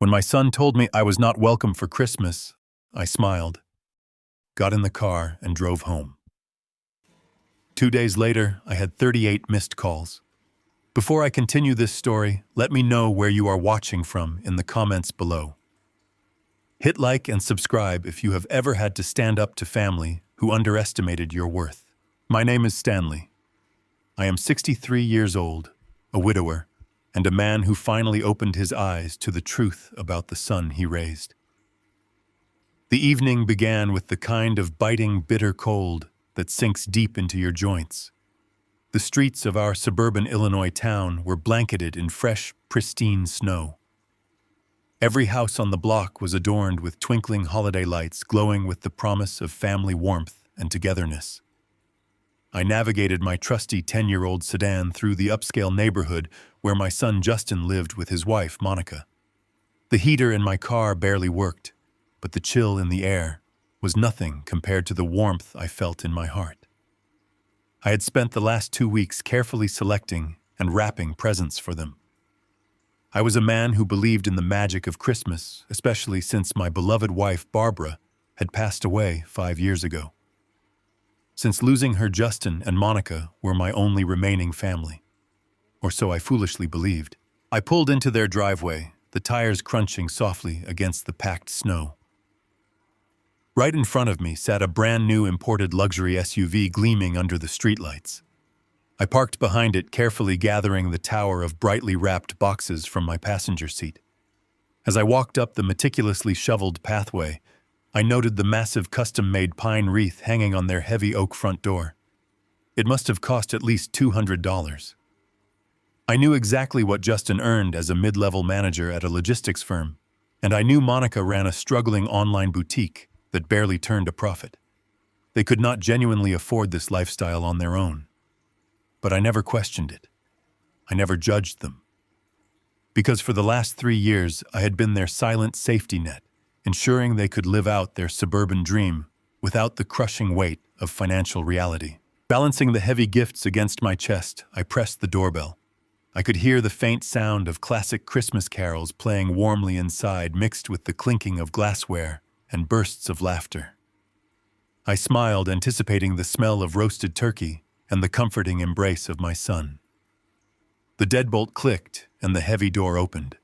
When my son told me I was not welcome for Christmas, I smiled, got in the car, and drove home. 2 days later, I had 38 missed calls. Before I continue this story, let me know where you are watching from in the comments below. Hit like and subscribe if you have ever had to stand up to family who underestimated your worth. My name is Stanley. I am 63 years old, a widower, and a man who finally opened his eyes to the truth about the son he raised. The evening began with the kind of biting, bitter cold that sinks deep into your joints. The streets of our suburban Illinois town were blanketed in fresh, pristine snow. Every house on the block was adorned with twinkling holiday lights glowing with the promise of family warmth and togetherness. I navigated my trusty 10-year-old sedan through the upscale neighborhood where my son Justin lived with his wife, Monica. The heater in my car barely worked, but the chill in the air was nothing compared to the warmth I felt in my heart. I had spent the last 2 weeks carefully selecting and wrapping presents for them. I was a man who believed in the magic of Christmas, especially since my beloved wife, Barbara, had passed away 5 years ago. Since losing her, Justin and Monica were my only remaining family. Or so I foolishly believed. I pulled into their driveway, the tires crunching softly against the packed snow. Right in front of me sat a brand new imported luxury SUV gleaming under the streetlights. I parked behind it, carefully gathering the tower of brightly wrapped boxes from my passenger seat. As I walked up the meticulously shoveled pathway, I noted the massive custom-made pine wreath hanging on their heavy oak front door. It must have cost at least $200. I knew exactly what Justin earned as a mid-level manager at a logistics firm, and I knew Monica ran a struggling online boutique that barely turned a profit. They could not genuinely afford this lifestyle on their own. But I never questioned it. I never judged them. Because for the last 3 years, I had been their silent safety net, ensuring they could live out their suburban dream without the crushing weight of financial reality. Balancing the heavy gifts against my chest, I pressed the doorbell. I could hear the faint sound of classic Christmas carols playing warmly inside, mixed with the clinking of glassware and bursts of laughter. I smiled, anticipating the smell of roasted turkey and the comforting embrace of my son. The deadbolt clicked and the heavy door opened.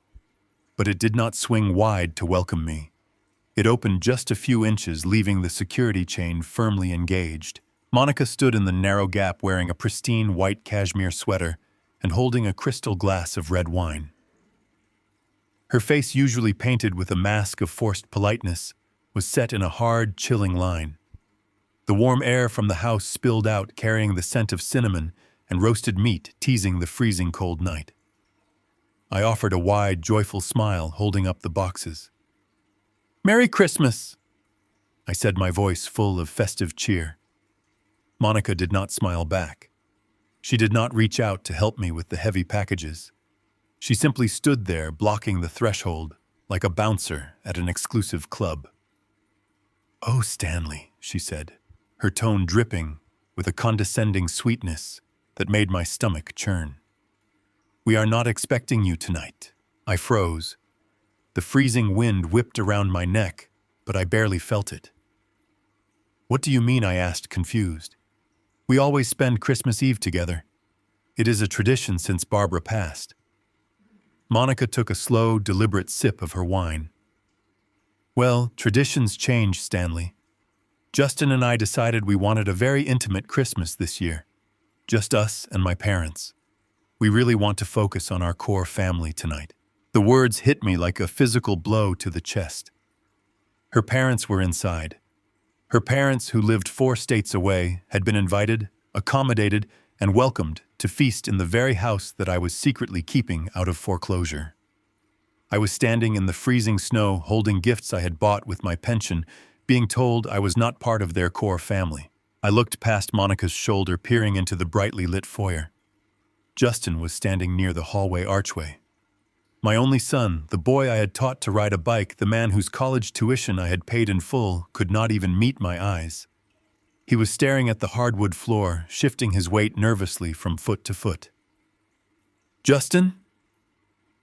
But it did not swing wide to welcome me. It opened just a few inches, leaving the security chain firmly engaged. Monica stood in the narrow gap wearing a pristine white cashmere sweater and holding a crystal glass of red wine. Her face, usually painted with a mask of forced politeness, was set in a hard, chilling line. The warm air from the house spilled out, carrying the scent of cinnamon and roasted meat, teasing the freezing cold night. I offered a wide, joyful smile, holding up the boxes. "Merry Christmas," I said, my voice full of festive cheer. Monica did not smile back. She did not reach out to help me with the heavy packages. She simply stood there, blocking the threshold, like a bouncer at an exclusive club. "Oh, Stanley," she said, her tone dripping with a condescending sweetness that made my stomach churn. "We are not expecting you tonight." I froze. The freezing wind whipped around my neck, but I barely felt it. "What do you mean?" I asked, confused. "We always spend Christmas Eve together. It is a tradition since Barbara passed." Monica took a slow, deliberate sip of her wine. "Well, traditions change, Stanley. Justin and I decided we wanted a very intimate Christmas this year. Just us and my parents. We really want to focus on our core family tonight." The words hit me like a physical blow to the chest. Her parents were inside. Her parents, who lived 4 states away, had been invited, accommodated, and welcomed to feast in the very house that I was secretly keeping out of foreclosure. I was standing in the freezing snow, holding gifts I had bought with my pension, being told I was not part of their core family. I looked past Monica's shoulder, peering into the brightly lit foyer. Justin was standing near the hallway archway. My only son, the boy I had taught to ride a bike, the man whose college tuition I had paid in full, could not even meet my eyes. He was staring at the hardwood floor, shifting his weight nervously from foot to foot. "Justin?"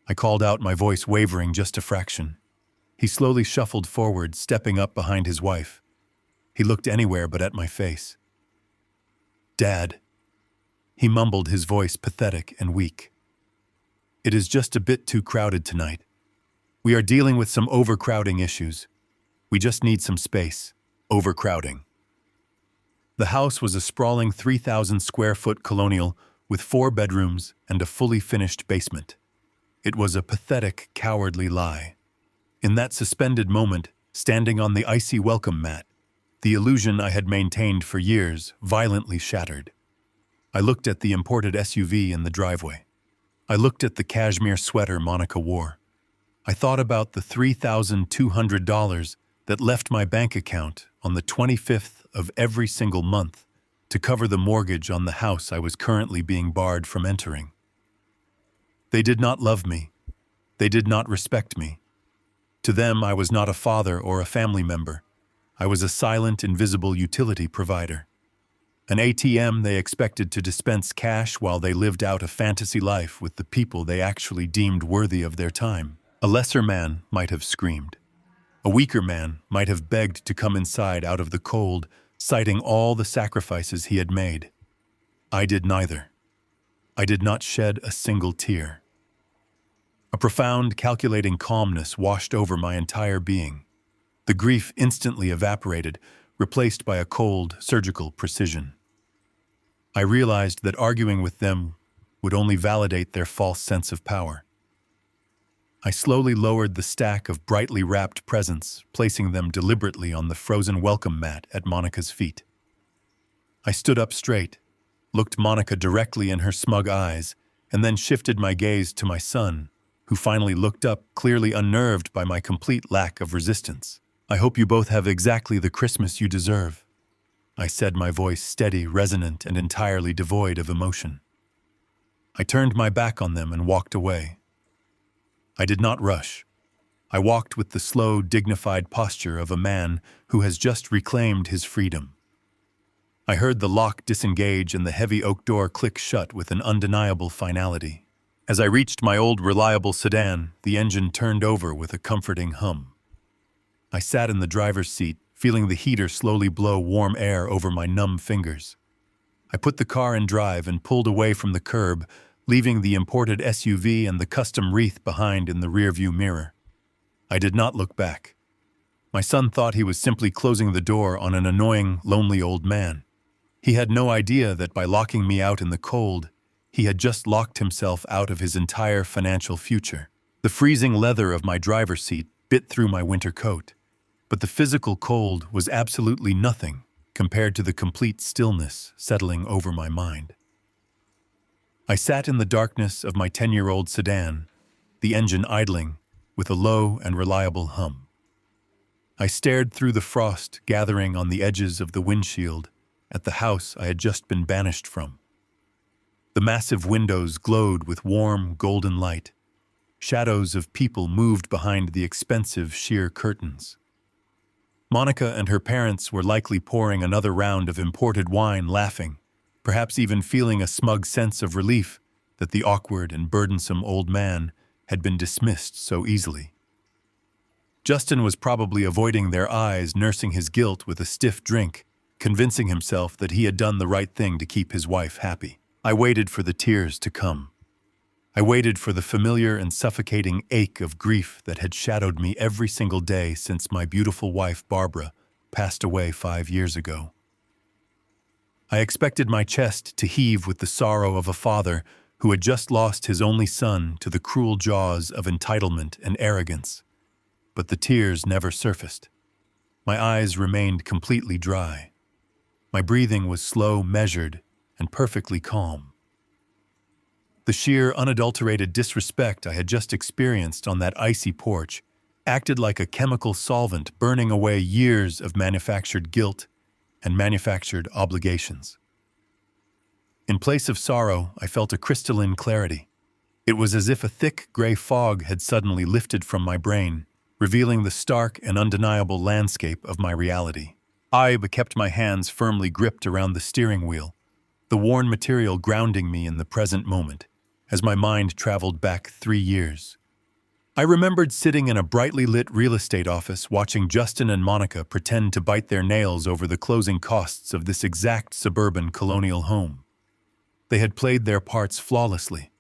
I called out, my voice wavering just a fraction. He slowly shuffled forward, stepping up behind his wife. He looked anywhere but at my face. "Dad," he mumbled, his voice pathetic and weak. "It is just a bit too crowded tonight. We are dealing with some overcrowding issues. We just need some space." Overcrowding. The house was a sprawling 3,000 square foot colonial with 4 bedrooms and a fully finished basement. It was a pathetic, cowardly lie. In that suspended moment, standing on the icy welcome mat, the illusion I had maintained for years violently shattered. I looked at the imported SUV in the driveway. I looked at the cashmere sweater Monica wore. I thought about the $3,200 that left my bank account on the 25th of every single month to cover the mortgage on the house I was currently being barred from entering. They did not love me. They did not respect me. To them, I was not a father or a family member. I was a silent, invisible utility provider. An ATM they expected to dispense cash while they lived out a fantasy life with the people they actually deemed worthy of their time. A lesser man might have screamed. A weaker man might have begged to come inside out of the cold, citing all the sacrifices he had made. I did neither. I did not shed a single tear. A profound, calculating calmness washed over my entire being. The grief instantly evaporated, replaced by a cold, surgical precision. I realized that arguing with them would only validate their false sense of power. I slowly lowered the stack of brightly wrapped presents, placing them deliberately on the frozen welcome mat at Monica's feet. I stood up straight, looked Monica directly in her smug eyes, and then shifted my gaze to my son, who finally looked up, clearly unnerved by my complete lack of resistance. "I hope you both have exactly the Christmas you deserve," I said, my voice steady, resonant, and entirely devoid of emotion. I turned my back on them and walked away. I did not rush. I walked with the slow, dignified posture of a man who has just reclaimed his freedom. I heard the lock disengage and the heavy oak door click shut with an undeniable finality. As I reached my old reliable sedan, the engine turned over with a comforting hum. I sat in the driver's seat, feeling the heater slowly blow warm air over my numb fingers. I put the car in drive and pulled away from the curb, leaving the imported SUV and the custom wreath behind in the rearview mirror. I did not look back. My son thought he was simply closing the door on an annoying, lonely old man. He had no idea that by locking me out in the cold, he had just locked himself out of his entire financial future. The freezing leather of my driver's seat bit through my winter coat, but the physical cold was absolutely nothing compared to the complete stillness settling over my mind. I sat in the darkness of my 10-year-old sedan, the engine idling with a low and reliable hum. I stared through the frost gathering on the edges of the windshield at the house I had just been banished from. The massive windows glowed with warm, golden light. Shadows of people moved behind the expensive sheer curtains. Monica and her parents were likely pouring another round of imported wine, laughing, perhaps even feeling a smug sense of relief that the awkward and burdensome old man had been dismissed so easily. Justin was probably avoiding their eyes, nursing his guilt with a stiff drink, convincing himself that he had done the right thing to keep his wife happy. I waited for the tears to come. I waited for the familiar and suffocating ache of grief that had shadowed me every single day since my beautiful wife, Barbara, passed away 5 years ago. I expected my chest to heave with the sorrow of a father who had just lost his only son to the cruel jaws of entitlement and arrogance. But the tears never surfaced. My eyes remained completely dry. My breathing was slow, measured, and perfectly calm. The sheer, unadulterated disrespect I had just experienced on that icy porch acted like a chemical solvent burning away years of manufactured guilt and manufactured obligations. In place of sorrow, I felt a crystalline clarity. It was as if a thick gray fog had suddenly lifted from my brain, revealing the stark and undeniable landscape of my reality. I kept my hands firmly gripped around the steering wheel, the worn material grounding me in the present moment, as my mind traveled back 3 years. I remembered sitting in a brightly lit real estate office watching Justin and Monica pretend to bite their nails over the closing costs of this exact suburban colonial home. They had played their parts flawlessly.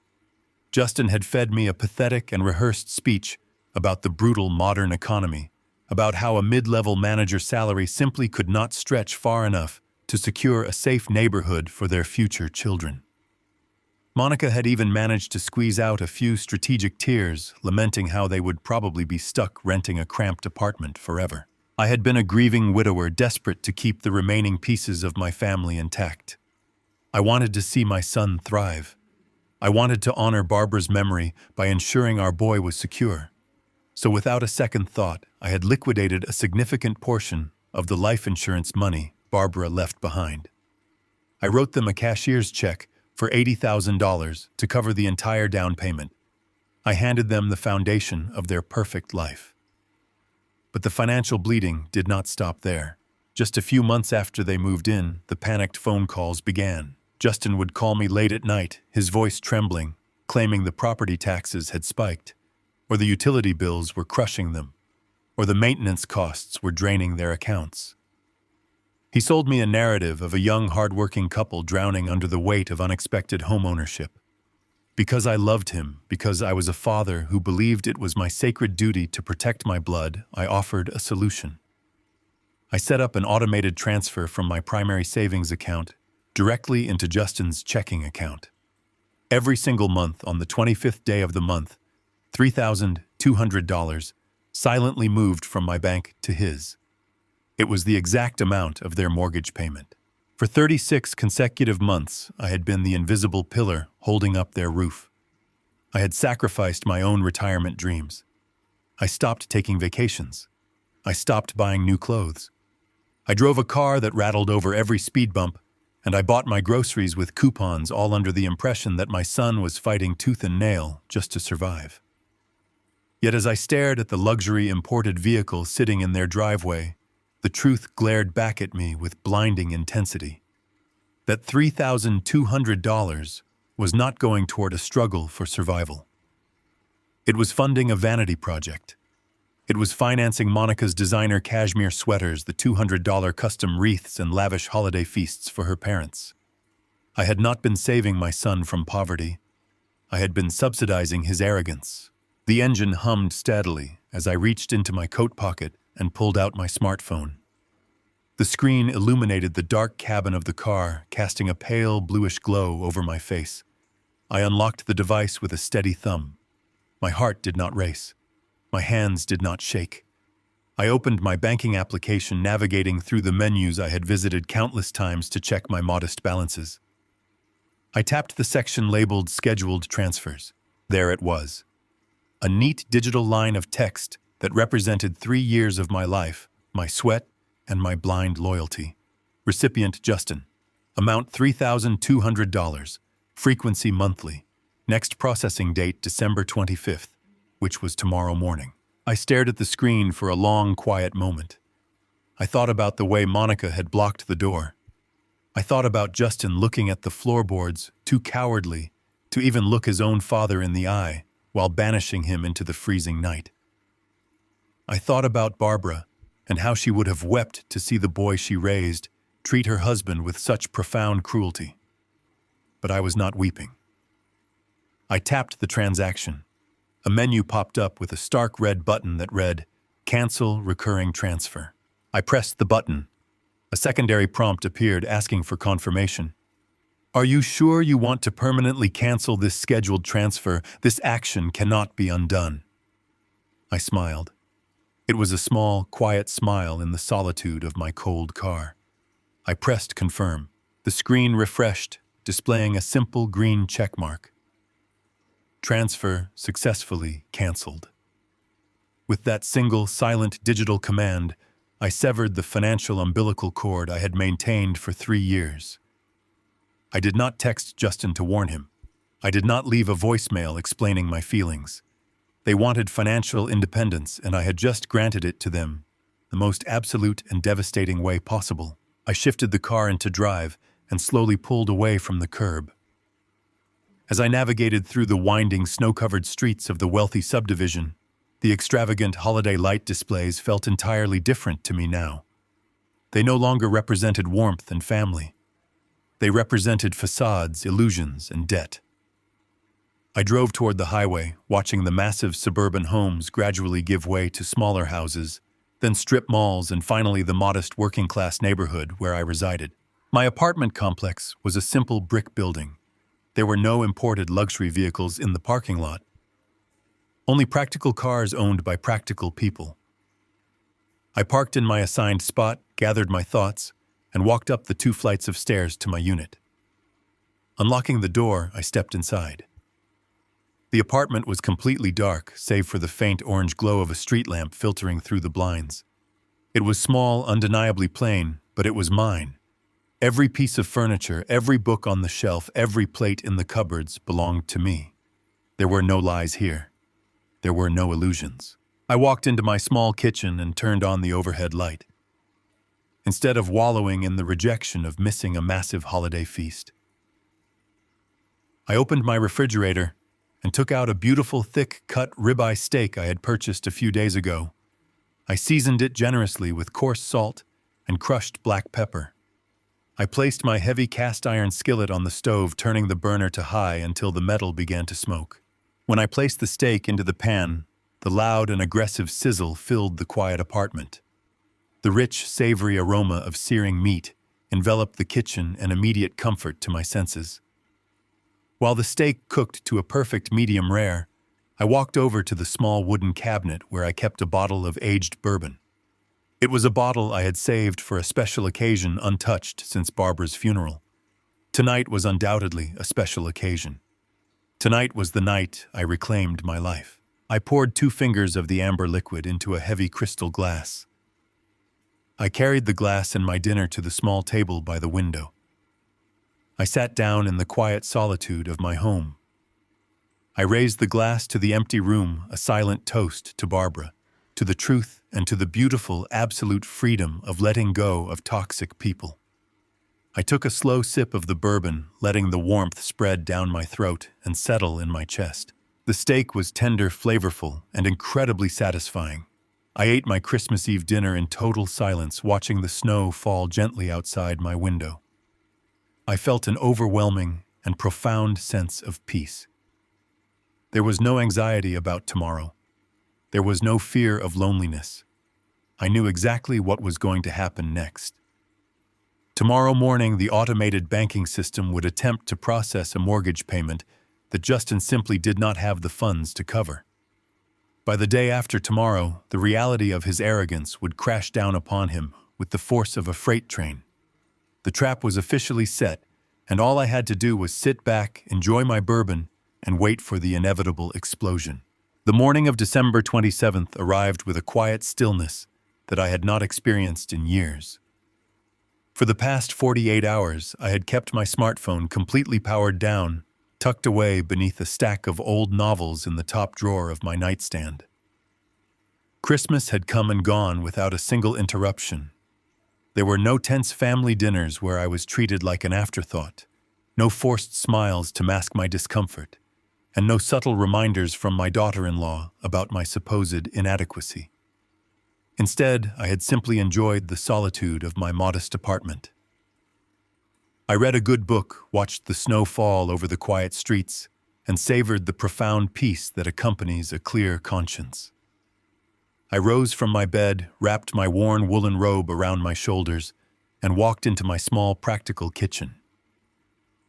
Justin had fed me a pathetic and rehearsed speech about the brutal modern economy, about how a mid-level manager salary simply could not stretch far enough to secure a safe neighborhood for their future children. Monica had even managed to squeeze out a few strategic tears, lamenting how they would probably be stuck renting a cramped apartment forever. I had been a grieving widower desperate to keep the remaining pieces of my family intact. I wanted to see my son thrive. I wanted to honor Barbara's memory by ensuring our boy was secure. So without a second thought, I had liquidated a significant portion of the life insurance money Barbara left behind. I wrote them a cashier's check for $80,000 to cover the entire down payment. I handed them the foundation of their perfect life. But the financial bleeding did not stop there. Just a few months after they moved in, the panicked phone calls began. Justin would call me late at night, his voice trembling, claiming the property taxes had spiked, or the utility bills were crushing them, or the maintenance costs were draining their accounts. He sold me a narrative of a young, hard-working couple drowning under the weight of unexpected homeownership. Because I loved him, because I was a father who believed it was my sacred duty to protect my blood, I offered a solution. I set up an automated transfer from my primary savings account directly into Justin's checking account. Every single month, on the 25th day of the month, $3,200 silently moved from my bank to his. It was the exact amount of their mortgage payment. For 36 consecutive months, I had been the invisible pillar holding up their roof. I had sacrificed my own retirement dreams. I stopped taking vacations. I stopped buying new clothes. I drove a car that rattled over every speed bump, and I bought my groceries with coupons, all under the impression that my son was fighting tooth and nail just to survive. Yet as I stared at the luxury imported vehicle sitting in their driveway, the truth glared back at me with blinding intensity. That $3,200 was not going toward a struggle for survival. It was funding a vanity project. It was financing Monica's designer cashmere sweaters, the $200 custom wreaths, and lavish holiday feasts for her parents. I had not been saving my son from poverty. I had been subsidizing his arrogance. The engine hummed steadily as I reached into my coat pocket and pulled out my smartphone. The screen illuminated the dark cabin of the car, casting a pale bluish glow over my face. I unlocked the device with a steady thumb. My heart did not race. My hands did not shake. I opened my banking application, navigating through the menus I had visited countless times to check my modest balances. I tapped the section labeled Scheduled Transfers. There it was. A neat digital line of text that represented 3 years of my life, my sweat, and my blind loyalty. Recipient Justin. Amount $3,200. Frequency monthly. Next processing date December 25th, which was tomorrow morning. I stared at the screen for a long, quiet moment. I thought about the way Monica had blocked the door. I thought about Justin looking at the floorboards, too cowardly to even look his own father in the eye, while banishing him into the freezing night. I thought about Barbara, and how she would have wept to see the boy she raised treat her husband with such profound cruelty. But I was not weeping. I tapped the transaction. A menu popped up with a stark red button that read, Cancel Recurring Transfer. I pressed the button. A secondary prompt appeared asking for confirmation. Are you sure you want to permanently cancel this scheduled transfer? This action cannot be undone. I smiled. It was a small, quiet smile in the solitude of my cold car. I pressed confirm. The screen refreshed, displaying a simple green check mark. Transfer successfully canceled. With that single, silent digital command, I severed the financial umbilical cord I had maintained for 3 years. I did not text Justin to warn him. I did not leave a voicemail explaining my feelings. They wanted financial independence, and I had just granted it to them, the most absolute and devastating way possible. I shifted the car into drive and slowly pulled away from the curb. As I navigated through the winding, snow-covered streets of the wealthy subdivision, the extravagant holiday light displays felt entirely different to me now. They no longer represented warmth and family. They represented facades, illusions, and debt. I drove toward the highway, watching the massive suburban homes gradually give way to smaller houses, then strip malls, and finally the modest working-class neighborhood where I resided. My apartment complex was a simple brick building. There were no imported luxury vehicles in the parking lot. Only practical cars owned by practical people. I parked in my assigned spot, gathered my thoughts, and walked up the 2 flights of stairs to my unit. Unlocking the door, I stepped inside. The apartment was completely dark, save for the faint orange glow of a street lamp filtering through the blinds. It was small, undeniably plain, but it was mine. Every piece of furniture, every book on the shelf, every plate in the cupboards belonged to me. There were no lies here. There were no illusions. I walked into my small kitchen and turned on the overhead light. Instead of wallowing in the rejection of missing a massive holiday feast, I opened my refrigerator and took out a beautiful thick-cut ribeye steak I had purchased a few days ago. I seasoned it generously with coarse salt and crushed black pepper. I placed my heavy cast-iron skillet on the stove, turning the burner to high until the metal began to smoke. When I placed the steak into the pan, the loud and aggressive sizzle filled the quiet apartment. The rich, savory aroma of searing meat enveloped the kitchen, an immediate comfort to my senses. While the steak cooked to a perfect medium rare, I walked over to the small wooden cabinet where I kept a bottle of aged bourbon. It was a bottle I had saved for a special occasion, untouched since Barbara's funeral. Tonight was undoubtedly a special occasion. Tonight was the night I reclaimed my life. I poured 2 fingers of the amber liquid into a heavy crystal glass. I carried the glass and my dinner to the small table by the window. I sat down in the quiet solitude of my home. I raised the glass to the empty room, a silent toast to Barbara, to the truth and to the beautiful, absolute freedom of letting go of toxic people. I took a slow sip of the bourbon, letting the warmth spread down my throat and settle in my chest. The steak was tender, flavorful, and incredibly satisfying. I ate my Christmas Eve dinner in total silence, watching the snow fall gently outside my window. I felt an overwhelming and profound sense of peace. There was no anxiety about tomorrow. There was no fear of loneliness. I knew exactly what was going to happen next. Tomorrow morning, the automated banking system would attempt to process a mortgage payment that Justin simply did not have the funds to cover. By the day after tomorrow, the reality of his arrogance would crash down upon him with the force of a freight train. The trap was officially set, and all I had to do was sit back, enjoy my bourbon, and wait for the inevitable explosion. The morning of December 27th arrived with a quiet stillness that I had not experienced in years. For the past 48 hours, I had kept my smartphone completely powered down, tucked away beneath a stack of old novels in the top drawer of my nightstand. Christmas had come and gone without a single interruption. There were no tense family dinners where I was treated like an afterthought, no forced smiles to mask my discomfort, and no subtle reminders from my daughter-in-law about my supposed inadequacy. Instead, I had simply enjoyed the solitude of my modest apartment. I read a good book, watched the snow fall over the quiet streets, and savored the profound peace that accompanies a clear conscience. I rose from my bed, wrapped my worn woolen robe around my shoulders, and walked into my small, practical kitchen.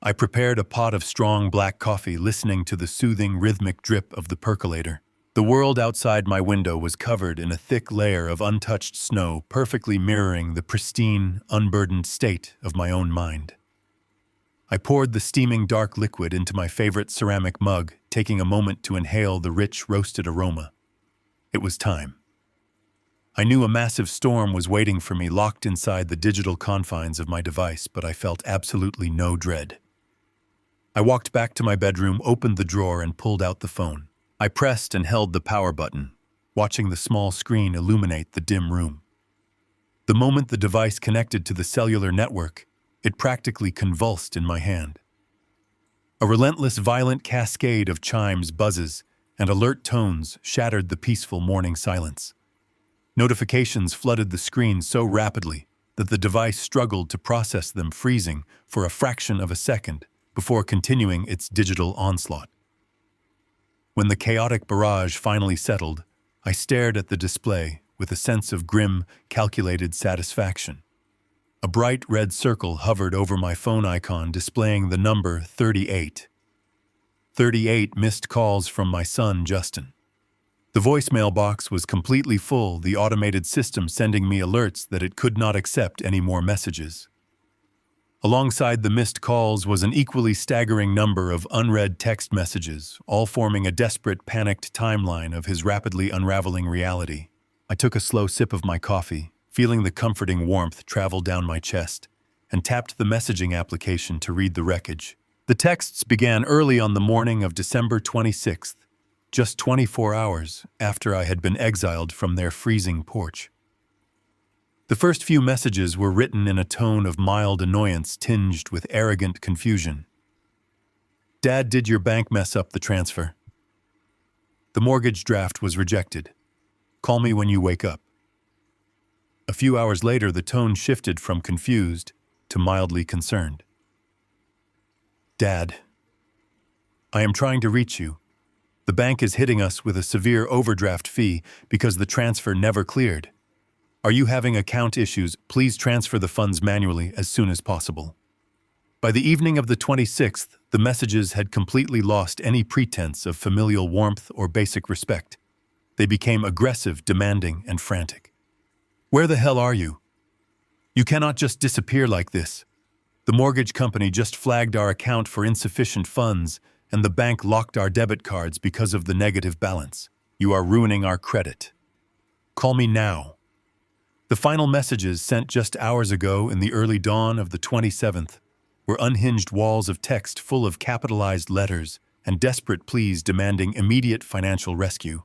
I prepared a pot of strong black coffee, listening to the soothing, rhythmic drip of the percolator. The world outside my window was covered in a thick layer of untouched snow, perfectly mirroring the pristine, unburdened state of my own mind. I poured the steaming dark liquid into my favorite ceramic mug, taking a moment to inhale the rich, roasted aroma. It was time. I knew a massive storm was waiting for me, locked inside the digital confines of my device, but I felt absolutely no dread. I walked back to my bedroom, opened the drawer, and pulled out the phone. I pressed and held the power button, watching the small screen illuminate the dim room. The moment the device connected to the cellular network, it practically convulsed in my hand. A relentless, violent cascade of chimes, buzzes, and alert tones shattered the peaceful morning silence. Notifications flooded the screen so rapidly that the device struggled to process them, freezing for a fraction of a second before continuing its digital onslaught. When the chaotic barrage finally settled, I stared at the display with a sense of grim, calculated satisfaction. A bright red circle hovered over my phone icon, displaying the number 38. 38 missed calls from my son, Justin. The voicemail box was completely full, the automated system sending me alerts that it could not accept any more messages. Alongside the missed calls was an equally staggering number of unread text messages, all forming a desperate, panicked timeline of his rapidly unraveling reality. I took a slow sip of my coffee, feeling the comforting warmth travel down my chest, and tapped the messaging application to read the wreckage. The texts began early on the morning of December 26th, just 24 hours after I had been exiled from their freezing porch. The first few messages were written in a tone of mild annoyance tinged with arrogant confusion. "Dad, did your bank mess up the transfer? The mortgage draft was rejected. Call me when you wake up." A few hours later, the tone shifted from confused to mildly concerned. "Dad, I am trying to reach you. The bank is hitting us with a severe overdraft fee because the transfer never cleared. Are you having account issues? Please transfer the funds manually as soon as possible." By the evening of the 26th, the messages had completely lost any pretense of familial warmth or basic respect. They became aggressive, demanding, and frantic. "Where the hell are you? You cannot just disappear like this. The mortgage company just flagged our account for insufficient funds, and the bank locked our debit cards because of the negative balance. You are ruining our credit. Call me now." The final messages, sent just hours ago in the early dawn of the 27th, were unhinged walls of text full of capitalized letters and desperate pleas demanding immediate financial rescue.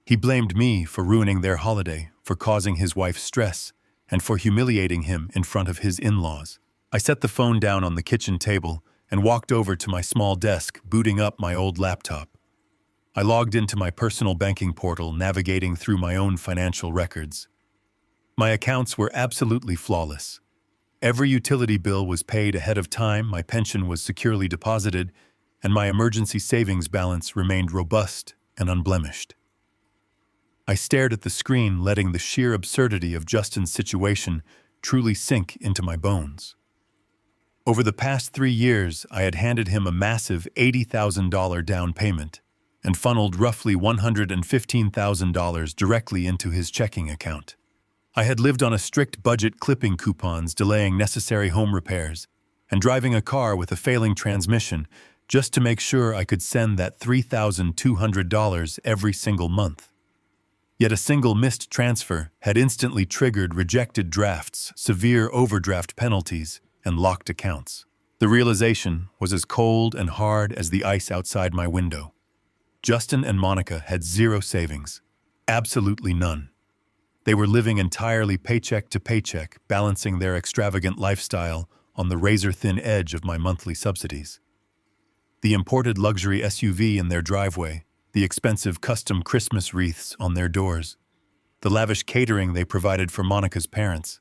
He blamed me for ruining their holiday, for causing his wife stress, and for humiliating him in front of his in-laws. I set the phone down on the kitchen table and walked over to my small desk, booting up my old laptop. I logged into my personal banking portal, navigating through my own financial records. My accounts were absolutely flawless. Every utility bill was paid ahead of time, my pension was securely deposited, and my emergency savings balance remained robust and unblemished. I stared at the screen, letting the sheer absurdity of Justin's situation truly sink into my bones. Over the past 3 years, I had handed him a massive $80,000 down payment and funneled roughly $115,000 directly into his checking account. I had lived on a strict budget, clipping coupons, delaying necessary home repairs, and driving a car with a failing transmission just to make sure I could send that $3,200 every single month. Yet a single missed transfer had instantly triggered rejected drafts, severe overdraft penalties, and locked accounts. The realization was as cold and hard as the ice outside my window. Justin and Monica had zero savings, absolutely none. They were living entirely paycheck to paycheck, balancing their extravagant lifestyle on the razor-thin edge of my monthly subsidies. The imported luxury SUV in their driveway, the expensive custom Christmas wreaths on their doors, the lavish catering they provided for Monica's parents.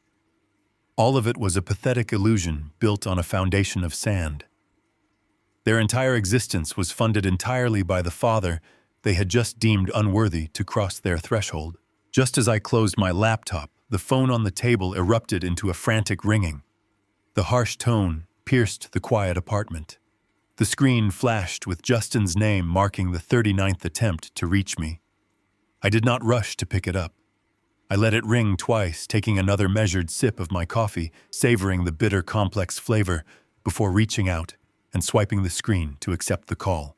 All of it was a pathetic illusion built on a foundation of sand. Their entire existence was funded entirely by the father they had just deemed unworthy to cross their threshold. Just as I closed my laptop, the phone on the table erupted into a frantic ringing. The harsh tone pierced the quiet apartment. The screen flashed with Justin's name marking the 39th attempt to reach me. I did not rush to pick it up. I let it ring twice, taking another measured sip of my coffee, savoring the bitter, complex flavor before reaching out and swiping the screen to accept the call.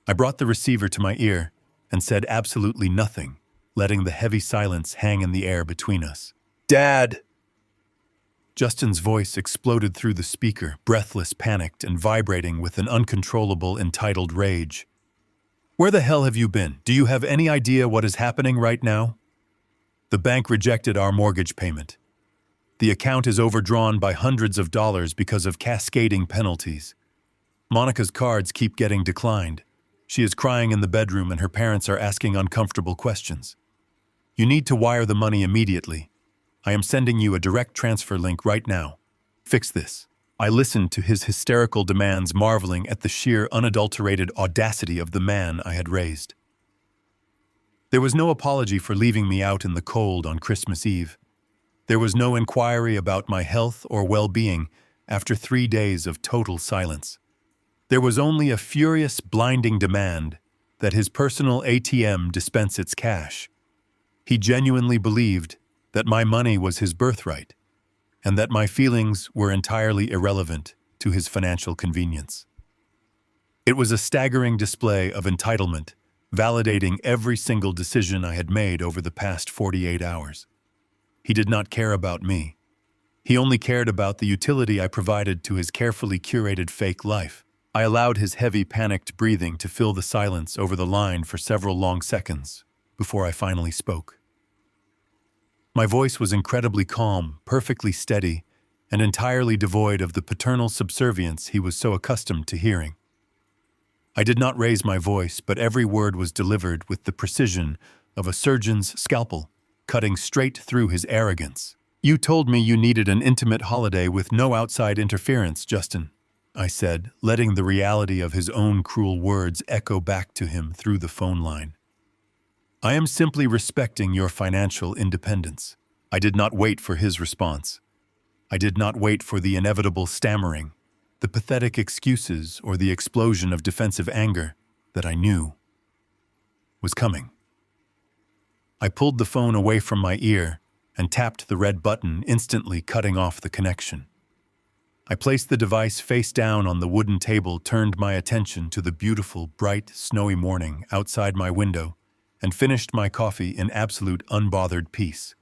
I brought the receiver to my ear and said absolutely nothing, letting the heavy silence hang in the air between us. "Dad!" Justin's voice exploded through the speaker, breathless, panicked, and vibrating with an uncontrollable, entitled rage. "Where the hell have you been? Do you have any idea what is happening right now? The bank rejected our mortgage payment. The account is overdrawn by hundreds of dollars because of cascading penalties. Monica's cards keep getting declined. She is crying in the bedroom and her parents are asking uncomfortable questions. You need to wire the money immediately. I am sending you a direct transfer link right now. Fix this. I listened to his hysterical demands, marveling at the sheer unadulterated audacity of the man I had raised. There was no apology for leaving me out in the cold on Christmas Eve. There was no inquiry about my health or well-being after 3 days of total silence. There was only a furious, blinding demand that his personal ATM dispense its cash. He genuinely believed that my money was his birthright, and that my feelings were entirely irrelevant to his financial convenience. It was a staggering display of entitlement, validating every single decision I had made over the past 48 hours. He did not care about me. He only cared about the utility I provided to his carefully curated fake life. I allowed his heavy, panicked breathing to fill the silence over the line for several long seconds before I finally spoke. My voice was incredibly calm, perfectly steady, and entirely devoid of the paternal subservience he was so accustomed to hearing. I did not raise my voice, but every word was delivered with the precision of a surgeon's scalpel, cutting straight through his arrogance. You told me you needed an intimate holiday with no outside interference, Justin, I said, letting the reality of his own cruel words echo back to him through the phone line. I am simply respecting your financial independence. I did not wait for his response. I did not wait for the inevitable stammering, the pathetic excuses, or the explosion of defensive anger that I knew was coming. I pulled the phone away from my ear and tapped the red button, instantly cutting off the connection. I placed the device face down on the wooden table, turned my attention to the beautiful, bright, snowy morning outside my window, and finished my coffee in absolute unbothered peace.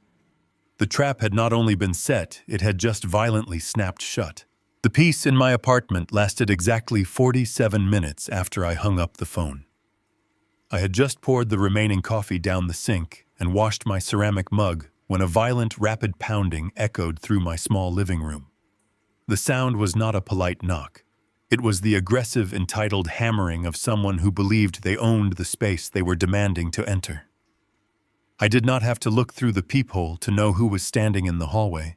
The trap had not only been set, it had just violently snapped shut. The peace in my apartment lasted exactly 47 minutes after I hung up the phone. I had just poured the remaining coffee down the sink and washed my ceramic mug when a violent, rapid pounding echoed through my small living room. The sound was not a polite knock. It was the aggressive, entitled hammering of someone who believed they owned the space they were demanding to enter. I did not have to look through the peephole to know who was standing in the hallway.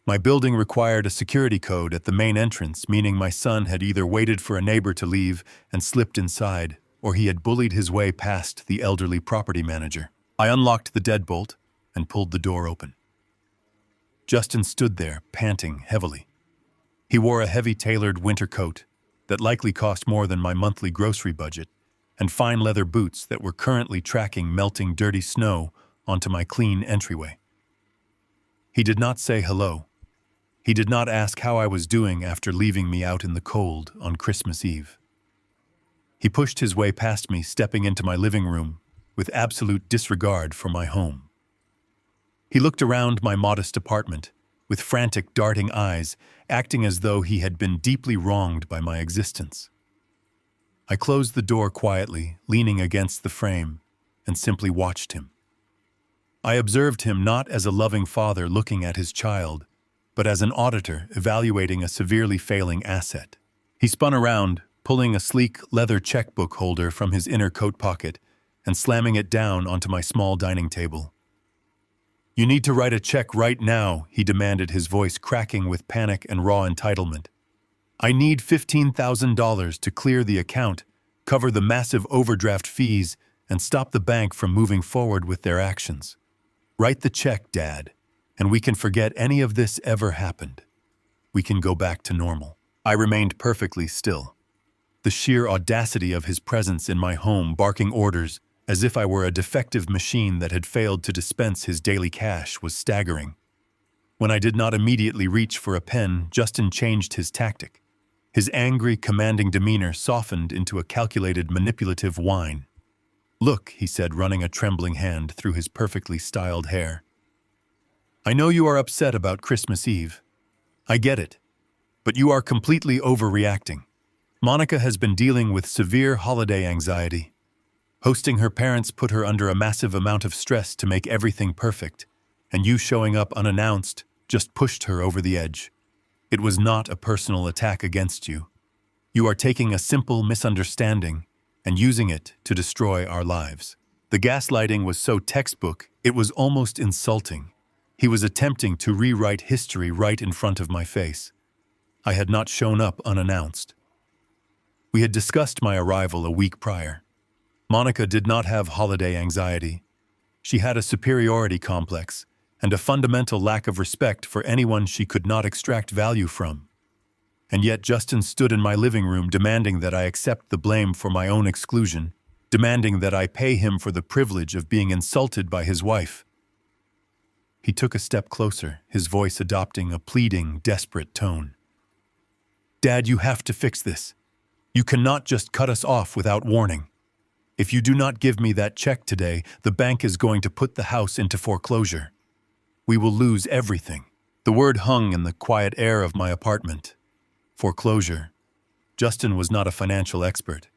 My building required a security code at the main entrance, meaning my son had either waited for a neighbor to leave and slipped inside, or he had bullied his way past the elderly property manager. I unlocked the deadbolt and pulled the door open. Justin stood there, panting heavily. He wore a heavy tailored winter coat that likely cost more than my monthly grocery budget, and fine leather boots that were currently tracking melting dirty snow onto my clean entryway. He did not say hello. He did not ask how I was doing after leaving me out in the cold on Christmas Eve. He pushed his way past me, stepping into my living room with absolute disregard for my home. He looked around my modest apartment with frantic, darting eyes, acting as though he had been deeply wronged by my existence. I closed the door quietly, leaning against the frame, and simply watched him. I observed him not as a loving father looking at his child, but as an auditor evaluating a severely failing asset. He spun around, pulling a sleek leather checkbook holder from his inner coat pocket and slamming it down onto my small dining table. "You need to write a check right now," he demanded, his voice cracking with panic and raw entitlement. "I need $15,000 to clear the account, cover the massive overdraft fees, and stop the bank from moving forward with their actions. Write the check, Dad, and we can forget any of this ever happened. We can go back to normal." I remained perfectly still. The sheer audacity of his presence in my home, barking orders as if I were a defective machine that had failed to dispense his daily cash, was staggering. When I did not immediately reach for a pen, Justin changed his tactic. His angry, commanding demeanor softened into a calculated, manipulative whine. "Look," he said, running a trembling hand through his perfectly styled hair. "I know you are upset about Christmas Eve. I get it. But you are completely overreacting. Monica has been dealing with severe holiday anxiety. Hosting her parents put her under a massive amount of stress to make everything perfect, and you showing up unannounced just pushed her over the edge. It was not a personal attack against you. You are taking a simple misunderstanding and using it to destroy our lives." The gaslighting was so textbook, it was almost insulting. He was attempting to rewrite history right in front of my face. I had not shown up unannounced. We had discussed my arrival a week prior. Monica did not have holiday anxiety. She had a superiority complex and a fundamental lack of respect for anyone she could not extract value from. And yet Justin stood in my living room demanding that I accept the blame for my own exclusion, demanding that I pay him for the privilege of being insulted by his wife. He took a step closer, his voice adopting a pleading, desperate tone. "Dad, you have to fix this. You cannot just cut us off without warning. If you do not give me that check today, the bank is going to put the house into foreclosure. We will lose everything." The word hung in the quiet air of my apartment. Foreclosure. Justin was not a financial expert,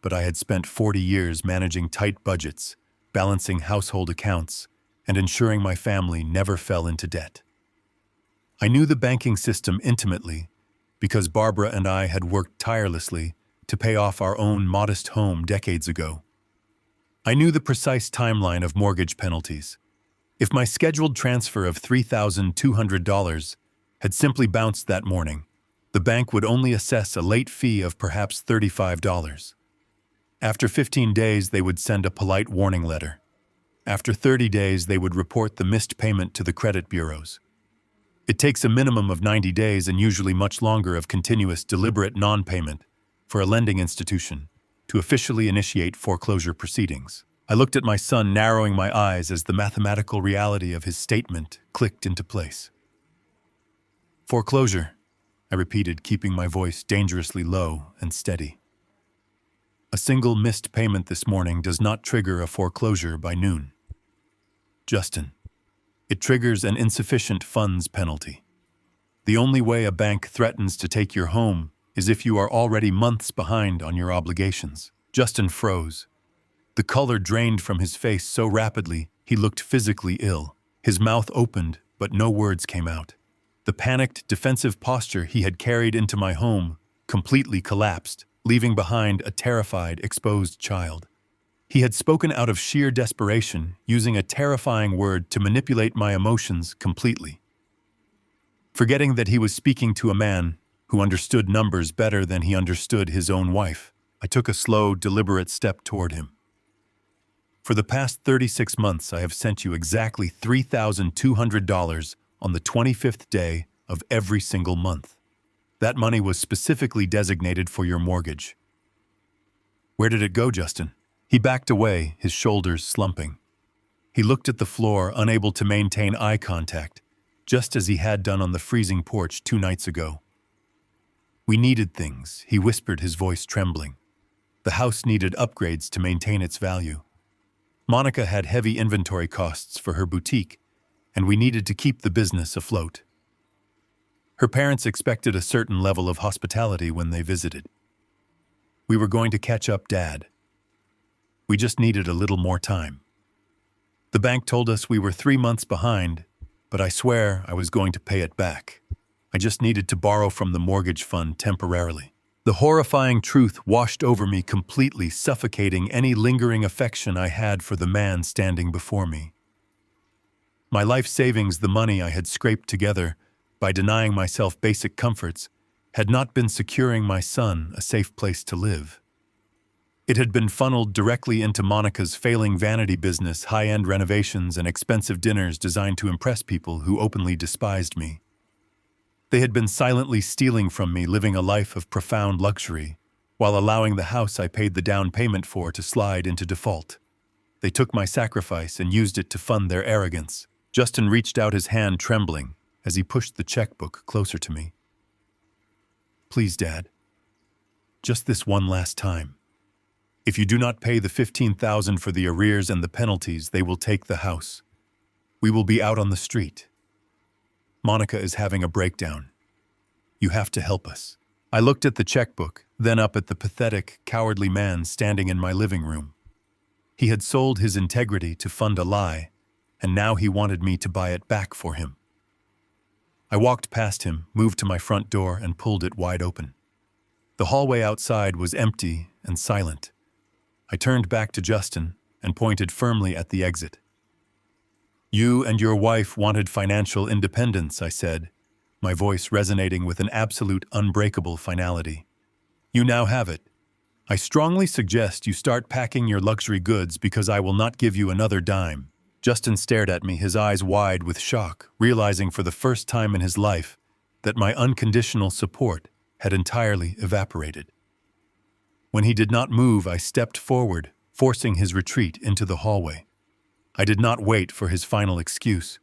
but I had spent 40 years managing tight budgets, balancing household accounts, and ensuring my family never fell into debt. I knew the banking system intimately because Barbara and I had worked tirelessly to pay off our own modest home decades ago. I knew the precise timeline of mortgage penalties. If my scheduled transfer of $3,200 had simply bounced that morning, the bank would only assess a late fee of perhaps $35. After 15 days, they would send a polite warning letter. After 30 days, they would report the missed payment to the credit bureaus. It takes a minimum of 90 days and usually much longer of continuous, deliberate non-payment for a lending institution to officially initiate foreclosure proceedings. I looked at my son, narrowing my eyes as the mathematical reality of his statement clicked into place. "Foreclosure," I repeated, keeping my voice dangerously low and steady. "A single missed payment this morning does not trigger a foreclosure by noon. Justin, it triggers an insufficient funds penalty. The only way a bank threatens to take your home is if you are already months behind on your obligations." Justin froze. The color drained from his face so rapidly he looked physically ill. His mouth opened, but no words came out. The panicked, defensive posture he had carried into my home completely collapsed, leaving behind a terrified, exposed child. He had spoken out of sheer desperation, using a terrifying word to manipulate my emotions completely. Forgetting that he was speaking to a man who understood numbers better than he understood his own wife, I took a slow, deliberate step toward him. "For the past 36 months, I have sent you exactly $3,200 on the 25th day of every single month. That money was specifically designated for your mortgage." "Where did it go, Justin?" He backed away, his shoulders slumping. He looked at the floor, unable to maintain eye contact, just as he had done on the freezing porch 2 nights ago. "We needed things," he whispered, his voice trembling. "The house needed upgrades to maintain its value. Monica had heavy inventory costs for her boutique, and we needed to keep the business afloat. Her parents expected a certain level of hospitality when they visited. We were going to catch up, Dad. We just needed a little more time. The bank told us we were 3 months behind, but I swear I was going to pay it back. I just needed to borrow from the mortgage fund temporarily." The horrifying truth washed over me completely, suffocating any lingering affection I had for the man standing before me. My life savings, the money I had scraped together by denying myself basic comforts, had not been securing my son a safe place to live. It had been funneled directly into Monica's failing vanity business, high-end renovations, and expensive dinners designed to impress people who openly despised me. They had been silently stealing from me, living a life of profound luxury, while allowing the house I paid the down payment for to slide into default. They took my sacrifice and used it to fund their arrogance. Justin reached out, his hand trembling as he pushed the checkbook closer to me. "Please, Dad. Just this one last time. If you do not pay the $15,000 for the arrears and the penalties, they will take the house. We will be out on the street. Monica is having a breakdown. You have to help us." I looked at the checkbook, then up at the pathetic, cowardly man standing in my living room. He had sold his integrity to fund a lie, and now he wanted me to buy it back for him. I walked past him, moved to my front door, and pulled it wide open. The hallway outside was empty and silent. I turned back to Justin and pointed firmly at the exit. "You and your wife wanted financial independence," I said, my voice resonating with an absolute unbreakable finality. "You now have it. I strongly suggest you start packing your luxury goods because I will not give you another dime." Justin stared at me, his eyes wide with shock, realizing for the first time in his life that my unconditional support had entirely evaporated. When he did not move, I stepped forward, forcing his retreat into the hallway. I did not wait for his final excuse.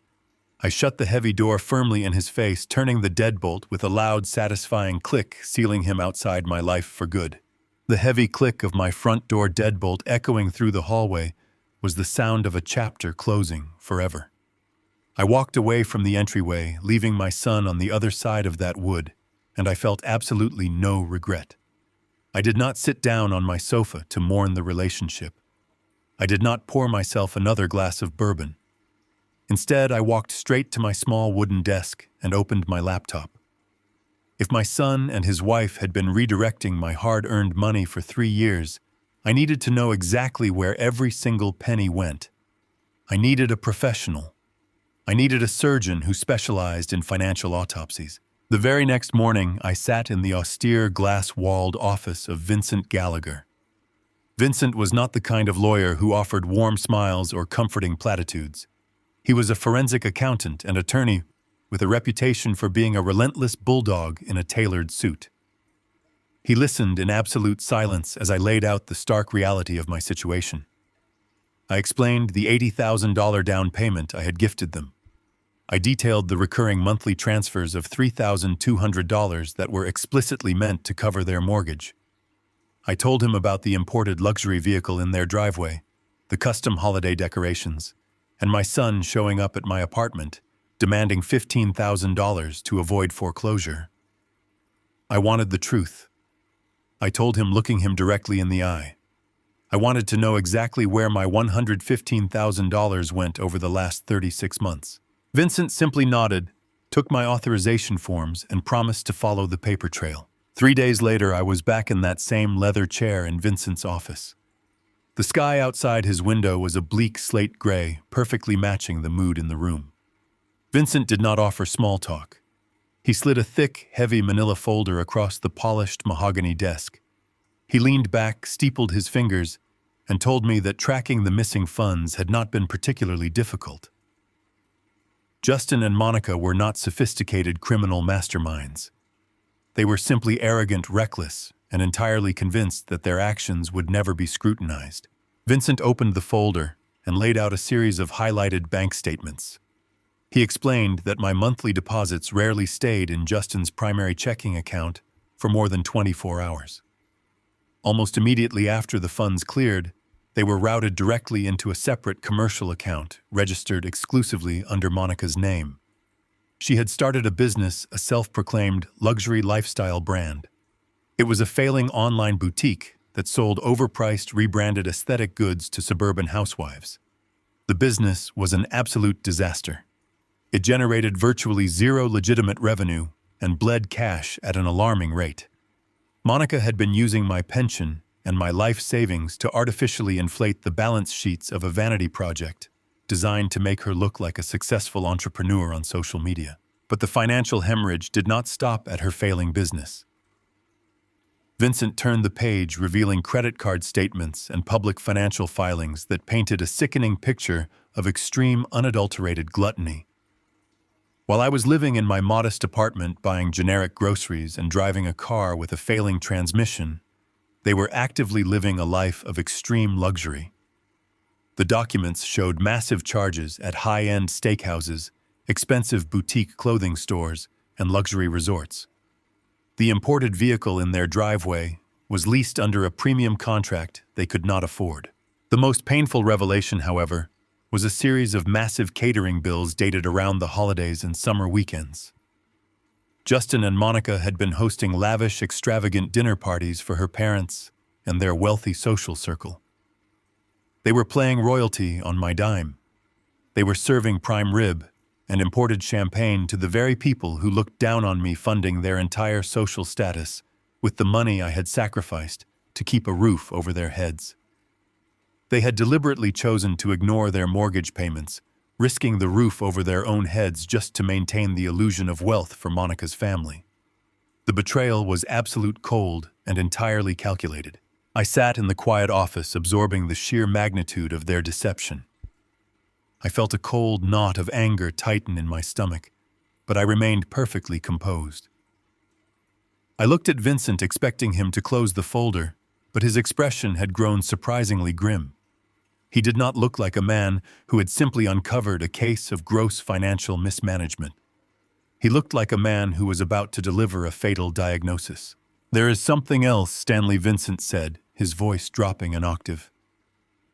I shut the heavy door firmly in his face, turning the deadbolt with a loud, satisfying click, sealing him outside my life for good. The heavy click of my front door deadbolt echoing through the hallway was the sound of a chapter closing forever. I walked away from the entryway, leaving my son on the other side of that wood, and I felt absolutely no regret. I did not sit down on my sofa to mourn the relationship. I did not pour myself another glass of bourbon. Instead, I walked straight to my small wooden desk and opened my laptop. If my son and his wife had been redirecting my hard-earned money for 3 years, I needed to know exactly where every single penny went. I needed a professional. I needed a surgeon who specialized in financial autopsies. The very next morning, I sat in the austere, glass-walled office of Vincent Gallagher. Vincent was not the kind of lawyer who offered warm smiles or comforting platitudes. He was a forensic accountant and attorney with a reputation for being a relentless bulldog in a tailored suit. He listened in absolute silence as I laid out the stark reality of my situation. I explained the $80,000 down payment I had gifted them. I detailed the recurring monthly transfers of $3,200 that were explicitly meant to cover their mortgage. I told him about the imported luxury vehicle in their driveway, the custom holiday decorations, and my son showing up at my apartment, demanding $15,000 to avoid foreclosure. I wanted the truth. I told him, looking him directly in the eye. I wanted to know exactly where my $115,000 went over the last 36 months. Vincent simply nodded, took my authorization forms, and promised to follow the paper trail. 3 days later, I was back in that same leather chair in Vincent's office. The sky outside his window was a bleak slate gray, perfectly matching the mood in the room. Vincent did not offer small talk. He slid a thick, heavy manila folder across the polished mahogany desk. He leaned back, steepled his fingers, and told me that tracking the missing funds had not been particularly difficult. Justin and Monica were not sophisticated criminal masterminds. They were simply arrogant, reckless, and entirely convinced that their actions would never be scrutinized. Vincent opened the folder and laid out a series of highlighted bank statements. He explained that my monthly deposits rarely stayed in Justin's primary checking account for more than 24 hours. Almost immediately after the funds cleared, they were routed directly into a separate commercial account registered exclusively under Monica's name. She had started a business, a self-proclaimed luxury lifestyle brand. It was a failing online boutique that sold overpriced, rebranded aesthetic goods to suburban housewives. The business was an absolute disaster. It generated virtually zero legitimate revenue and bled cash at an alarming rate. Monica had been using my pension and my life savings to artificially inflate the balance sheets of a vanity project designed to make her look like a successful entrepreneur on social media. But the financial hemorrhage did not stop at her failing business. Vincent turned the page, revealing credit card statements and public financial filings that painted a sickening picture of extreme, unadulterated gluttony. While I was living in my modest apartment buying generic groceries and driving a car with a failing transmission, they were actively living a life of extreme luxury. The documents showed massive charges at high-end steakhouses, expensive boutique clothing stores, and luxury resorts. The imported vehicle in their driveway was leased under a premium contract they could not afford. The most painful revelation, however, was a series of massive catering bills dated around the holidays and summer weekends. Justin and Monica had been hosting lavish, extravagant dinner parties for her parents and their wealthy social circle. They were playing royalty on my dime. They were serving prime rib and imported champagne to the very people who looked down on me, funding their entire social status with the money I had sacrificed to keep a roof over their heads. They had deliberately chosen to ignore their mortgage payments, risking the roof over their own heads just to maintain the illusion of wealth for Monica's family. The betrayal was absolute cold and entirely calculated. I sat in the quiet office absorbing the sheer magnitude of their deception. I felt a cold knot of anger tighten in my stomach, but I remained perfectly composed. I looked at Vincent expecting him to close the folder, but his expression had grown surprisingly grim. He did not look like a man who had simply uncovered a case of gross financial mismanagement. He looked like a man who was about to deliver a fatal diagnosis. "There is something else," Stanley Vincent said, his voice dropping an octave.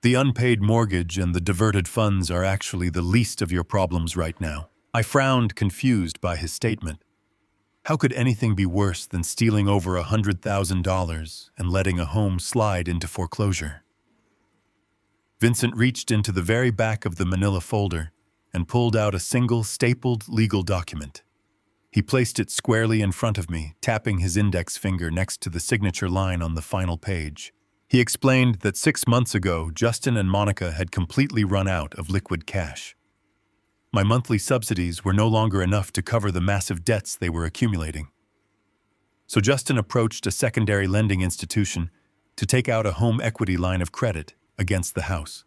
"The unpaid mortgage and the diverted funds are actually the least of your problems right now." I frowned, confused by his statement. How could anything be worse than stealing over $100,000 and letting a home slide into foreclosure? Vincent reached into the very back of the manila folder and pulled out a single stapled legal document. He placed it squarely in front of me, tapping his index finger next to the signature line on the final page. He explained that 6 months ago, Justin and Monica had completely run out of liquid cash. My monthly subsidies were no longer enough to cover the massive debts they were accumulating. So Justin approached a secondary lending institution to take out a home equity line of credit against the house.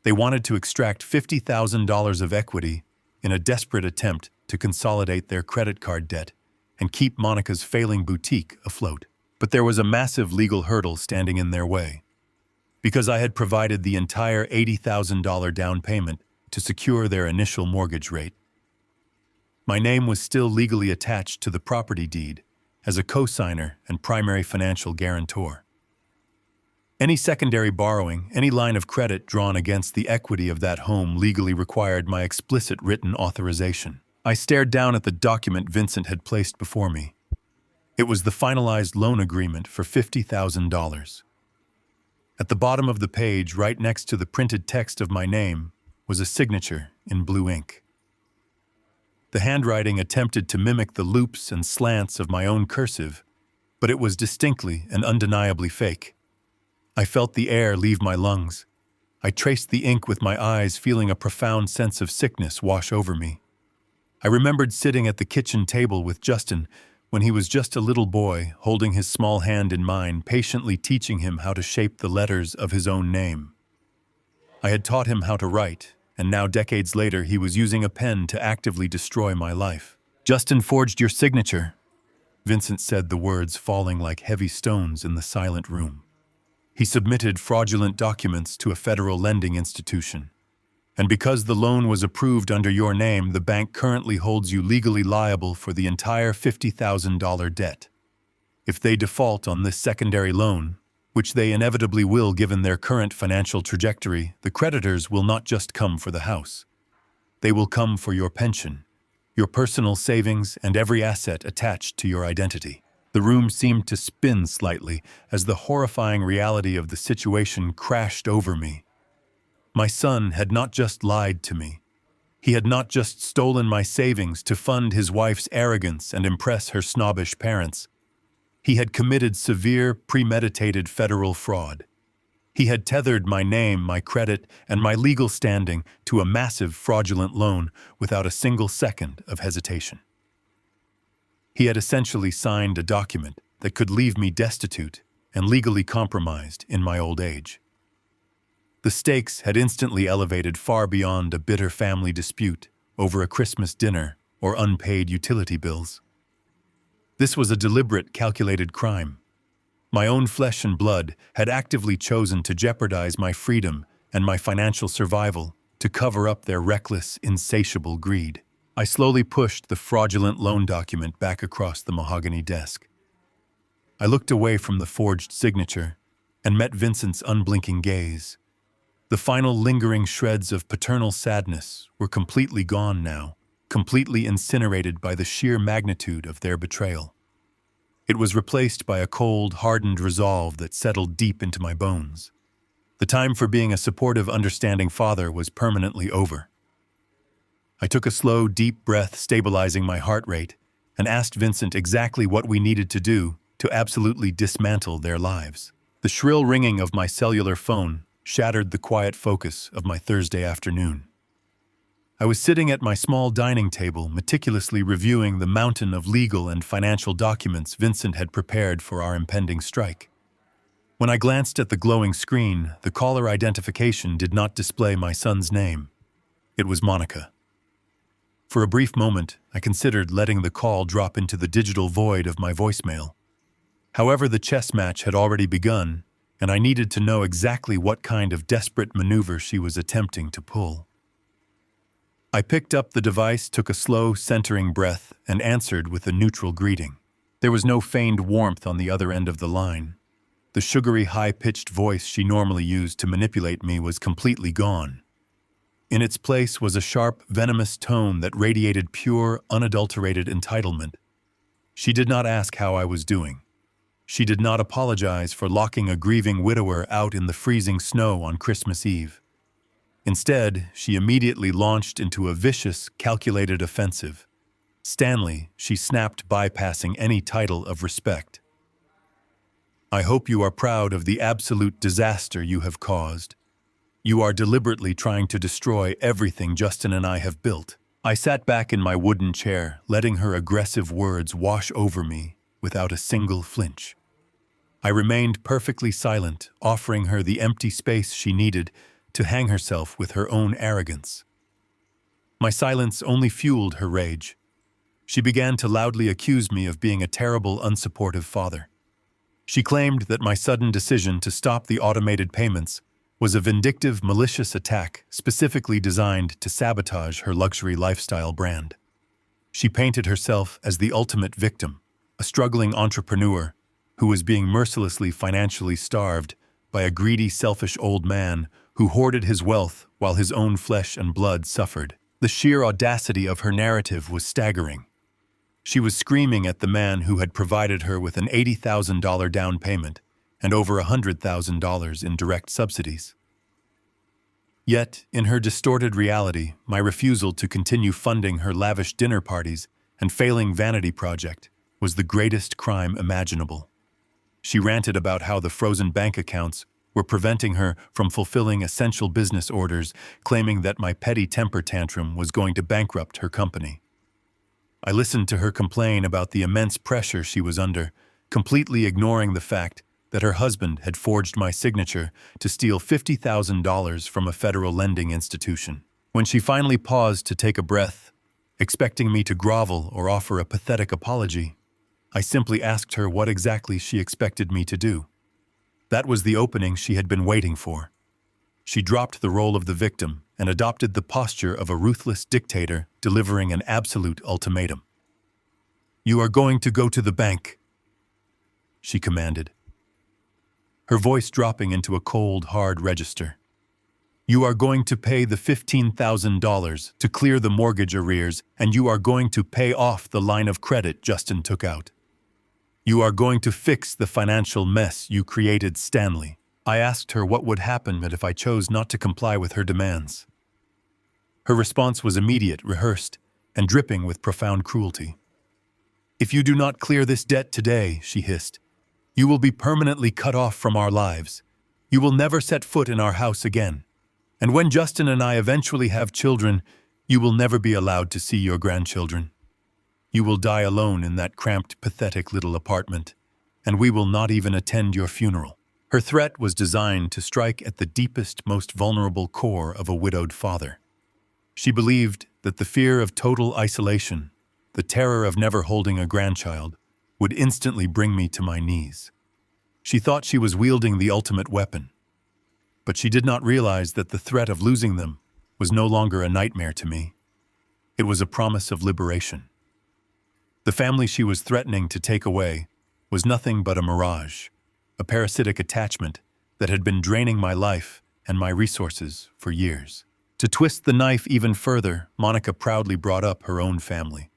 They wanted to extract $50,000 of equity in a desperate attempt to consolidate their credit card debt and keep Monica's failing boutique afloat. But there was a massive legal hurdle standing in their way. Because I had provided the entire $80,000 down payment to secure their initial mortgage rate, my name was still legally attached to the property deed as a co-signer and primary financial guarantor. Any secondary borrowing, any line of credit drawn against the equity of that home legally required my explicit written authorization. I stared down at the document Vincent had placed before me. It was the finalized loan agreement for $50,000. At the bottom of the page, right next to the printed text of my name, was a signature in blue ink. The handwriting attempted to mimic the loops and slants of my own cursive, but it was distinctly and undeniably fake. I felt the air leave my lungs. I traced the ink with my eyes, feeling a profound sense of sickness wash over me. I remembered sitting at the kitchen table with Justin when he was just a little boy, holding his small hand in mine, patiently teaching him how to shape the letters of his own name. I had taught him how to write, and now decades later he was using a pen to actively destroy my life. "Justin forged your signature," Vincent said, the words falling like heavy stones in the silent room. "He submitted fraudulent documents to a federal lending institution. And because the loan was approved under your name, the bank currently holds you legally liable for the entire $50,000 debt. If they default on this secondary loan, which they inevitably will given their current financial trajectory, the creditors will not just come for the house. They will come for your pension, your personal savings, and every asset attached to your identity." The room seemed to spin slightly as the horrifying reality of the situation crashed over me. My son had not just lied to me. He had not just stolen my savings to fund his wife's arrogance and impress her snobbish parents. He had committed severe, premeditated federal fraud. He had tethered my name, my credit, and my legal standing to a massive fraudulent loan without a single second of hesitation. He had essentially signed a document that could leave me destitute and legally compromised in my old age. The stakes had instantly elevated far beyond a bitter family dispute over a Christmas dinner or unpaid utility bills. This was a deliberate, calculated crime. My own flesh and blood had actively chosen to jeopardize my freedom and my financial survival to cover up their reckless, insatiable greed. I slowly pushed the fraudulent loan document back across the mahogany desk. I looked away from the forged signature and met Vincent's unblinking gaze. The final lingering shreds of paternal sadness were completely gone now, completely incinerated by the sheer magnitude of their betrayal. It was replaced by a cold, hardened resolve that settled deep into my bones. The time for being a supportive, understanding father was permanently over. I took a slow, deep breath, stabilizing my heart rate, and asked Vincent exactly what we needed to do to absolutely dismantle their lives. The shrill ringing of my cellular phone shattered the quiet focus of my Thursday afternoon. I was sitting at my small dining table, meticulously reviewing the mountain of legal and financial documents Vincent had prepared for our impending strike. When I glanced at the glowing screen, the caller identification did not display my son's name. It was Monica. For a brief moment, I considered letting the call drop into the digital void of my voicemail. However, the chess match had already begun, and I needed to know exactly what kind of desperate maneuver she was attempting to pull. I picked up the device, took a slow, centering breath, and answered with a neutral greeting. There was no feigned warmth on the other end of the line. The sugary, high-pitched voice she normally used to manipulate me was completely gone. In its place was a sharp, venomous tone that radiated pure, unadulterated entitlement. She did not ask how I was doing. She did not apologize for locking a grieving widower out in the freezing snow on Christmas Eve. Instead, she immediately launched into a vicious, calculated offensive. Stanley, she snapped, bypassing any title of respect. I hope you are proud of the absolute disaster you have caused. You are deliberately trying to destroy everything Justin and I have built. I sat back in my wooden chair, letting her aggressive words wash over me without a single flinch. I remained perfectly silent, offering her the empty space she needed to hang herself with her own arrogance. My silence only fueled her rage. She began to loudly accuse me of being a terrible, unsupportive father. She claimed that my sudden decision to stop the automated payments was a vindictive, malicious attack specifically designed to sabotage her luxury lifestyle brand. She painted herself as the ultimate victim, a struggling entrepreneur who was being mercilessly financially starved by a greedy, selfish old man who hoarded his wealth while his own flesh and blood suffered. The sheer audacity of her narrative was staggering. She was screaming at the man who had provided her with an $80,000 down payment and over $100,000 in direct subsidies. Yet, in her distorted reality, my refusal to continue funding her lavish dinner parties and failing vanity project was the greatest crime imaginable. She ranted about how the frozen bank accounts were preventing her from fulfilling essential business orders, claiming that my petty temper tantrum was going to bankrupt her company. I listened to her complain about the immense pressure she was under, completely ignoring the fact that her husband had forged my signature to steal $50,000 from a federal lending institution. When she finally paused to take a breath, expecting me to grovel or offer a pathetic apology, I simply asked her what exactly she expected me to do. That was the opening she had been waiting for. She dropped the role of the victim and adopted the posture of a ruthless dictator delivering an absolute ultimatum. "You are going to go to the bank," she commanded, her voice dropping into a cold, hard register. "You are going to pay the $15,000 to clear the mortgage arrears, and you are going to pay off the line of credit Justin took out. You are going to fix the financial mess you created, Stanley." I asked her what would happen if I chose not to comply with her demands. Her response was immediate, rehearsed, and dripping with profound cruelty. "If you do not clear this debt today," she hissed, "you will be permanently cut off from our lives. You will never set foot in our house again. And when Justin and I eventually have children, you will never be allowed to see your grandchildren. You will die alone in that cramped, pathetic little apartment, and we will not even attend your funeral." Her threat was designed to strike at the deepest, most vulnerable core of a widowed father. She believed that the fear of total isolation, the terror of never holding a grandchild, would instantly bring me to my knees. She thought she was wielding the ultimate weapon, but she did not realize that the threat of losing them was no longer a nightmare to me. It was a promise of liberation. The family she was threatening to take away was nothing but a mirage, a parasitic attachment that had been draining my life and my resources for years. To twist the knife even further, Monica proudly brought up her own family.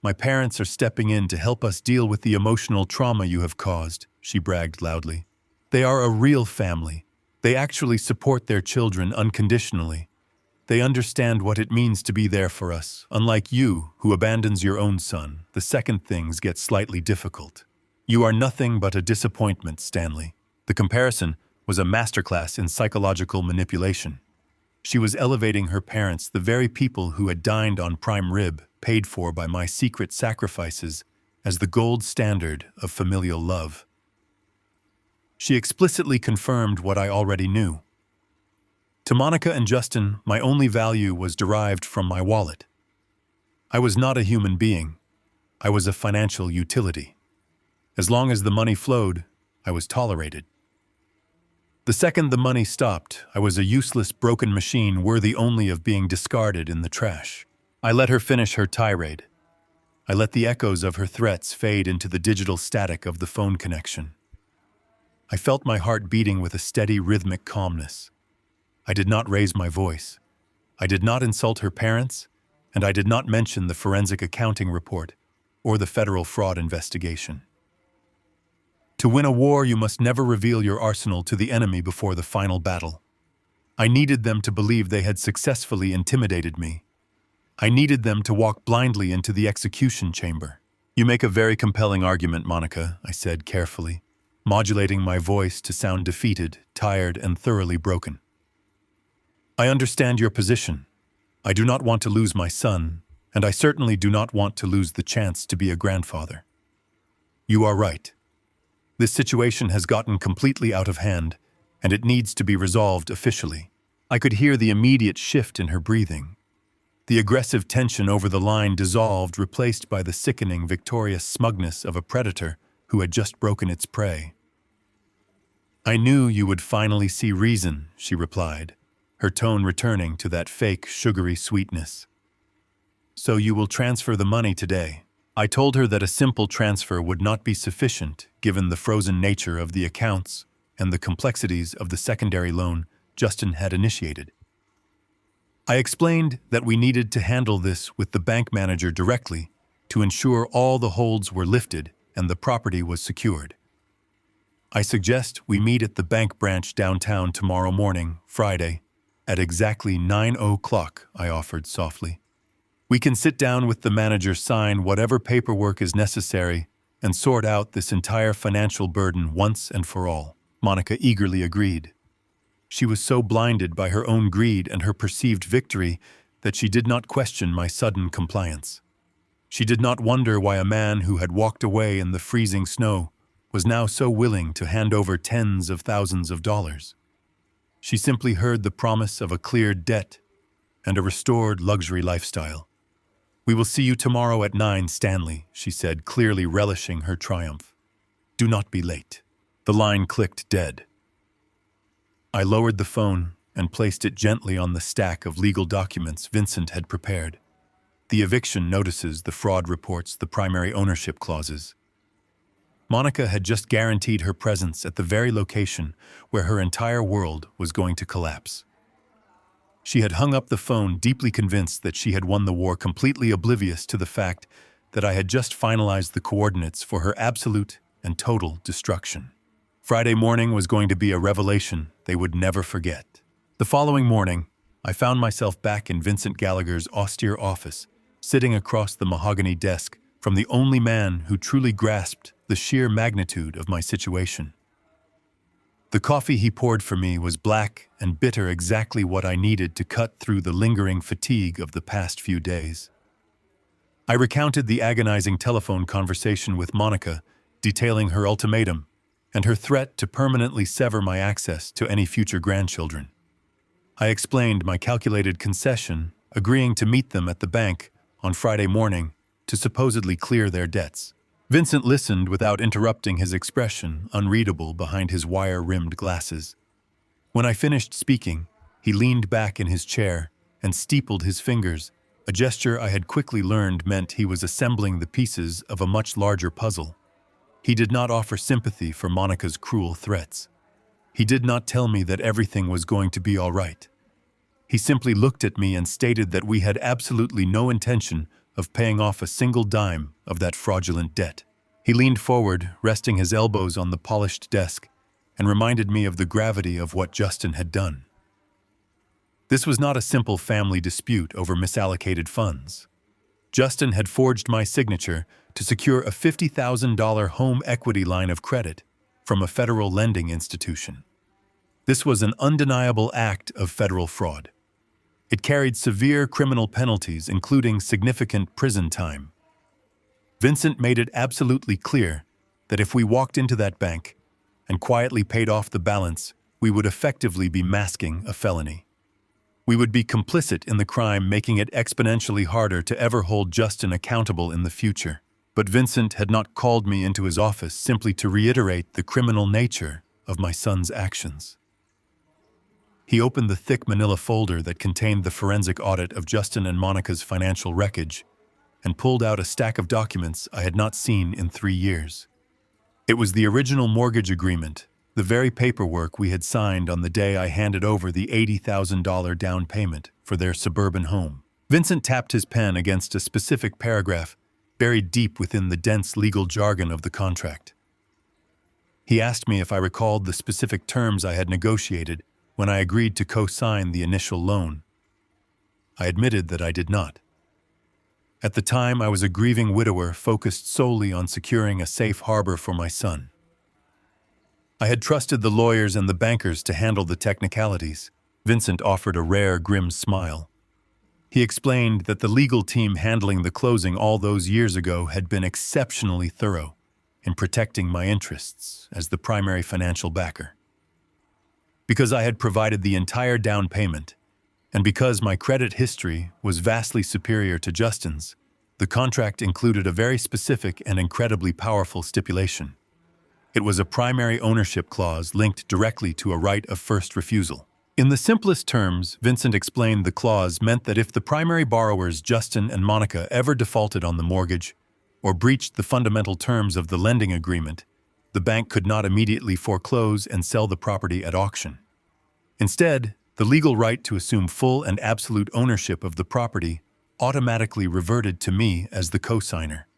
"My parents are stepping in to help us deal with the emotional trauma you have caused," she bragged loudly. "They are a real family. They actually support their children unconditionally. They understand what it means to be there for us, unlike you, who abandons your own son the second things get slightly difficult." You are nothing but a disappointment, Stanley. The comparison was a masterclass in psychological manipulation. She was elevating her parents, the very people who had dined on prime rib, paid for by my secret sacrifices, as the gold standard of familial love. She explicitly confirmed what I already knew. To Monica and Justin, my only value was derived from my wallet. I was not a human being. I was a financial utility. As long as the money flowed, I was tolerated. The second the money stopped, I was a useless, broken machine worthy only of being discarded in the trash. I let her finish her tirade. I let the echoes of her threats fade into the digital static of the phone connection. I felt my heart beating with a steady, rhythmic calmness. I did not raise my voice. I did not insult her parents, and I did not mention the forensic accounting report or the federal fraud investigation. To win a war, you must never reveal your arsenal to the enemy before the final battle. I needed them to believe they had successfully intimidated me. I needed them to walk blindly into the execution chamber. You make a very compelling argument, Monica, I said carefully, modulating my voice to sound defeated, tired, and thoroughly broken. I understand your position. I do not want to lose my son, and I certainly do not want to lose the chance to be a grandfather. You are right. This situation has gotten completely out of hand, and it needs to be resolved officially. I could hear the immediate shift in her breathing. The aggressive tension over the line dissolved, replaced by the sickening, victorious smugness of a predator who had just broken its prey. I knew you would finally see reason, she replied, her tone returning to that fake, sugary sweetness. So you will transfer the money today. I told her that a simple transfer would not be sufficient given the frozen nature of the accounts and the complexities of the secondary loan Justin had initiated. I explained that we needed to handle this with the bank manager directly to ensure all the holds were lifted and the property was secured. I suggest we meet at the bank branch downtown tomorrow morning, Friday, at exactly 9:00, I offered softly. We can sit down with the manager, sign whatever paperwork is necessary, and sort out this entire financial burden once and for all. Monica eagerly agreed. She was so blinded by her own greed and her perceived victory that she did not question my sudden compliance. She did not wonder why a man who had walked away in the freezing snow was now so willing to hand over tens of thousands of dollars. She simply heard the promise of a cleared debt and a restored luxury lifestyle. We will see you tomorrow at 9, Stanley, she said, clearly relishing her triumph. Do not be late. The line clicked dead. I lowered the phone and placed it gently on the stack of legal documents Vincent had prepared. The eviction notices, the fraud reports, the primary ownership clauses. Monica had just guaranteed her presence at the very location where her entire world was going to collapse. She had hung up the phone, deeply convinced that she had won the war, completely oblivious to the fact that I had just finalized the coordinates for her absolute and total destruction. Friday morning was going to be a revelation they would never forget. The following morning, I found myself back in Vincent Gallagher's austere office, sitting across the mahogany desk from the only man who truly grasped the sheer magnitude of my situation. The coffee he poured for me was black and bitter, exactly what I needed to cut through the lingering fatigue of the past few days. I recounted the agonizing telephone conversation with Monica, detailing her ultimatum and her threat to permanently sever my access to any future grandchildren. I explained my calculated concession, agreeing to meet them at the bank on Friday morning to supposedly clear their debts. Vincent listened without interrupting, his expression unreadable behind his wire-rimmed glasses. When I finished speaking, he leaned back in his chair and steepled his fingers, a gesture I had quickly learned meant he was assembling the pieces of a much larger puzzle. He did not offer sympathy for Monica's cruel threats. He did not tell me that everything was going to be all right. He simply looked at me and stated that we had absolutely no intention of paying off a single dime of that fraudulent debt. He leaned forward, resting his elbows on the polished desk, and reminded me of the gravity of what Justin had done. This was not a simple family dispute over misallocated funds. Justin had forged my signature to secure a $50,000 home equity line of credit from a federal lending institution. This was an undeniable act of federal fraud. It carried severe criminal penalties, including significant prison time. Vincent made it absolutely clear that if we walked into that bank and quietly paid off the balance, we would effectively be masking a felony. We would be complicit in the crime, making it exponentially harder to ever hold Justin accountable in the future. But Vincent had not called me into his office simply to reiterate the criminal nature of my son's actions. He opened the thick manila folder that contained the forensic audit of Justin and Monica's financial wreckage and pulled out a stack of documents I had not seen in 3 years. It was the original mortgage agreement, the very paperwork we had signed on the day I handed over the $80,000 down payment for their suburban home. Vincent tapped his pen against a specific paragraph buried deep within the dense legal jargon of the contract. He asked me if I recalled the specific terms I had negotiated when I agreed to co-sign the initial loan. I admitted that I did not. At the time, I was a grieving widower focused solely on securing a safe harbor for my son. I had trusted the lawyers and the bankers to handle the technicalities. Vincent offered a rare, grim smile. He explained that the legal team handling the closing all those years ago had been exceptionally thorough in protecting my interests as the primary financial backer. Because I had provided the entire down payment, and because my credit history was vastly superior to Justin's, the contract included a very specific and incredibly powerful stipulation. It was a primary ownership clause linked directly to a right of first refusal. In the simplest terms, Vincent explained the clause meant that if the primary borrowers, Justin and Monica, ever defaulted on the mortgage or breached the fundamental terms of the lending agreement, the bank could not immediately foreclose and sell the property at auction. Instead, the legal right to assume full and absolute ownership of the property automatically reverted to me as the co-signer.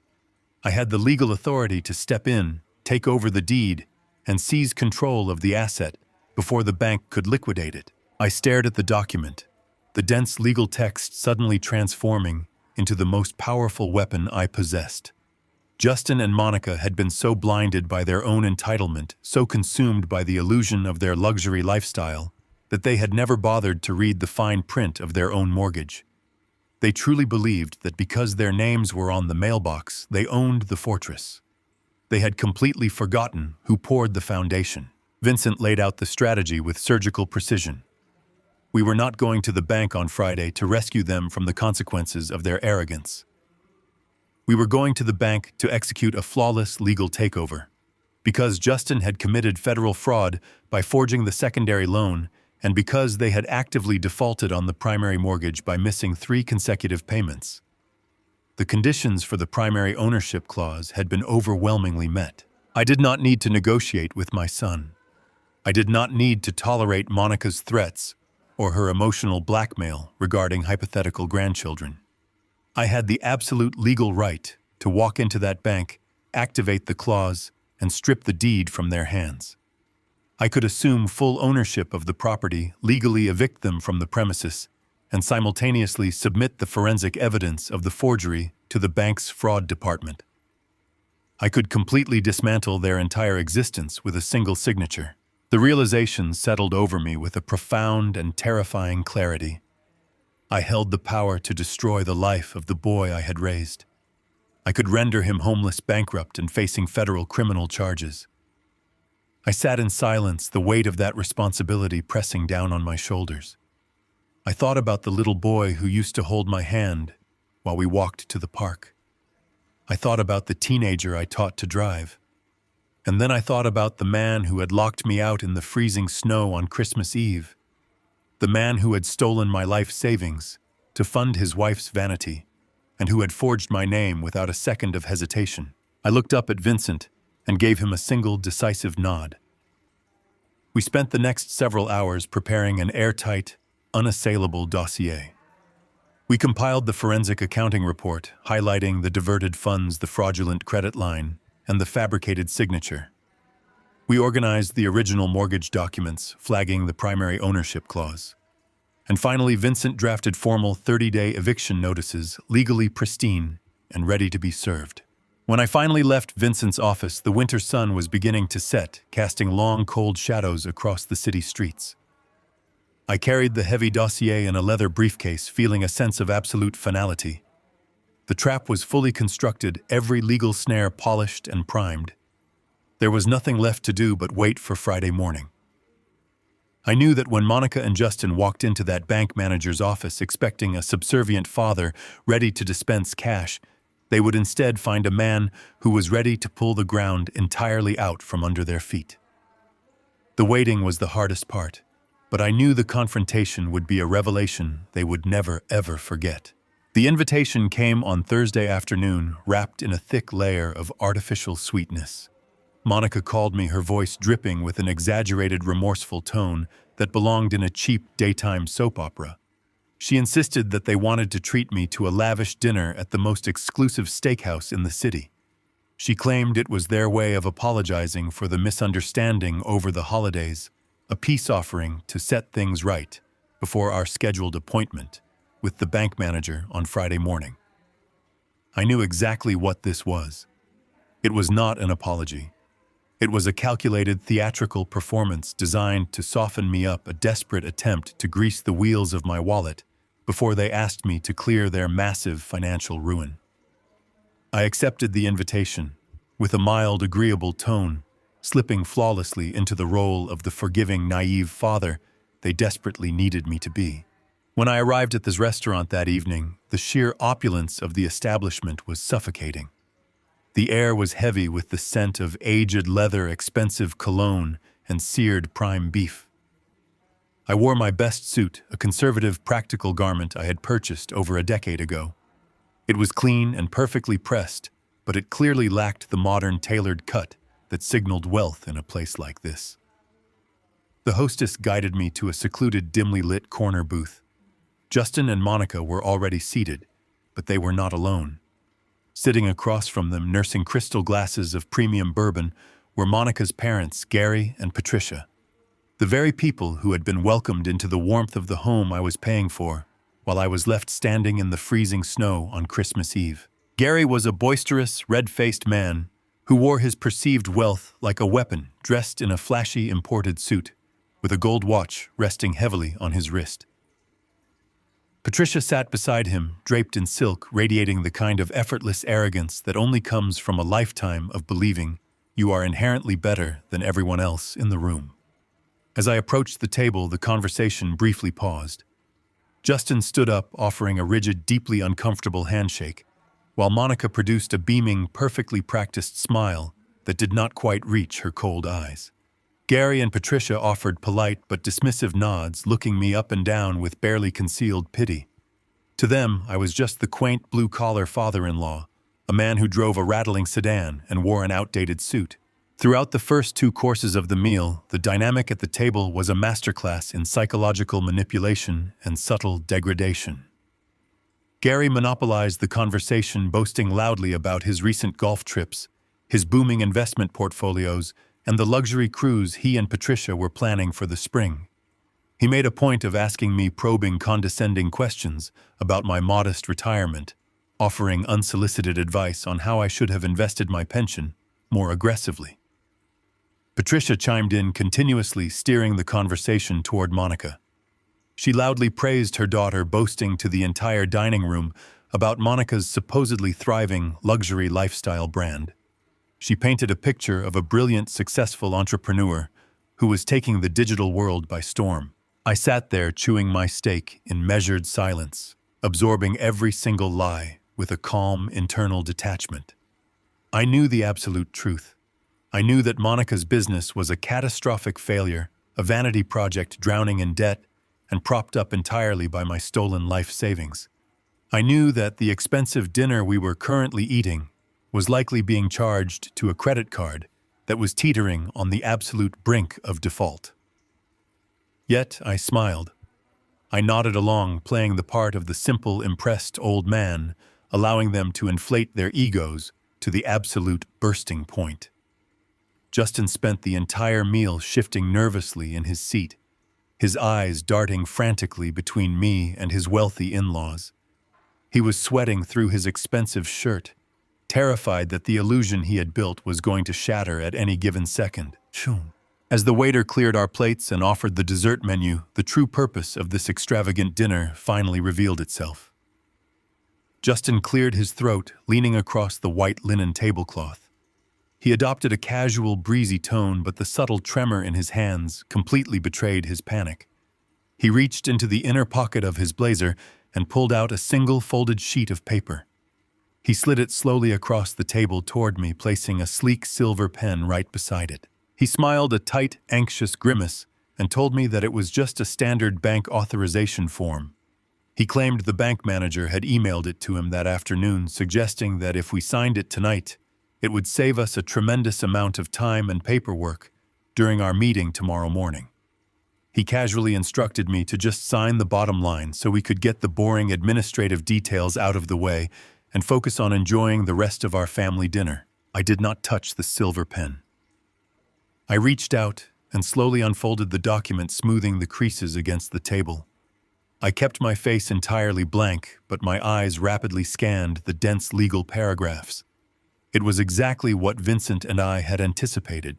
I had the legal authority to step in, take over the deed, and seize control of the asset before the bank could liquidate it. I stared at the document, the dense legal text suddenly transforming into the most powerful weapon I possessed. Justin and Monica had been so blinded by their own entitlement, so consumed by the illusion of their luxury lifestyle, that they had never bothered to read the fine print of their own mortgage. They truly believed that because their names were on the mailbox, they owned the fortress. They had completely forgotten who poured the foundation. Vincent laid out the strategy with surgical precision. We were not going to the bank on Friday to rescue them from the consequences of their arrogance. We were going to the bank to execute a flawless legal takeover. Because Justin had committed federal fraud by forging the secondary loan, and because they had actively defaulted on the primary mortgage by missing 3 consecutive payments. The conditions for the primary ownership clause had been overwhelmingly met. I did not need to negotiate with my son. I did not need to tolerate Monica's threats or her emotional blackmail regarding hypothetical grandchildren. I had the absolute legal right to walk into that bank, activate the clause, and strip the deed from their hands. I could assume full ownership of the property, legally evict them from the premises, and simultaneously submit the forensic evidence of the forgery to the bank's fraud department. I could completely dismantle their entire existence with a single signature. The realization settled over me with a profound and terrifying clarity. I held the power to destroy the life of the boy I had raised. I could render him homeless, bankrupt, and facing federal criminal charges. I sat in silence, the weight of that responsibility pressing down on my shoulders. I thought about the little boy who used to hold my hand while we walked to the park. I thought about the teenager I taught to drive. And then I thought about the man who had locked me out in the freezing snow on Christmas Eve. The man who had stolen my life savings to fund his wife's vanity, and who had forged my name without a second of hesitation. I looked up at Vincent and gave him a single decisive nod. We spent the next several hours preparing an airtight, unassailable dossier. We compiled the forensic accounting report, highlighting the diverted funds, the fraudulent credit line, and the fabricated signature. We organized the original mortgage documents, flagging the primary ownership clause. And finally, Vincent drafted formal 30-day eviction notices, legally pristine and ready to be served. When I finally left Vincent's office, the winter sun was beginning to set, casting long, cold shadows across the city streets. I carried the heavy dossier in a leather briefcase, feeling a sense of absolute finality. The trap was fully constructed, every legal snare polished and primed. There was nothing left to do but wait for Friday morning. I knew that when Monica and Justin walked into that bank manager's office expecting a subservient father ready to dispense cash, they would instead find a man who was ready to pull the ground entirely out from under their feet. The waiting was the hardest part, but I knew the confrontation would be a revelation they would never, ever forget. The invitation came on Thursday afternoon, wrapped in a thick layer of artificial sweetness. Monica called me, her voice dripping with an exaggerated, remorseful tone that belonged in a cheap daytime soap opera. She insisted that they wanted to treat me to a lavish dinner at the most exclusive steakhouse in the city. She claimed it was their way of apologizing for the misunderstanding over the holidays, a peace offering to set things right before our scheduled appointment with the bank manager on Friday morning. I knew exactly what this was. It was not an apology. It was a calculated theatrical performance designed to soften me up, a desperate attempt to grease the wheels of my wallet before they asked me to clear their massive financial ruin. I accepted the invitation with a mild, agreeable tone, slipping flawlessly into the role of the forgiving, naive father they desperately needed me to be. When I arrived at this restaurant that evening, the sheer opulence of the establishment was suffocating. The air was heavy with the scent of aged leather, expensive cologne, and seared prime beef. I wore my best suit, a conservative, practical garment I had purchased over a decade ago. It was clean and perfectly pressed, but it clearly lacked the modern tailored cut that signaled wealth in a place like this. The hostess guided me to a secluded, dimly lit corner booth. Justin and Monica were already seated, but they were not alone. Sitting across from them, nursing crystal glasses of premium bourbon, were Monica's parents, Gary and Patricia. The very people who had been welcomed into the warmth of the home I was paying for, while I was left standing in the freezing snow on Christmas Eve. Gary was a boisterous, red-faced man who wore his perceived wealth like a weapon, dressed in a flashy imported suit, with a gold watch resting heavily on his wrist. Patricia sat beside him, draped in silk, radiating the kind of effortless arrogance that only comes from a lifetime of believing you are inherently better than everyone else in the room. As I approached the table, the conversation briefly paused. Justin stood up, offering a rigid, deeply uncomfortable handshake, while Monica produced a beaming, perfectly practiced smile that did not quite reach her cold eyes. Gary and Patricia offered polite but dismissive nods, looking me up and down with barely concealed pity. To them, I was just the quaint blue-collar father-in-law, a man who drove a rattling sedan and wore an outdated suit. Throughout the first 2 courses of the meal, the dynamic at the table was a masterclass in psychological manipulation and subtle degradation. Gary monopolized the conversation, boasting loudly about his recent golf trips, his booming investment portfolios, and the luxury cruise he and Patricia were planning for the spring. He made a point of asking me probing, condescending questions about my modest retirement, offering unsolicited advice on how I should have invested my pension more aggressively. Patricia chimed in, continuously steering the conversation toward Monica. She loudly praised her daughter, boasting to the entire dining room about Monica's supposedly thriving luxury lifestyle brand. She painted a picture of a brilliant, successful entrepreneur who was taking the digital world by storm. I sat there chewing my steak in measured silence, absorbing every single lie with a calm, internal detachment. I knew the absolute truth. I knew that Monica's business was a catastrophic failure, a vanity project drowning in debt and propped up entirely by my stolen life savings. I knew that the expensive dinner we were currently eating was likely being charged to a credit card that was teetering on the absolute brink of default. Yet I smiled. I nodded along, playing the part of the simple, impressed old man, allowing them to inflate their egos to the absolute bursting point. Justin spent the entire meal shifting nervously in his seat, his eyes darting frantically between me and his wealthy in-laws. He was sweating through his expensive shirt, terrified that the illusion he had built was going to shatter at any given second. As the waiter cleared our plates and offered the dessert menu, the true purpose of this extravagant dinner finally revealed itself. Justin cleared his throat, leaning across the white linen tablecloth. He adopted a casual, breezy tone, but the subtle tremor in his hands completely betrayed his panic. He reached into the inner pocket of his blazer and pulled out a single folded sheet of paper. He slid it slowly across the table toward me, placing a sleek silver pen right beside it. He smiled a tight, anxious grimace and told me that it was just a standard bank authorization form. He claimed the bank manager had emailed it to him that afternoon, suggesting that if we signed it tonight, it would save us a tremendous amount of time and paperwork during our meeting tomorrow morning. He casually instructed me to just sign the bottom line so we could get the boring administrative details out of the way and focus on enjoying the rest of our family dinner. I did not touch the silver pen. I reached out and slowly unfolded the document, smoothing the creases against the table. I kept my face entirely blank, but my eyes rapidly scanned the dense legal paragraphs. It was exactly what Vincent and I had anticipated.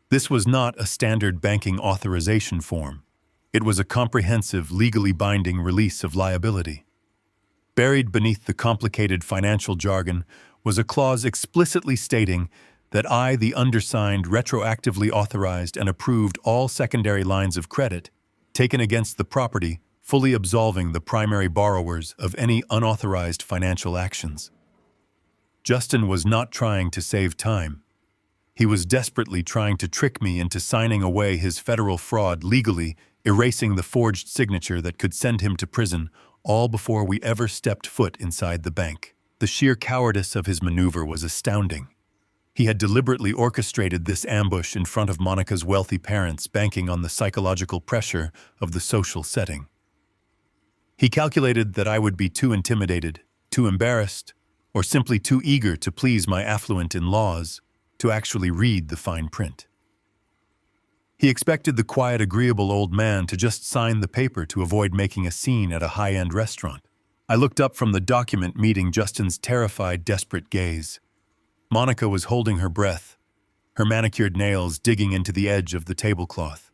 This was not a standard banking authorization form. It was a comprehensive, legally binding release of liability. Buried beneath the complicated financial jargon was a clause explicitly stating that I, the undersigned, retroactively authorized and approved all secondary lines of credit taken against the property, fully absolving the primary borrowers of any unauthorized financial actions. Justin was not trying to save time. He was desperately trying to trick me into signing away his federal fraud, legally erasing the forged signature that could send him to prison, all before we ever stepped foot inside the bank. The sheer cowardice of his maneuver was astounding. He had deliberately orchestrated this ambush in front of Monica's wealthy parents, banking on the psychological pressure of the social setting. He calculated that I would be too intimidated, too embarrassed, or simply too eager to please my affluent in-laws to actually read the fine print. He expected the quiet, agreeable old man to just sign the paper to avoid making a scene at a high-end restaurant. I looked up from the document, meeting Justin's terrified, desperate gaze. Monica was holding her breath, her manicured nails digging into the edge of the tablecloth.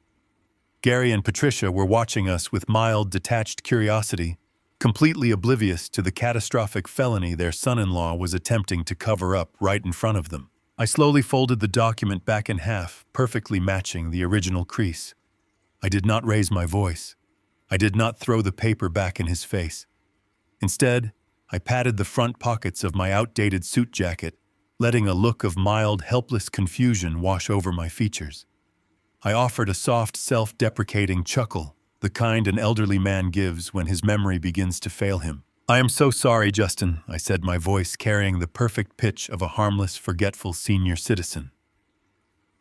Gary and Patricia were watching us with mild, detached curiosity, completely oblivious to the catastrophic felony their son-in-law was attempting to cover up right in front of them. I slowly folded the document back in half, perfectly matching the original crease. I did not raise my voice. I did not throw the paper back in his face. Instead, I patted the front pockets of my outdated suit jacket, letting a look of mild, helpless confusion wash over my features. I offered a soft, self-deprecating chuckle, the kind an elderly man gives when his memory begins to fail him. "I am so sorry, Justin," I said, my voice carrying the perfect pitch of a harmless, forgetful senior citizen.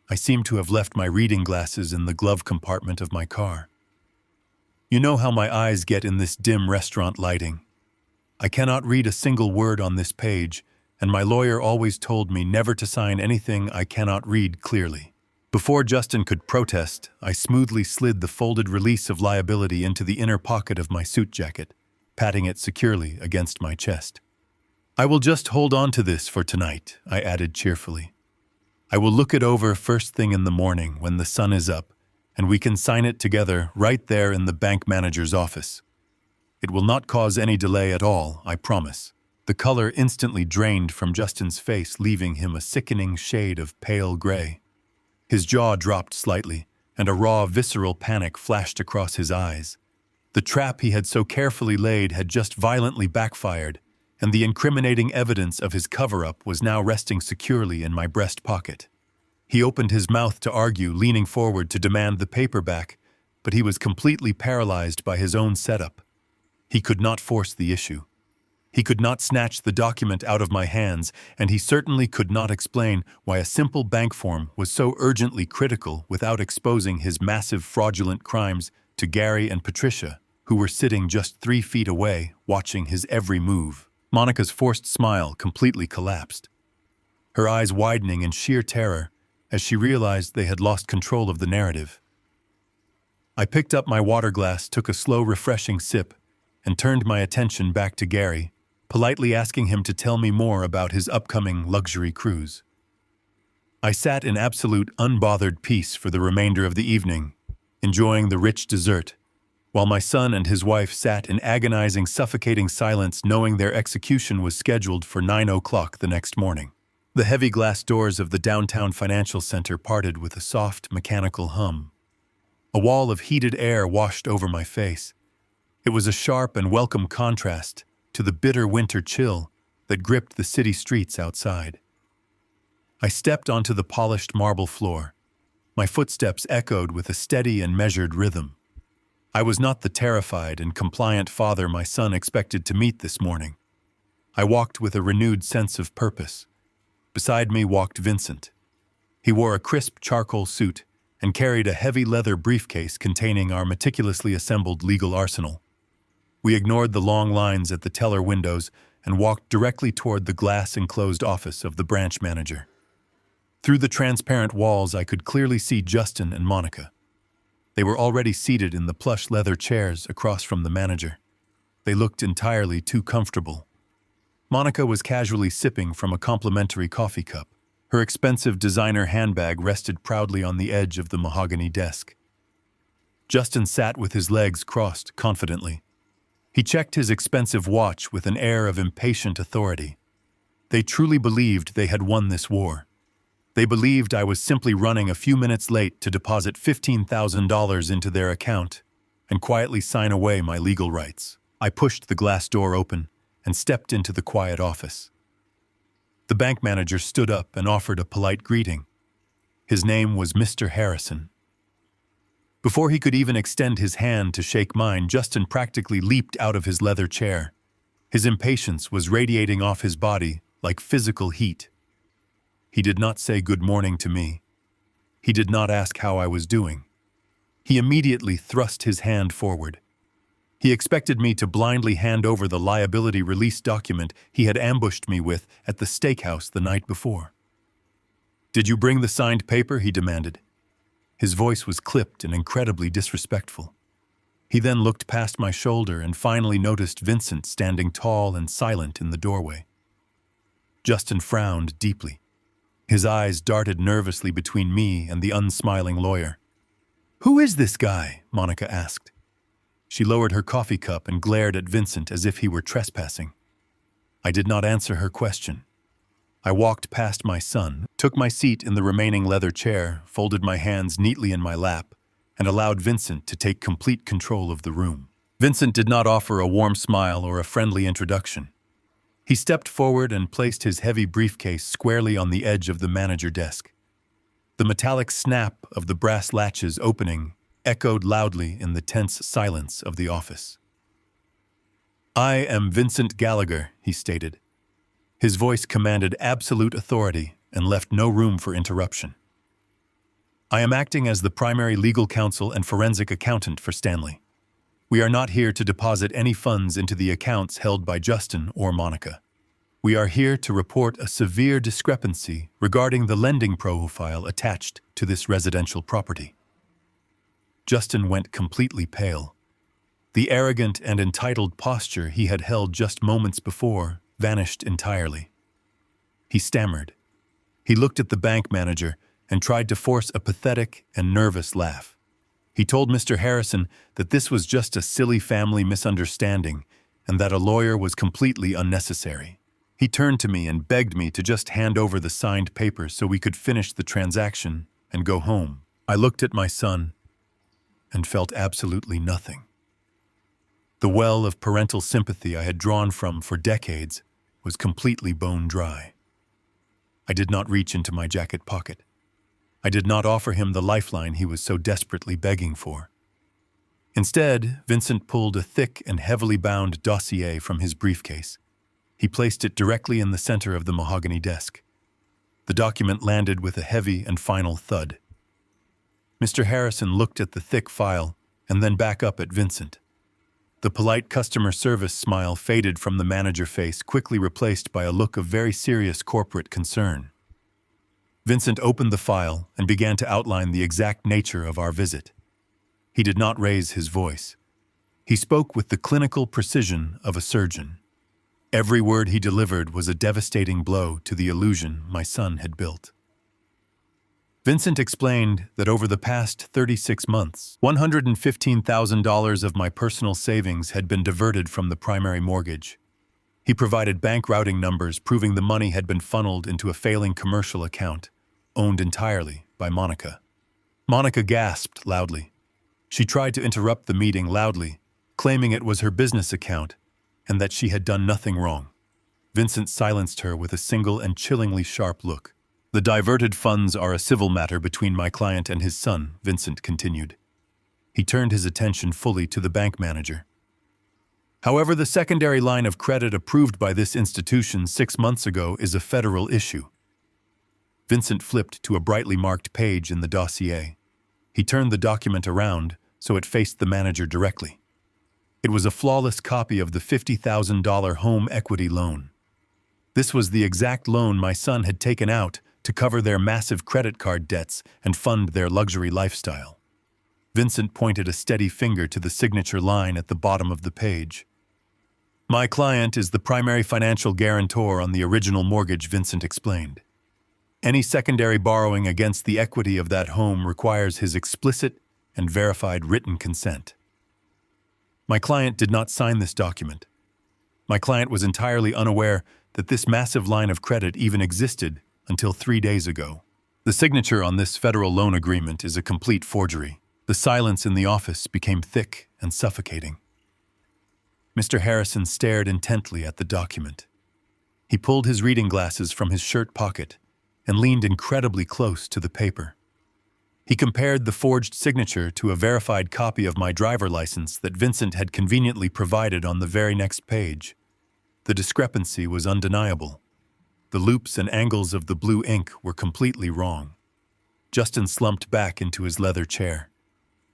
I seemed to have left my reading glasses in the glove compartment of my car. You know how my eyes get in this dim restaurant lighting. I cannot read a single word on this page, and my lawyer always told me never to sign anything I cannot read clearly. Before Justin could protest, I smoothly slid the folded release of liability into the inner pocket of my suit jacket, patting it securely against my chest. "I will just hold on to this for tonight," I added cheerfully. "I will look it over first thing in the morning when the sun is up, and we can sign it together right there in the bank manager's office. It will not cause any delay at all, I promise." The color instantly drained from Justin's face, leaving him a sickening shade of pale gray. His jaw dropped slightly, and a raw, visceral panic flashed across his eyes. The trap he had so carefully laid had just violently backfired, and the incriminating evidence of his cover-up was now resting securely in my breast pocket. He opened his mouth to argue, leaning forward to demand the paper back, but he was completely paralyzed by his own setup. He could not force the issue. He could not snatch the document out of my hands, and he certainly could not explain why a simple bank form was so urgently critical without exposing his massive fraudulent crimes to Gary and Patricia, who were sitting just 3 feet away, watching his every move. Monica's forced smile completely collapsed, her eyes widening in sheer terror as she realized they had lost control of the narrative. I picked up my water glass, took a slow, refreshing sip, and turned my attention back to Gary, politely asking him to tell me more about his upcoming luxury cruise. I sat in absolute unbothered peace for the remainder of the evening, enjoying the rich dessert, while my son and his wife sat in agonizing, suffocating silence, knowing their execution was scheduled for 9 o'clock the next morning. The heavy glass doors of the downtown financial center parted with a soft, mechanical hum. A wall of heated air washed over my face. It was a sharp and welcome contrast to the bitter winter chill that gripped the city streets outside. I stepped onto the polished marble floor. My footsteps echoed with a steady and measured rhythm. I was not the terrified and compliant father my son expected to meet this morning. I walked with a renewed sense of purpose. Beside me walked Vincent. He wore a crisp charcoal suit and carried a heavy leather briefcase containing our meticulously assembled legal arsenal. We ignored the long lines at the teller windows and walked directly toward the glass-enclosed office of the branch manager. Through the transparent walls, I could clearly see Justin and Monica. They were already seated in the plush leather chairs across from the manager. They looked entirely too comfortable. Monica was casually sipping from a complimentary coffee cup. Her expensive designer handbag rested proudly on the edge of the mahogany desk. Justin sat with his legs crossed confidently. He checked his expensive watch with an air of impatient authority. They truly believed they had won this war. They believed I was simply running a few minutes late to deposit $15,000 into their account and quietly sign away my legal rights. I pushed the glass door open and stepped into the quiet office. The bank manager stood up and offered a polite greeting. His name was Mr. Harrison. Before he could even extend his hand to shake mine, Justin practically leaped out of his leather chair. His impatience was radiating off his body like physical heat. He did not say good morning to me. He did not ask how I was doing. He immediately thrust his hand forward. He expected me to blindly hand over the liability release document he had ambushed me with at the steakhouse the night before. "Did you bring the signed paper?" he demanded. His voice was clipped and incredibly disrespectful. He then looked past my shoulder and finally noticed Vincent standing tall and silent in the doorway. Justin frowned deeply. His eyes darted nervously between me and the unsmiling lawyer. "Who is this guy?" Monica asked. She lowered her coffee cup and glared at Vincent as if he were trespassing. I did not answer her question. I walked past my son, took my seat in the remaining leather chair, folded my hands neatly in my lap, and allowed Vincent to take complete control of the room. Vincent did not offer a warm smile or a friendly introduction. He stepped forward and placed his heavy briefcase squarely on the edge of the manager desk. The metallic snap of the brass latches opening echoed loudly in the tense silence of the office. "I am Vincent Gallagher," he stated. His voice commanded absolute authority and left no room for interruption. "I am acting as the primary legal counsel and forensic accountant for Stanley. We are not here to deposit any funds into the accounts held by Justin or Monica. We are here to report a severe discrepancy regarding the lending profile attached to this residential property." Justin went completely pale. The arrogant and entitled posture he had held just moments before vanished entirely. He stammered. He looked at the bank manager and tried to force a pathetic and nervous laugh. He told Mr. Harrison that this was just a silly family misunderstanding and that a lawyer was completely unnecessary. He turned to me and begged me to just hand over the signed papers so we could finish the transaction and go home. I looked at my son and felt absolutely nothing. The well of parental sympathy I had drawn from for decades was completely bone dry. I did not reach into my jacket pocket. I did not offer him the lifeline he was so desperately begging for. Instead, Vincent pulled a thick and heavily bound dossier from his briefcase. He placed it directly in the center of the mahogany desk. The document landed with a heavy and final thud. Mr. Harrison looked at the thick file and then back up at Vincent. The polite customer service smile faded from the manager face, quickly replaced by a look of very serious corporate concern. Vincent opened the file and began to outline the exact nature of our visit. He did not raise his voice. He spoke with the clinical precision of a surgeon. Every word he delivered was a devastating blow to the illusion my son had built. Vincent explained that over the past 36 months, $115,000 of my personal savings had been diverted from the primary mortgage. He provided bank routing numbers proving the money had been funneled into a failing commercial account, owned entirely by Monica. Monica gasped loudly. She tried to interrupt the meeting loudly, claiming it was her business account and that she had done nothing wrong. Vincent silenced her with a single and chillingly sharp look. The diverted funds are a civil matter between my client and his son, Vincent continued. He turned his attention fully to the bank manager. However, the secondary line of credit approved by this institution 6 months ago is a federal issue. Vincent flipped to a brightly marked page in the dossier. He turned the document around so it faced the manager directly. It was a flawless copy of the $50,000 home equity loan. This was the exact loan my son had taken out to cover their massive credit card debts and fund their luxury lifestyle. Vincent pointed a steady finger to the signature line at the bottom of the page. My client is the primary financial guarantor on the original mortgage, Vincent explained. Any secondary borrowing against the equity of that home requires his explicit and verified written consent. My client did not sign this document. My client was entirely unaware that this massive line of credit even existed until 3 days ago. The signature on this federal loan agreement is a complete forgery. The silence in the office became thick and suffocating. Mr. Harrison stared intently at the document. He pulled his reading glasses from his shirt pocket and leaned incredibly close to the paper. He compared the forged signature to a verified copy of my driver license that Vincent had conveniently provided on the very next page. The discrepancy was undeniable. The loops and angles of the blue ink were completely wrong. Justin slumped back into his leather chair.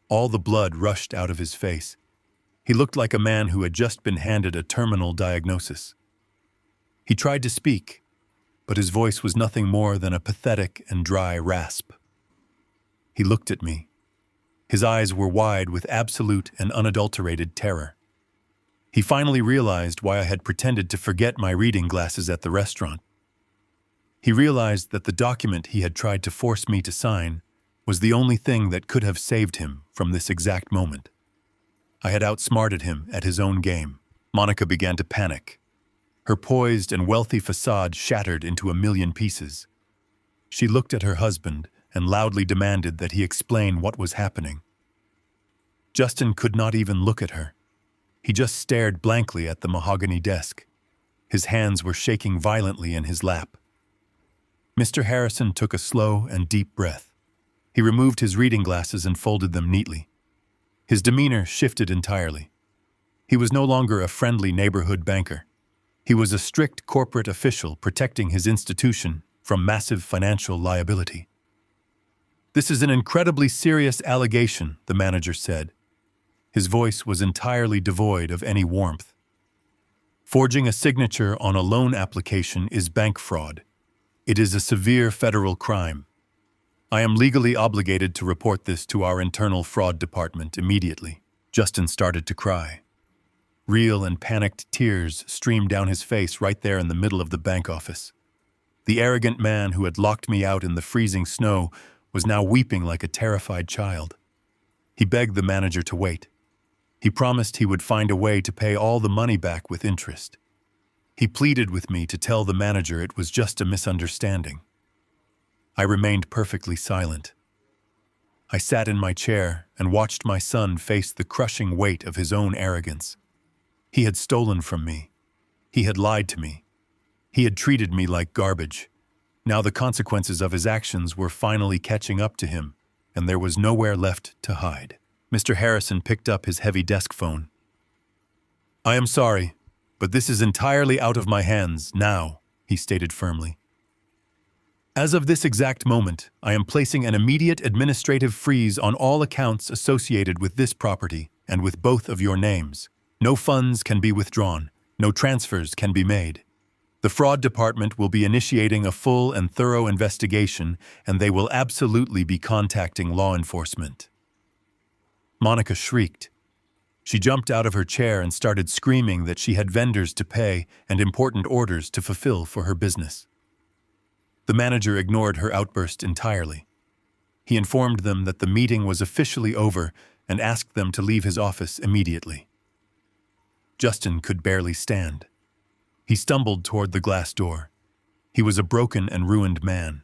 All the blood rushed out of his face. He looked like a man who had just been handed a terminal diagnosis. He tried to speak, but his voice was nothing more than a pathetic and dry rasp. He looked at me. His eyes were wide with absolute and unadulterated terror. He finally realized why I had pretended to forget my reading glasses at the restaurant. He realized that the document he had tried to force me to sign was the only thing that could have saved him from this exact moment. I had outsmarted him at his own game. Monica began to panic. Her poised and wealthy facade shattered into a million pieces. She looked at her husband and loudly demanded that he explain what was happening. Justin could not even look at her. He just stared blankly at the mahogany desk. His hands were shaking violently in his lap. Mr. Harrison took a slow and deep breath. He removed his reading glasses and folded them neatly. His demeanor shifted entirely. He was no longer a friendly neighborhood banker. He was a strict corporate official protecting his institution from massive financial liability. This is an incredibly serious allegation, the manager said. His voice was entirely devoid of any warmth. Forging a signature on a loan application is bank fraud. It is a severe federal crime. I am legally obligated to report this to our internal fraud department immediately. Justin started to cry. Real and panicked tears streamed down his face right there in the middle of the bank office. The arrogant man who had locked me out in the freezing snow was now weeping like a terrified child. He begged the manager to wait. He promised he would find a way to pay all the money back with interest. He pleaded with me to tell the manager it was just a misunderstanding. I remained perfectly silent. I sat in my chair and watched my son face the crushing weight of his own arrogance. He had stolen from me. He had lied to me. He had treated me like garbage. Now the consequences of his actions were finally catching up to him, and there was nowhere left to hide. Mr. Harrison picked up his heavy desk phone. I am sorry, but this is entirely out of my hands now, he stated firmly. As of this exact moment, I am placing an immediate administrative freeze on all accounts associated with this property and with both of your names. No funds can be withdrawn. No transfers can be made. The fraud department will be initiating a full and thorough investigation, and they will absolutely be contacting law enforcement. Monica shrieked. She jumped out of her chair and started screaming that she had vendors to pay and important orders to fulfill for her business. The manager ignored her outburst entirely. He informed them that the meeting was officially over and asked them to leave his office immediately. Justin could barely stand. He stumbled toward the glass door. He was a broken and ruined man.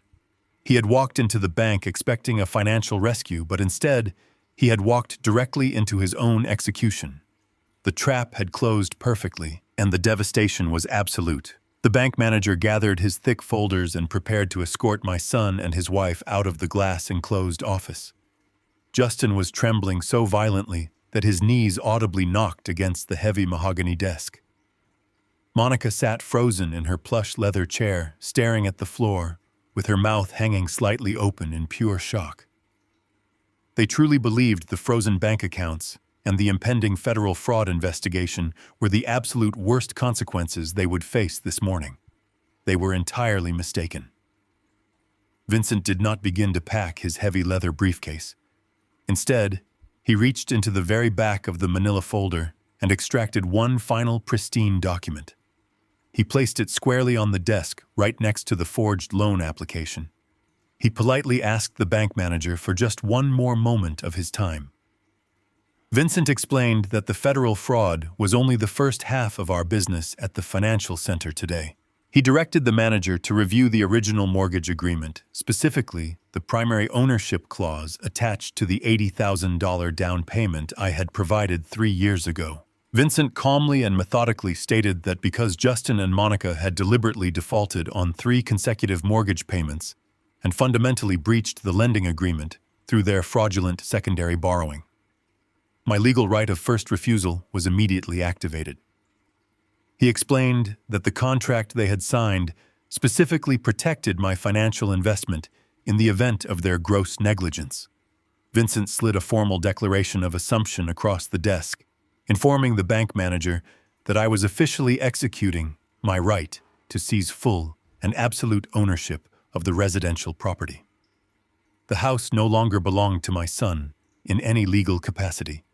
He had walked into the bank expecting a financial rescue, but instead, he had walked directly into his own execution. The trap had closed perfectly, and the devastation was absolute. The bank manager gathered his thick folders and prepared to escort my son and his wife out of the glass-enclosed office. Justin was trembling so violently that his knees audibly knocked against the heavy mahogany desk. Monica sat frozen in her plush leather chair, staring at the floor, with her mouth hanging slightly open in pure shock. They truly believed the frozen bank accounts and the impending federal fraud investigation were the absolute worst consequences they would face this morning. They were entirely mistaken. Vincent did not begin to pack his heavy leather briefcase. Instead, he reached into the very back of the manila folder and extracted one final pristine document. He placed it squarely on the desk right next to the forged loan application. He politely asked the bank manager for just one more moment of his time. Vincent explained that the federal fraud was only the first half of our business at the financial center today. He directed the manager to review the original mortgage agreement, specifically the primary ownership clause attached to the $80,000 down payment I had provided 3 years ago. Vincent calmly and methodically stated that because Justin and Monica had deliberately defaulted on 3 consecutive mortgage payments and fundamentally breached the lending agreement through their fraudulent secondary borrowing, my legal right of first refusal was immediately activated. He explained that the contract they had signed specifically protected my financial investment in the event of their gross negligence. Vincent slid a formal declaration of assumption across the desk, informing the bank manager that I was officially executing my right to seize full and absolute ownership of the residential property. The house no longer belonged to my son in any legal capacity.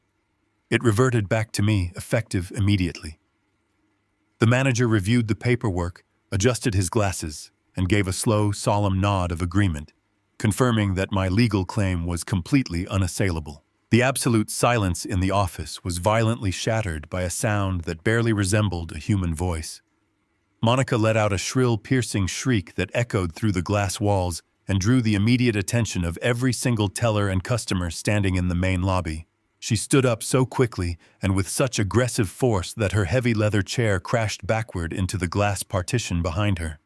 It reverted back to me effective immediately. The manager reviewed the paperwork, adjusted his glasses, and gave a slow, solemn nod of agreement, confirming that my legal claim was completely unassailable. The absolute silence in the office was violently shattered by a sound that barely resembled a human voice. Monica let out a shrill, piercing shriek that echoed through the glass walls and drew the immediate attention of every single teller and customer standing in the main lobby. She stood up so quickly and with such aggressive force that her heavy leather chair crashed backward into the glass partition behind her.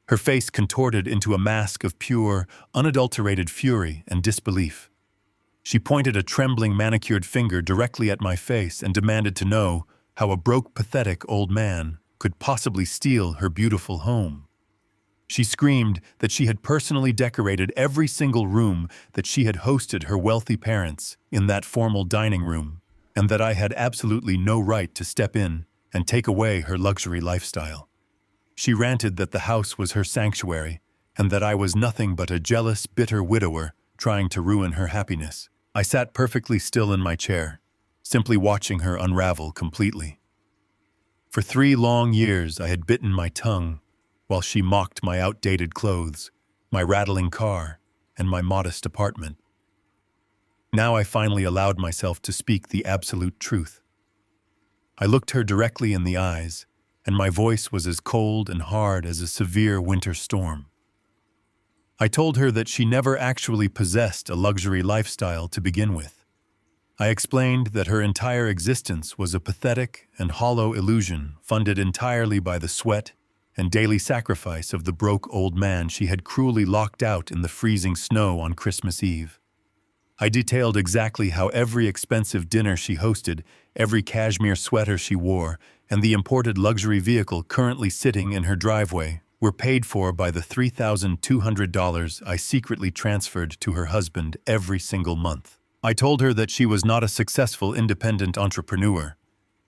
Her face contorted into a mask of pure, unadulterated fury and disbelief. She pointed a trembling, manicured finger directly at my face and demanded to know how a broke, pathetic old man could possibly steal her beautiful home. She screamed that she had personally decorated every single room that she had hosted her wealthy parents in that formal dining room, and that I had absolutely no right to step in and take away her luxury lifestyle. She ranted that the house was her sanctuary, and that I was nothing but a jealous, bitter widower trying to ruin her happiness. I sat perfectly still in my chair, simply watching her unravel completely. For 3 long years I had bitten my tongue while she mocked my outdated clothes, my rattling car, and my modest apartment. Now I finally allowed myself to speak the absolute truth. I looked her directly in the eyes, and my voice was as cold and hard as a severe winter storm. I told her that she never actually possessed a luxury lifestyle to begin with. I explained that her entire existence was a pathetic and hollow illusion funded entirely by the sweat and daily sacrifice of the broke old man she had cruelly locked out in the freezing snow on Christmas Eve. I detailed exactly how every expensive dinner she hosted, every cashmere sweater she wore, and the imported luxury vehicle currently sitting in her driveway were paid for by the $3,200 I secretly transferred to her husband every single month. I told her that she was not a successful independent entrepreneur,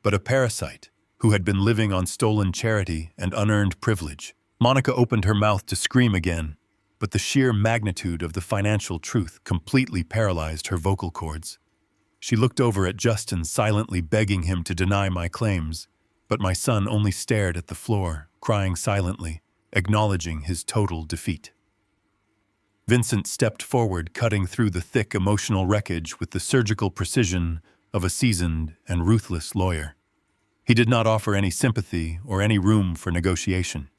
but a parasite who had been living on stolen charity and unearned privilege. Monica opened her mouth to scream again, but the sheer magnitude of the financial truth completely paralyzed her vocal cords. She looked over at Justin, silently begging him to deny my claims, but my son only stared at the floor, crying silently, acknowledging his total defeat. Vincent stepped forward, cutting through the thick emotional wreckage with the surgical precision of a seasoned and ruthless lawyer. He did not offer any sympathy or any room for negotiation.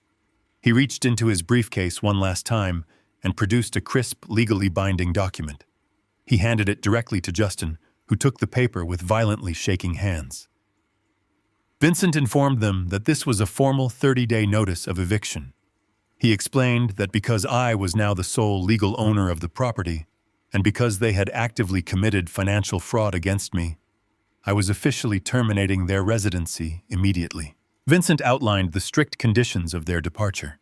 He reached into his briefcase one last time and produced a crisp, legally binding document. He handed it directly to Justin, who took the paper with violently shaking hands. Vincent informed them that this was a formal 30-day notice of eviction. He explained that because I was now the sole legal owner of the property, and because they had actively committed financial fraud against me, I was officially terminating their residency immediately. Vincent outlined the strict conditions of their departure.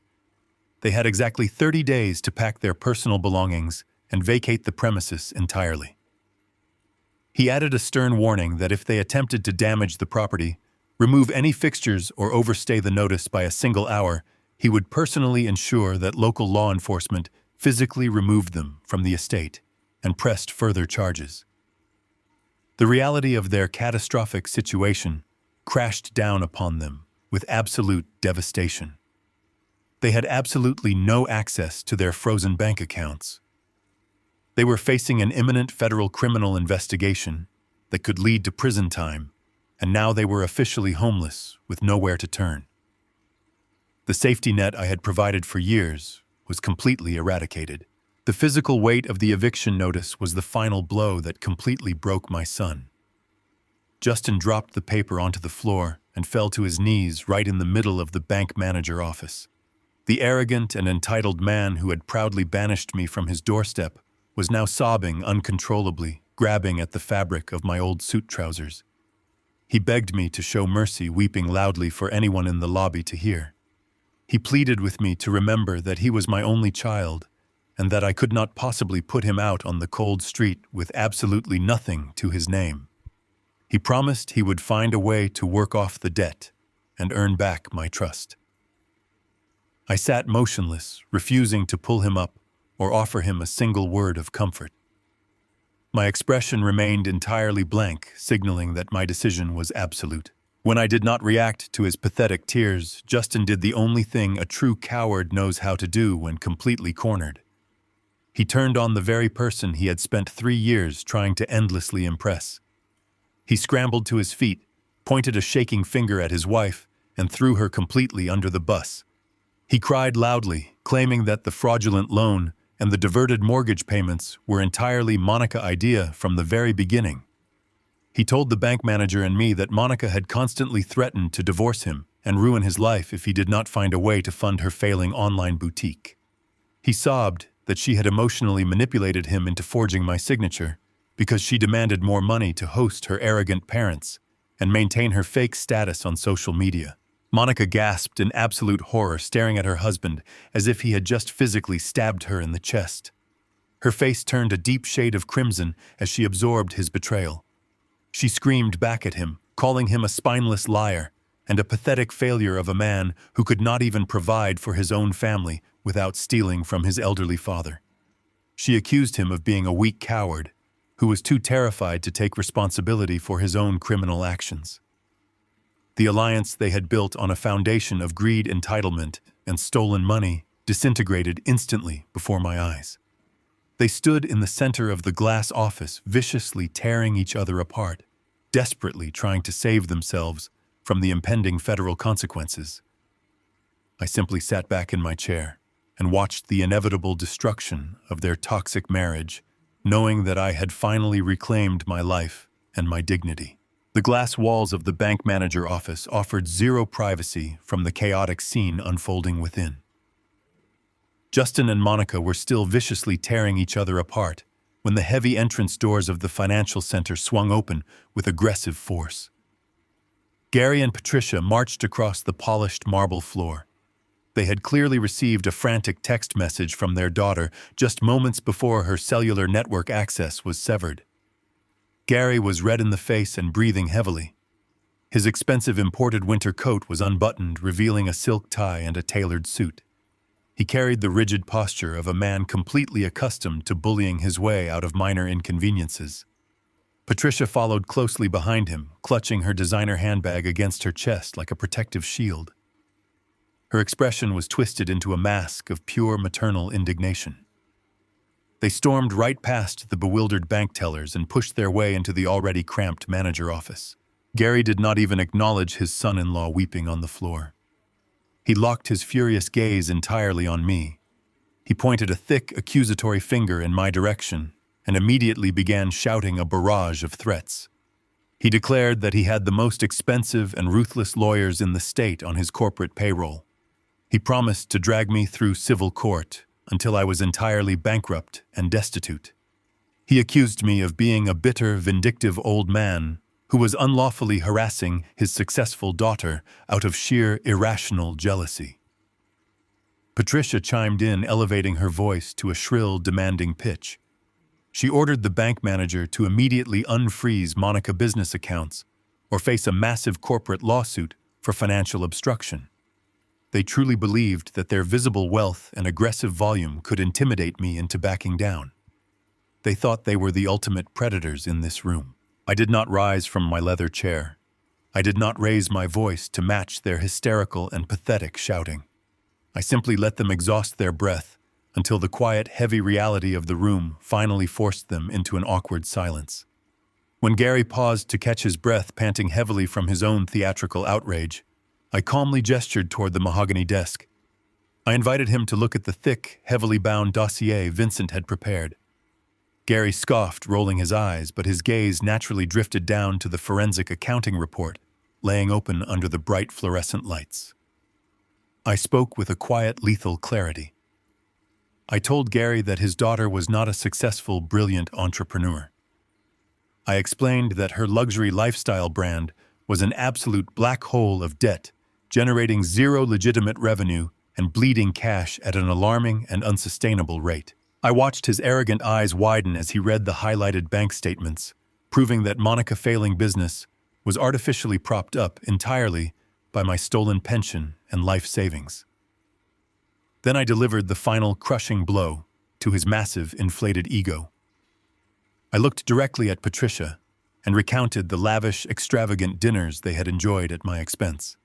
They had exactly 30 days to pack their personal belongings and vacate the premises entirely. He added a stern warning that if they attempted to damage the property, remove any fixtures, or overstay the notice by a single hour, he would personally ensure that local law enforcement physically removed them from the estate and pressed further charges. The reality of their catastrophic situation crashed down upon them with absolute devastation. They had absolutely no access to their frozen bank accounts. They were facing an imminent federal criminal investigation that could lead to prison time, and now they were officially homeless with nowhere to turn. The safety net I had provided for years was completely eradicated. The physical weight of the eviction notice was the final blow that completely broke my son. Justin dropped the paper onto the floor and fell to his knees right in the middle of the bank manager office. The arrogant and entitled man who had proudly banished me from his doorstep was now sobbing uncontrollably, grabbing at the fabric of my old suit trousers. He begged me to show mercy, weeping loudly for anyone in the lobby to hear. He pleaded with me to remember that he was my only child and that I could not possibly put him out on the cold street with absolutely nothing to his name. He promised he would find a way to work off the debt and earn back my trust. I sat motionless, refusing to pull him up or offer him a single word of comfort. My expression remained entirely blank, signaling that my decision was absolute. When I did not react to his pathetic tears, Justin did the only thing a true coward knows how to do when completely cornered. He turned on the very person he had spent 3 years trying to endlessly impress. He scrambled to his feet, pointed a shaking finger at his wife, and threw her completely under the bus. He cried loudly, claiming that the fraudulent loan and the diverted mortgage payments were entirely Monica's idea from the very beginning. He told the bank manager and me that Monica had constantly threatened to divorce him and ruin his life if he did not find a way to fund her failing online boutique. He sobbed that she had emotionally manipulated him into forging my signature because she demanded more money to host her arrogant parents and maintain her fake status on social media. Monica gasped in absolute horror, staring at her husband as if he had just physically stabbed her in the chest. Her face turned a deep shade of crimson as she absorbed his betrayal. She screamed back at him, calling him a spineless liar and a pathetic failure of a man who could not even provide for his own family without stealing from his elderly father. She accused him of being a weak coward who was too terrified to take responsibility for his own criminal actions. The alliance they had built on a foundation of greed, entitlement, and stolen money disintegrated instantly before my eyes. They stood in the center of the glass office, viciously tearing each other apart, desperately trying to save themselves from the impending federal consequences. I simply sat back in my chair and watched the inevitable destruction of their toxic marriage, knowing that I had finally reclaimed my life and my dignity. The glass walls of the bank manager office offered zero privacy from the chaotic scene unfolding within. Justin and Monica were still viciously tearing each other apart when the heavy entrance doors of the financial center swung open with aggressive force. Gary and Patricia marched across the polished marble floor. They had clearly received a frantic text message from their daughter just moments before her cellular network access was severed. Gary was red in the face and breathing heavily. His expensive imported winter coat was unbuttoned, revealing a silk tie and a tailored suit. He carried the rigid posture of a man completely accustomed to bullying his way out of minor inconveniences. Patricia followed closely behind him, clutching her designer handbag against her chest like a protective shield. Her expression was twisted into a mask of pure maternal indignation. They stormed right past the bewildered bank tellers and pushed their way into the already cramped manager office. Gary did not even acknowledge his son-in-law weeping on the floor. He locked his furious gaze entirely on me. He pointed a thick, accusatory finger in my direction and immediately began shouting a barrage of threats. He declared that he had the most expensive and ruthless lawyers in the state on his corporate payroll. He promised to drag me through civil court until I was entirely bankrupt and destitute. He accused me of being a bitter, vindictive old man who was unlawfully harassing his successful daughter out of sheer irrational jealousy. Patricia chimed in, elevating her voice to a shrill, demanding pitch. She ordered the bank manager to immediately unfreeze Monica business accounts or face a massive corporate lawsuit for financial obstruction. They truly believed that their visible wealth and aggressive volume could intimidate me into backing down. They thought they were the ultimate predators in this room. I did not rise from my leather chair. I did not raise my voice to match their hysterical and pathetic shouting. I simply let them exhaust their breath until the quiet, heavy reality of the room finally forced them into an awkward silence. When Gary paused to catch his breath, panting heavily from his own theatrical outrage, I calmly gestured toward the mahogany desk. I invited him to look at the thick, heavily bound dossier Vincent had prepared. Gary scoffed, rolling his eyes, but his gaze naturally drifted down to the forensic accounting report, laying open under the bright fluorescent lights. I spoke with a quiet, lethal clarity. I told Gary that his daughter was not a successful, brilliant entrepreneur. I explained that her luxury lifestyle brand was an absolute black hole of debt, generating zero legitimate revenue and bleeding cash at an alarming and unsustainable rate. I watched his arrogant eyes widen as he read the highlighted bank statements, proving that Monica failing business was artificially propped up entirely by my stolen pension and life savings. Then I delivered the final crushing blow to his massive, inflated ego. I looked directly at Patricia and recounted the lavish, extravagant dinners they had enjoyed at my expense.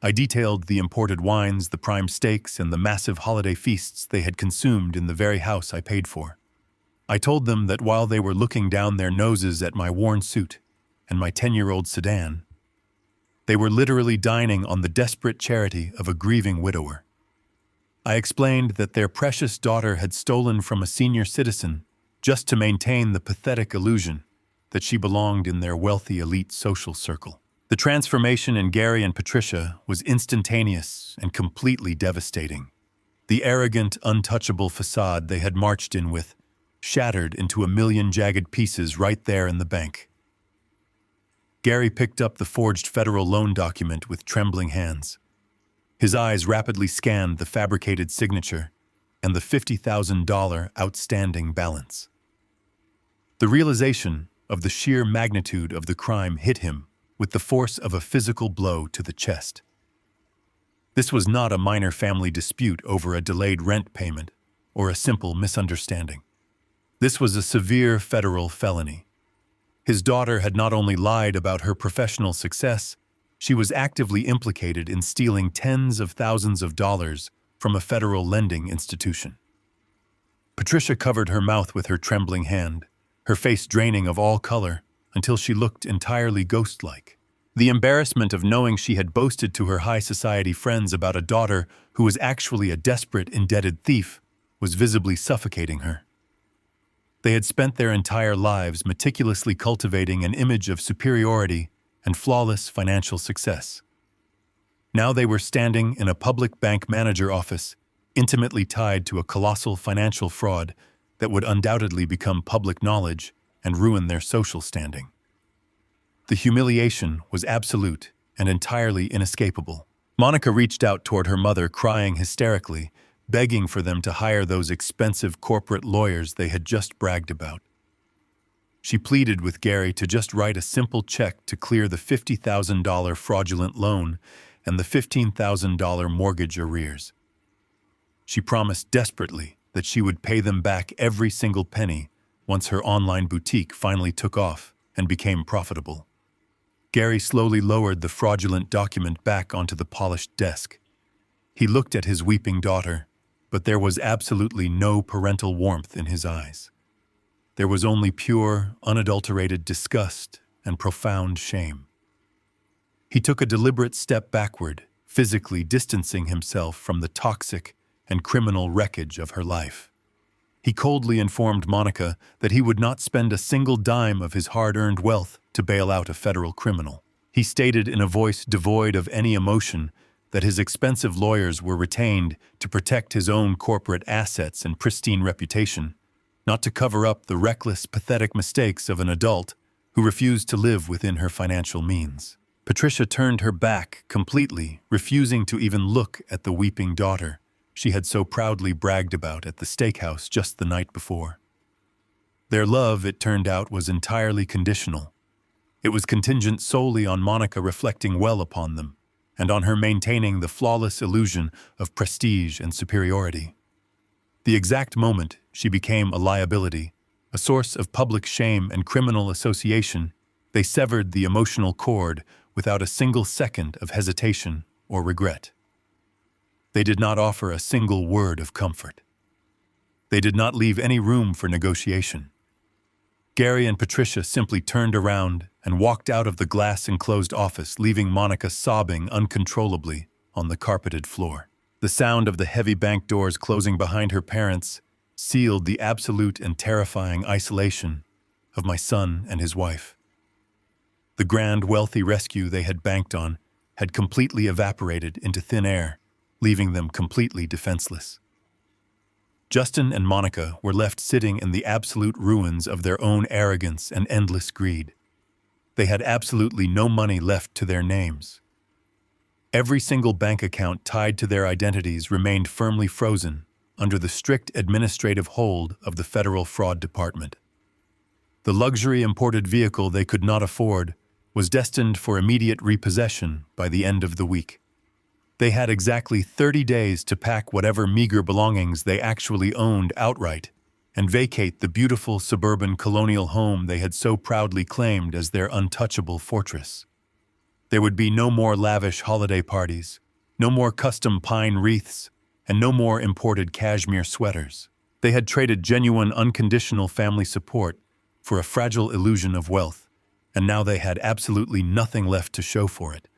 I detailed the imported wines, the prime steaks, and the massive holiday feasts they had consumed in the very house I paid for. I told them that while they were looking down their noses at my worn suit and my 10-year-old sedan, they were literally dining on the desperate charity of a grieving widower. I explained that their precious daughter had stolen from a senior citizen just to maintain the pathetic illusion that she belonged in their wealthy elite social circle. The transformation in Gary and Patricia was instantaneous and completely devastating. The arrogant, untouchable facade they had marched in with shattered into a million jagged pieces right there in the bank. Gary picked up the forged federal loan document with trembling hands. His eyes rapidly scanned the fabricated signature and the $50,000 outstanding balance. The realization of the sheer magnitude of the crime hit him with the force of a physical blow to the chest. This was not a minor family dispute over a delayed rent payment or a simple misunderstanding. This was a severe federal felony. His daughter had not only lied about her professional success, she was actively implicated in stealing tens of thousands of dollars from a federal lending institution. Patricia covered her mouth with her trembling hand, her face draining of all color until she looked entirely ghost-like. The embarrassment of knowing she had boasted to her high society friends about a daughter who was actually a desperate, indebted thief was visibly suffocating her. They had spent their entire lives meticulously cultivating an image of superiority and flawless financial success. Now they were standing in a public bank manager office, intimately tied to a colossal financial fraud that would undoubtedly become public knowledge and ruin their social standing. The humiliation was absolute and entirely inescapable. Monica reached out toward her mother, crying hysterically, begging for them to hire those expensive corporate lawyers they had just bragged about. She pleaded with Gary to just write a simple check to clear the $50,000 fraudulent loan and the $15,000 mortgage arrears. She promised desperately that she would pay them back every single penny once her online boutique finally took off and became profitable. Gary slowly lowered the fraudulent document back onto the polished desk. He looked at his weeping daughter, but there was absolutely no parental warmth in his eyes. There was only pure, unadulterated disgust and profound shame. He took a deliberate step backward, physically distancing himself from the toxic and criminal wreckage of her life. He coldly informed Monica that he would not spend a single dime of his hard-earned wealth to bail out a federal criminal. He stated in a voice devoid of any emotion that his expensive lawyers were retained to protect his own corporate assets and pristine reputation, not to cover up the reckless, pathetic mistakes of an adult who refused to live within her financial means. Patricia turned her back completely, refusing to even look at the weeping daughter she had so proudly bragged about at the steakhouse just the night before. Their love, it turned out, was entirely conditional. It was contingent solely on Monica reflecting well upon them, and on her maintaining the flawless illusion of prestige and superiority. The exact moment she became a liability, a source of public shame and criminal association, they severed the emotional cord without a single second of hesitation or regret. They did not offer a single word of comfort. They did not leave any room for negotiation. Gary and Patricia simply turned around and walked out of the glass-enclosed office, leaving Monica sobbing uncontrollably on the carpeted floor. The sound of the heavy bank doors closing behind her parents sealed the absolute and terrifying isolation of my son and his wife. The grand, wealthy rescue they had banked on had completely evaporated into thin air, leaving them completely defenseless. Justin and Monica were left sitting in the absolute ruins of their own arrogance and endless greed. They had absolutely no money left to their names. Every single bank account tied to their identities remained firmly frozen under the strict administrative hold of the Federal Fraud Department. The luxury imported vehicle they could not afford was destined for immediate repossession by the end of the week. They had exactly 30 days to pack whatever meager belongings they actually owned outright and vacate the beautiful suburban colonial home they had so proudly claimed as their untouchable fortress. There would be no more lavish holiday parties, no more custom pine wreaths, and no more imported cashmere sweaters. They had traded genuine, unconditional family support for a fragile illusion of wealth, and now they had absolutely nothing left to show for it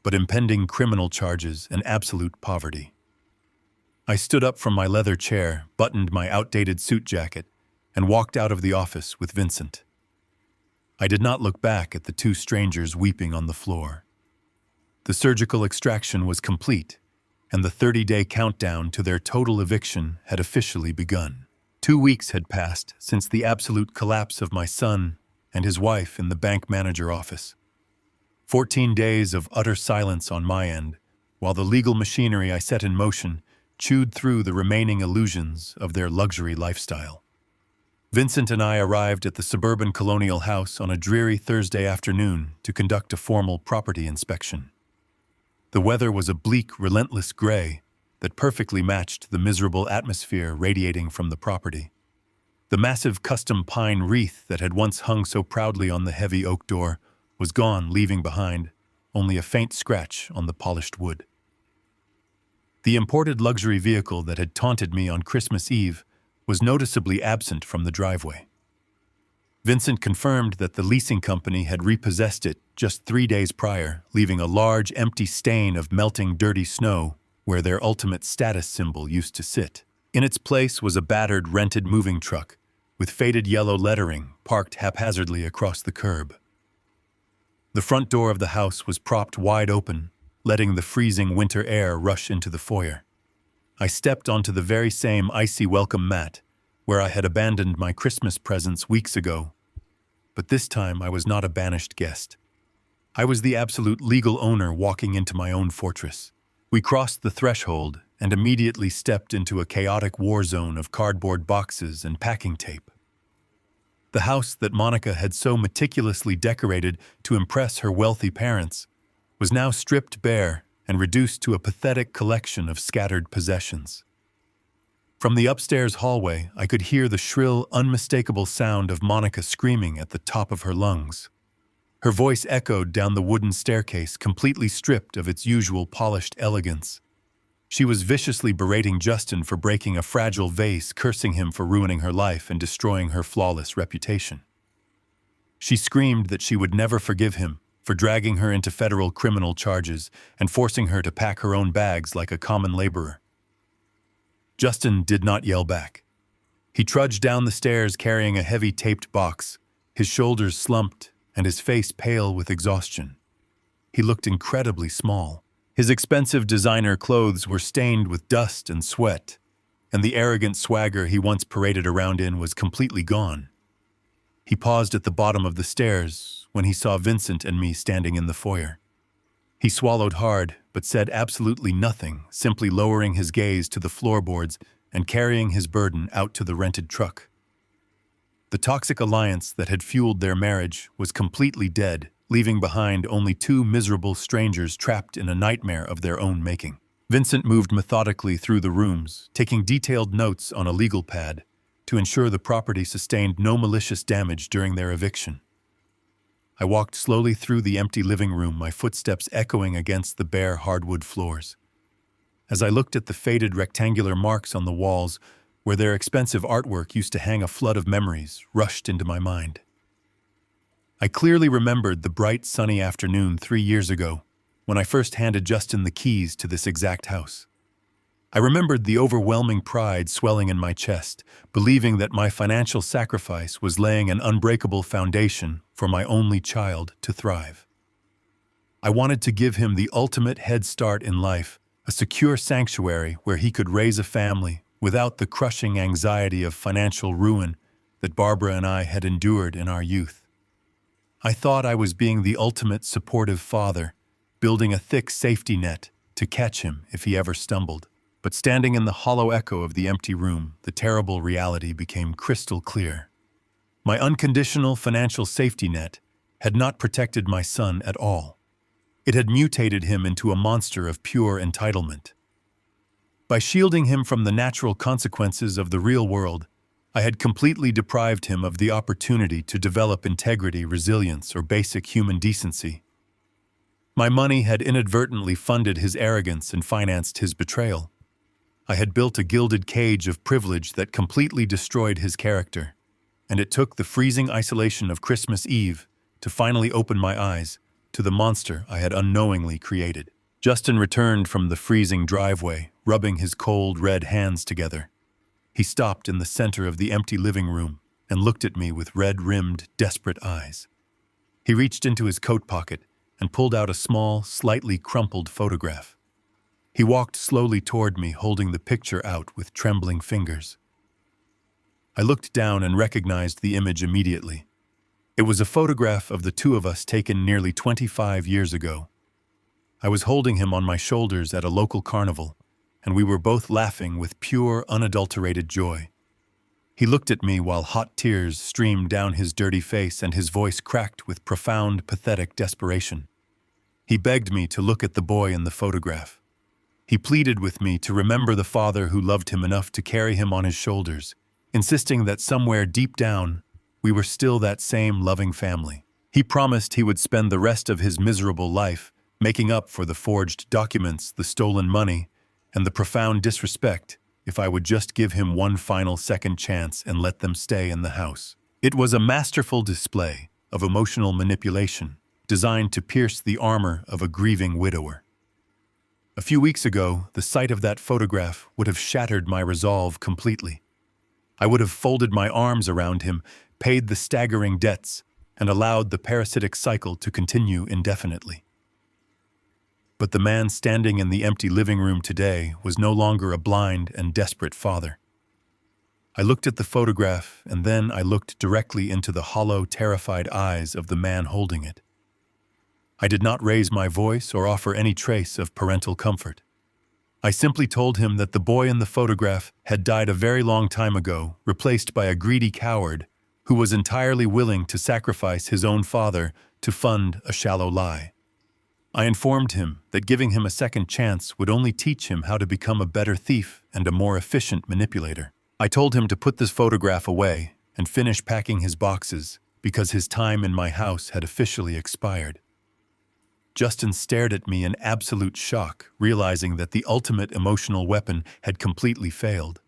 but impending criminal charges and absolute poverty. I stood up from my leather chair, buttoned my outdated suit jacket, and walked out of the office with Vincent. I did not look back at the two strangers weeping on the floor. The surgical extraction was complete, and the 30-day countdown to their total eviction had officially begun. 2 weeks had passed since the absolute collapse of my son and his wife in the bank manager office. 14 days of utter silence on my end, while the legal machinery I set in motion chewed through the remaining illusions of their luxury lifestyle. Vincent and I arrived at the suburban colonial house on a dreary Thursday afternoon to conduct a formal property inspection. The weather was a bleak, relentless gray that perfectly matched the miserable atmosphere radiating from the property. The massive custom pine wreath that had once hung so proudly on the heavy oak door was gone, leaving behind only a faint scratch on the polished wood. The imported luxury vehicle that had taunted me on Christmas Eve was noticeably absent from the driveway. Vincent confirmed that the leasing company had repossessed it just 3 days prior, leaving a large, empty stain of melting, dirty snow where their ultimate status symbol used to sit. In its place was a battered, rented moving truck with faded yellow lettering parked haphazardly across the curb. The front door of the house was propped wide open, letting the freezing winter air rush into the foyer. I stepped onto the very same icy welcome mat where I had abandoned my Christmas presents weeks ago. But this time I was not a banished guest. I was the absolute legal owner walking into my own fortress. We crossed the threshold and immediately stepped into a chaotic war zone of cardboard boxes and packing tape. The house that Monica had so meticulously decorated to impress her wealthy parents was now stripped bare and reduced to a pathetic collection of scattered possessions. From the upstairs hallway, I could hear the shrill, unmistakable sound of Monica screaming at the top of her lungs. Her voice echoed down the wooden staircase, completely stripped of its usual polished elegance. She was viciously berating Justin for breaking a fragile vase, cursing him for ruining her life and destroying her flawless reputation. She screamed that she would never forgive him for dragging her into federal criminal charges and forcing her to pack her own bags like a common laborer. Justin did not yell back. He trudged down the stairs carrying a heavy taped box, his shoulders slumped and his face pale with exhaustion. He looked incredibly small. His expensive designer clothes were stained with dust and sweat, and the arrogant swagger he once paraded around in was completely gone. He paused at the bottom of the stairs when he saw Vincent and me standing in the foyer. He swallowed hard, but said absolutely nothing, simply lowering his gaze to the floorboards and carrying his burden out to the rented truck. The toxic alliance that had fueled their marriage was completely dead, leaving behind only two miserable strangers trapped in a nightmare of their own making. Vincent moved methodically through the rooms, taking detailed notes on a legal pad to ensure the property sustained no malicious damage during their eviction. I walked slowly through the empty living room, my footsteps echoing against the bare hardwood floors. As I looked at the faded rectangular marks on the walls, where their expensive artwork used to hang, a flood of memories rushed into my mind. I clearly remembered the bright, sunny afternoon 3 years ago when I first handed Justin the keys to this exact house. I remembered the overwhelming pride swelling in my chest, believing that my financial sacrifice was laying an unbreakable foundation for my only child to thrive. I wanted to give him the ultimate head start in life, a secure sanctuary where he could raise a family without the crushing anxiety of financial ruin that Barbara and I had endured in our youth. I thought I was being the ultimate supportive father, building a thick safety net to catch him if he ever stumbled. But standing in the hollow echo of the empty room, the terrible reality became crystal clear. My unconditional financial safety net had not protected my son at all. It had mutated him into a monster of pure entitlement. By shielding him from the natural consequences of the real world, I had completely deprived him of the opportunity to develop integrity, resilience, or basic human decency. My money had inadvertently funded his arrogance and financed his betrayal. I had built a gilded cage of privilege that completely destroyed his character, and it took the freezing isolation of Christmas Eve to finally open my eyes to the monster I had unknowingly created. Justin returned from the freezing driveway, rubbing his cold, red hands together. He stopped in the center of the empty living room and looked at me with red-rimmed, desperate eyes. He reached into his coat pocket and pulled out a small, slightly crumpled photograph. He walked slowly toward me, holding the picture out with trembling fingers. I looked down and recognized the image immediately. It was a photograph of the two of us taken nearly 25 years ago. I was holding him on my shoulders at a local carnival, and we were both laughing with pure, unadulterated joy. He looked at me while hot tears streamed down his dirty face and his voice cracked with profound, pathetic desperation. He begged me to look at the boy in the photograph. He pleaded with me to remember the father who loved him enough to carry him on his shoulders, insisting that somewhere deep down, we were still that same loving family. He promised he would spend the rest of his miserable life making up for the forged documents, the stolen money, and the profound disrespect if I would just give him one final second chance and let them stay in the house. It was a masterful display of emotional manipulation designed to pierce the armor of a grieving widower. A few weeks ago, the sight of that photograph would have shattered my resolve completely. I would have folded my arms around him, paid the staggering debts, and allowed the parasitic cycle to continue indefinitely. But the man standing in the empty living room today was no longer a blind and desperate father. I looked at the photograph, and then I looked directly into the hollow, terrified eyes of the man holding it. I did not raise my voice or offer any trace of parental comfort. I simply told him that the boy in the photograph had died a very long time ago, replaced by a greedy coward who was entirely willing to sacrifice his own father to fund a shallow lie. I informed him that giving him a second chance would only teach him how to become a better thief and a more efficient manipulator. I told him to put this photograph away and finish packing his boxes because his time in my house had officially expired. Justin stared at me in absolute shock, realizing that the ultimate emotional weapon had completely failed.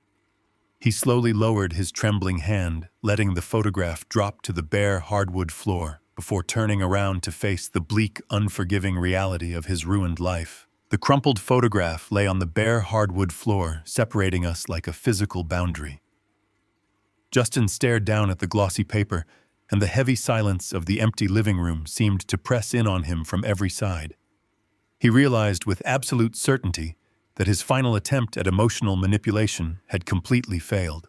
He slowly lowered his trembling hand, letting the photograph drop to the bare hardwood floor before turning around to face the bleak, unforgiving reality of his ruined life. The crumpled photograph lay on the bare hardwood floor, separating us like a physical boundary. Justin stared down at the glossy paper, and the heavy silence of the empty living room seemed to press in on him from every side. He realized with absolute certainty that his final attempt at emotional manipulation had completely failed.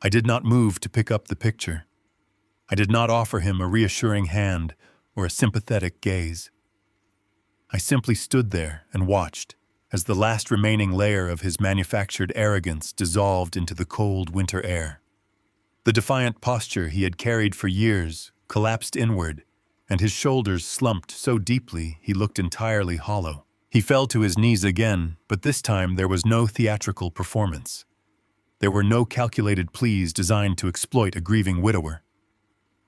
I did not move to pick up the picture. I did not offer him a reassuring hand or a sympathetic gaze. I simply stood there and watched as the last remaining layer of his manufactured arrogance dissolved into the cold winter air. The defiant posture he had carried for years collapsed inward, and his shoulders slumped so deeply he looked entirely hollow. He fell to his knees again, but this time there was no theatrical performance. There were no calculated pleas designed to exploit a grieving widower.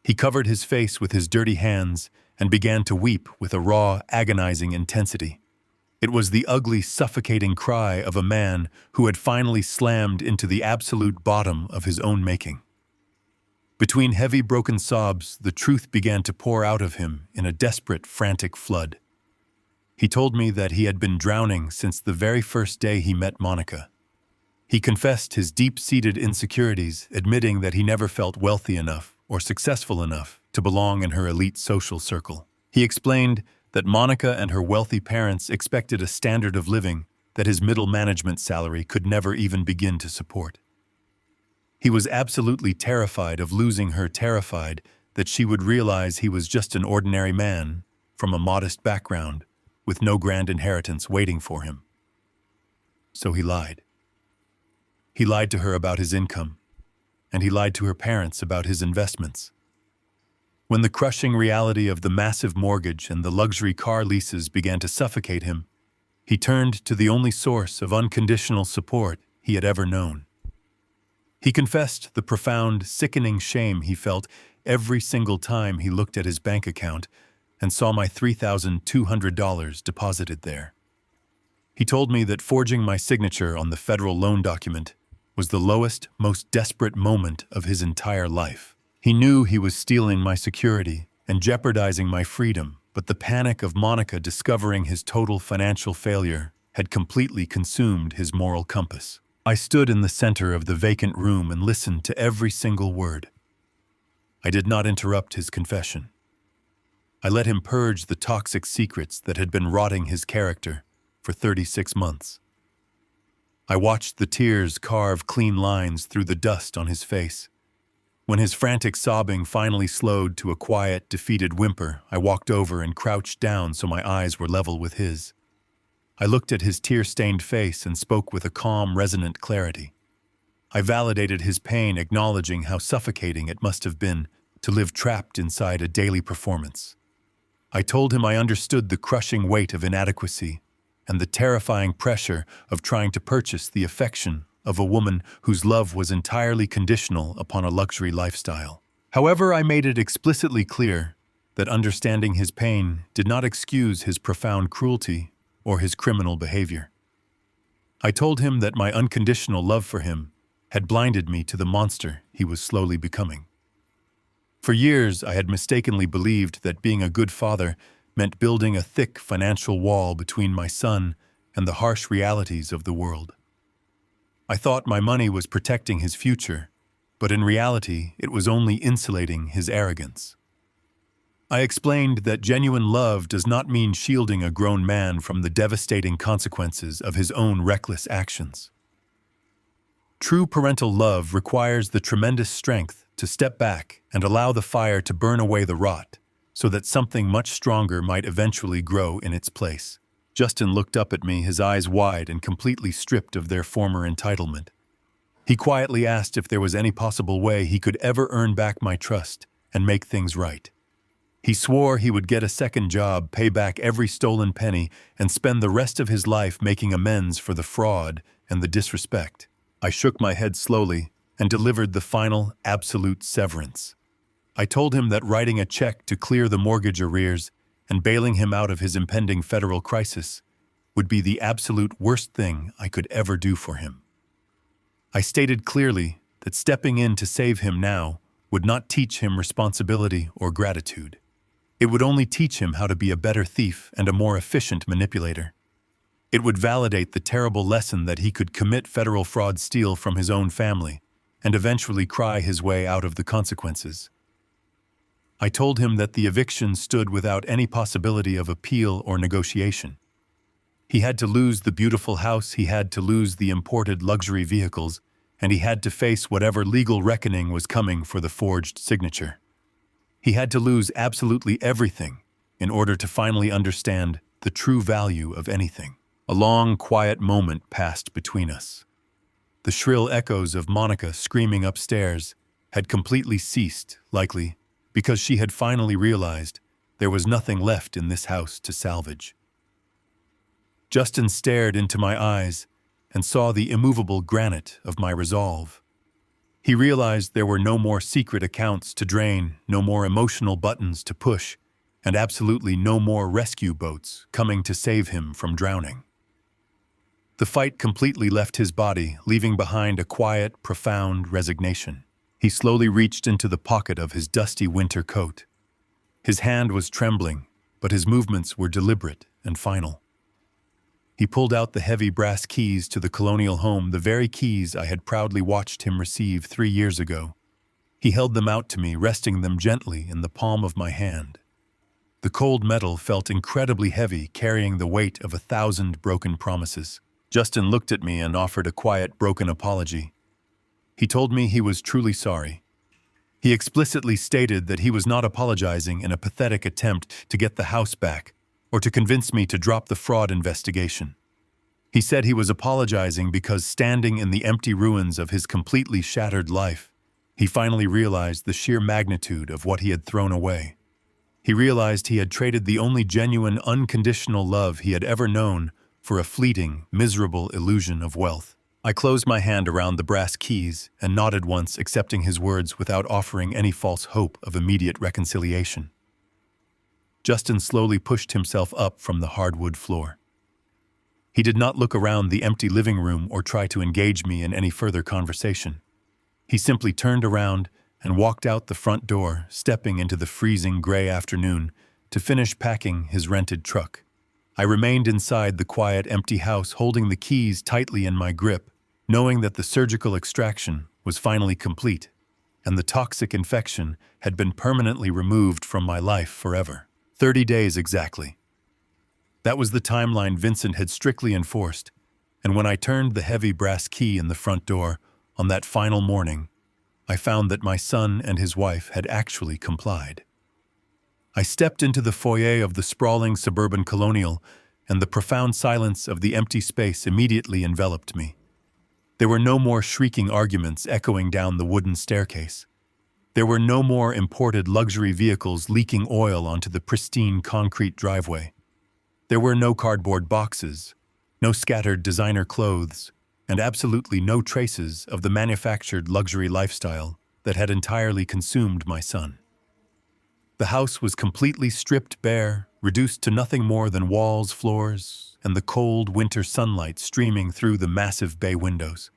He covered his face with his dirty hands and began to weep with a raw, agonizing intensity. It was the ugly, suffocating cry of a man who had finally slammed into the absolute bottom of his own making. Between heavy, broken sobs, the truth began to pour out of him in a desperate, frantic flood. He told me that he had been drowning since the very first day he met Monica. He confessed his deep-seated insecurities, admitting that he never felt wealthy enough or successful enough to belong in her elite social circle. He explained that Monica and her wealthy parents expected a standard of living that his middle management salary could never even begin to support. He was absolutely terrified of losing her, terrified that she would realize he was just an ordinary man from a modest background with no grand inheritance waiting for him. So he lied. He lied to her about his income, and he lied to her parents about his investments. When the crushing reality of the massive mortgage and the luxury car leases began to suffocate him, he turned to the only source of unconditional support he had ever known. He confessed the profound, sickening shame he felt every single time he looked at his bank account and saw my $3,200 deposited there. He told me that forging my signature on the federal loan document was the lowest, most desperate moment of his entire life. He knew he was stealing my security and jeopardizing my freedom, but the panic of Monica discovering his total financial failure had completely consumed his moral compass. I stood in the center of the vacant room and listened to every single word. I did not interrupt his confession. I let him purge the toxic secrets that had been rotting his character for 36 months. I watched the tears carve clean lines through the dust on his face. When his frantic sobbing finally slowed to a quiet, defeated whimper, I walked over and crouched down so my eyes were level with his. I looked at his tear-stained face and spoke with a calm, resonant clarity. I validated his pain, acknowledging how suffocating it must have been to live trapped inside a daily performance. I told him I understood the crushing weight of inadequacy and the terrifying pressure of trying to purchase the affection of a woman whose love was entirely conditional upon a luxury lifestyle. However, I made it explicitly clear that understanding his pain did not excuse his profound cruelty or his criminal behavior. I told him that my unconditional love for him had blinded me to the monster he was slowly becoming. For years, I had mistakenly believed that being a good father meant building a thick financial wall between my son and the harsh realities of the world. I thought my money was protecting his future, but in reality, it was only insulating his arrogance. I explained that genuine love does not mean shielding a grown man from the devastating consequences of his own reckless actions. True parental love requires the tremendous strength to step back and allow the fire to burn away the rot, so that something much stronger might eventually grow in its place. Justin looked up at me, his eyes wide and completely stripped of their former entitlement. He quietly asked if there was any possible way he could ever earn back my trust and make things right. He swore he would get a second job, pay back every stolen penny, and spend the rest of his life making amends for the fraud and the disrespect. I shook my head slowly and delivered the final, absolute severance. I told him that writing a check to clear the mortgage arrears and bailing him out of his impending federal crisis would be the absolute worst thing I could ever do for him. I stated clearly that stepping in to save him now would not teach him responsibility or gratitude. It would only teach him how to be a better thief and a more efficient manipulator. It would validate the terrible lesson that he could commit federal fraud, steal from his own family, and eventually cry his way out of the consequences. I told him that the eviction stood without any possibility of appeal or negotiation. He had to lose the beautiful house, he had to lose the imported luxury vehicles, and he had to face whatever legal reckoning was coming for the forged signature. He had to lose absolutely everything in order to finally understand the true value of anything. A long, quiet moment passed between us. The shrill echoes of Monica screaming upstairs had completely ceased, likely because she had finally realized there was nothing left in this house to salvage. Justin stared into my eyes and saw the immovable granite of my resolve. He realized there were no more secret accounts to drain, no more emotional buttons to push, and absolutely no more rescue boats coming to save him from drowning. The fight completely left his body, leaving behind a quiet, profound resignation. He slowly reached into the pocket of his dusty winter coat. His hand was trembling, but his movements were deliberate and final. He pulled out the heavy brass keys to the colonial home, the very keys I had proudly watched him receive 3 years ago. He held them out to me, resting them gently in the palm of my hand. The cold metal felt incredibly heavy, carrying the weight of 1,000 broken promises. Justin looked at me and offered a quiet, broken apology. He told me he was truly sorry. He explicitly stated that he was not apologizing in a pathetic attempt to get the house back or to convince me to drop the fraud investigation. He said he was apologizing because, standing in the empty ruins of his completely shattered life, he finally realized the sheer magnitude of what he had thrown away. He realized he had traded the only genuine, unconditional love he had ever known for a fleeting, miserable illusion of wealth. I closed my hand around the brass keys and nodded once, accepting his words without offering any false hope of immediate reconciliation. Justin slowly pushed himself up from the hardwood floor. He did not look around the empty living room or try to engage me in any further conversation. He simply turned around and walked out the front door, stepping into the freezing gray afternoon to finish packing his rented truck. I remained inside the quiet, empty house, holding the keys tightly in my grip, knowing that the surgical extraction was finally complete, and the toxic infection had been permanently removed from my life forever. 30 days exactly. That was the timeline Vincent had strictly enforced, and when I turned the heavy brass key in the front door on that final morning, I found that my son and his wife had actually complied. I stepped into the foyer of the sprawling suburban colonial, and the profound silence of the empty space immediately enveloped me. There were no more shrieking arguments echoing down the wooden staircase. There were no more imported luxury vehicles leaking oil onto the pristine concrete driveway. There were no cardboard boxes, no scattered designer clothes, and absolutely no traces of the manufactured luxury lifestyle that had entirely consumed my son. The house was completely stripped bare, reduced to nothing more than walls, floors, and the cold winter sunlight streaming through the massive bay windows.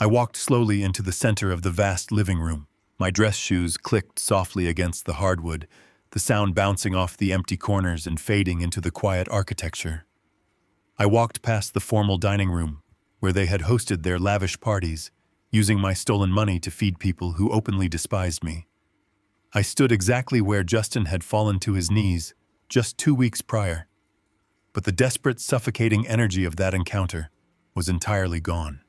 I walked slowly into the center of the vast living room. My dress shoes clicked softly against the hardwood, the sound bouncing off the empty corners and fading into the quiet architecture. I walked past the formal dining room, where they had hosted their lavish parties, using my stolen money to feed people who openly despised me. I stood exactly where Justin had fallen to his knees just 2 weeks prior, but the desperate, suffocating energy of that encounter was entirely gone.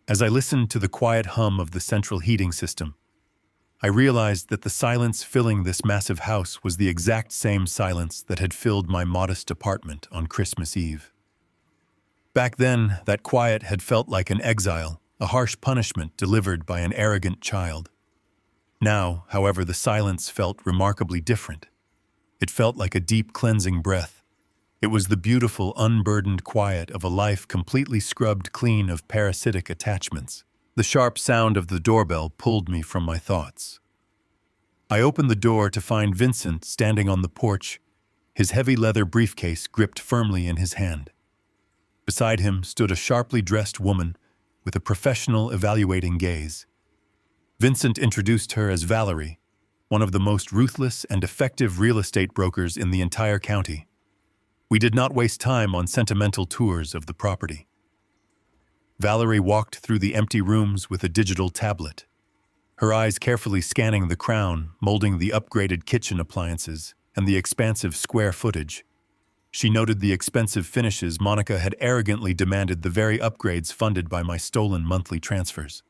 As I listened to the quiet hum of the central heating system, I realized that the silence filling this massive house was the exact same silence that had filled my modest apartment on Christmas Eve. Back then, that quiet had felt like an exile, a harsh punishment delivered by an arrogant child. Now, however, the silence felt remarkably different. It felt like a deep cleansing breath. It was the beautiful, unburdened quiet of a life completely scrubbed clean of parasitic attachments. The sharp sound of the doorbell pulled me from my thoughts. I opened the door to find Vincent standing on the porch, his heavy leather briefcase gripped firmly in his hand. Beside him stood a sharply dressed woman with a professional, evaluating gaze. Vincent introduced her as Valerie, one of the most ruthless and effective real estate brokers in the entire county. We did not waste time on sentimental tours of the property. Valerie walked through the empty rooms with a digital tablet, her eyes carefully scanning the crown, molding the upgraded kitchen appliances, and the expansive square footage. She noted the expensive finishes Monica had arrogantly demanded, the very upgrades funded by my stolen monthly transfers.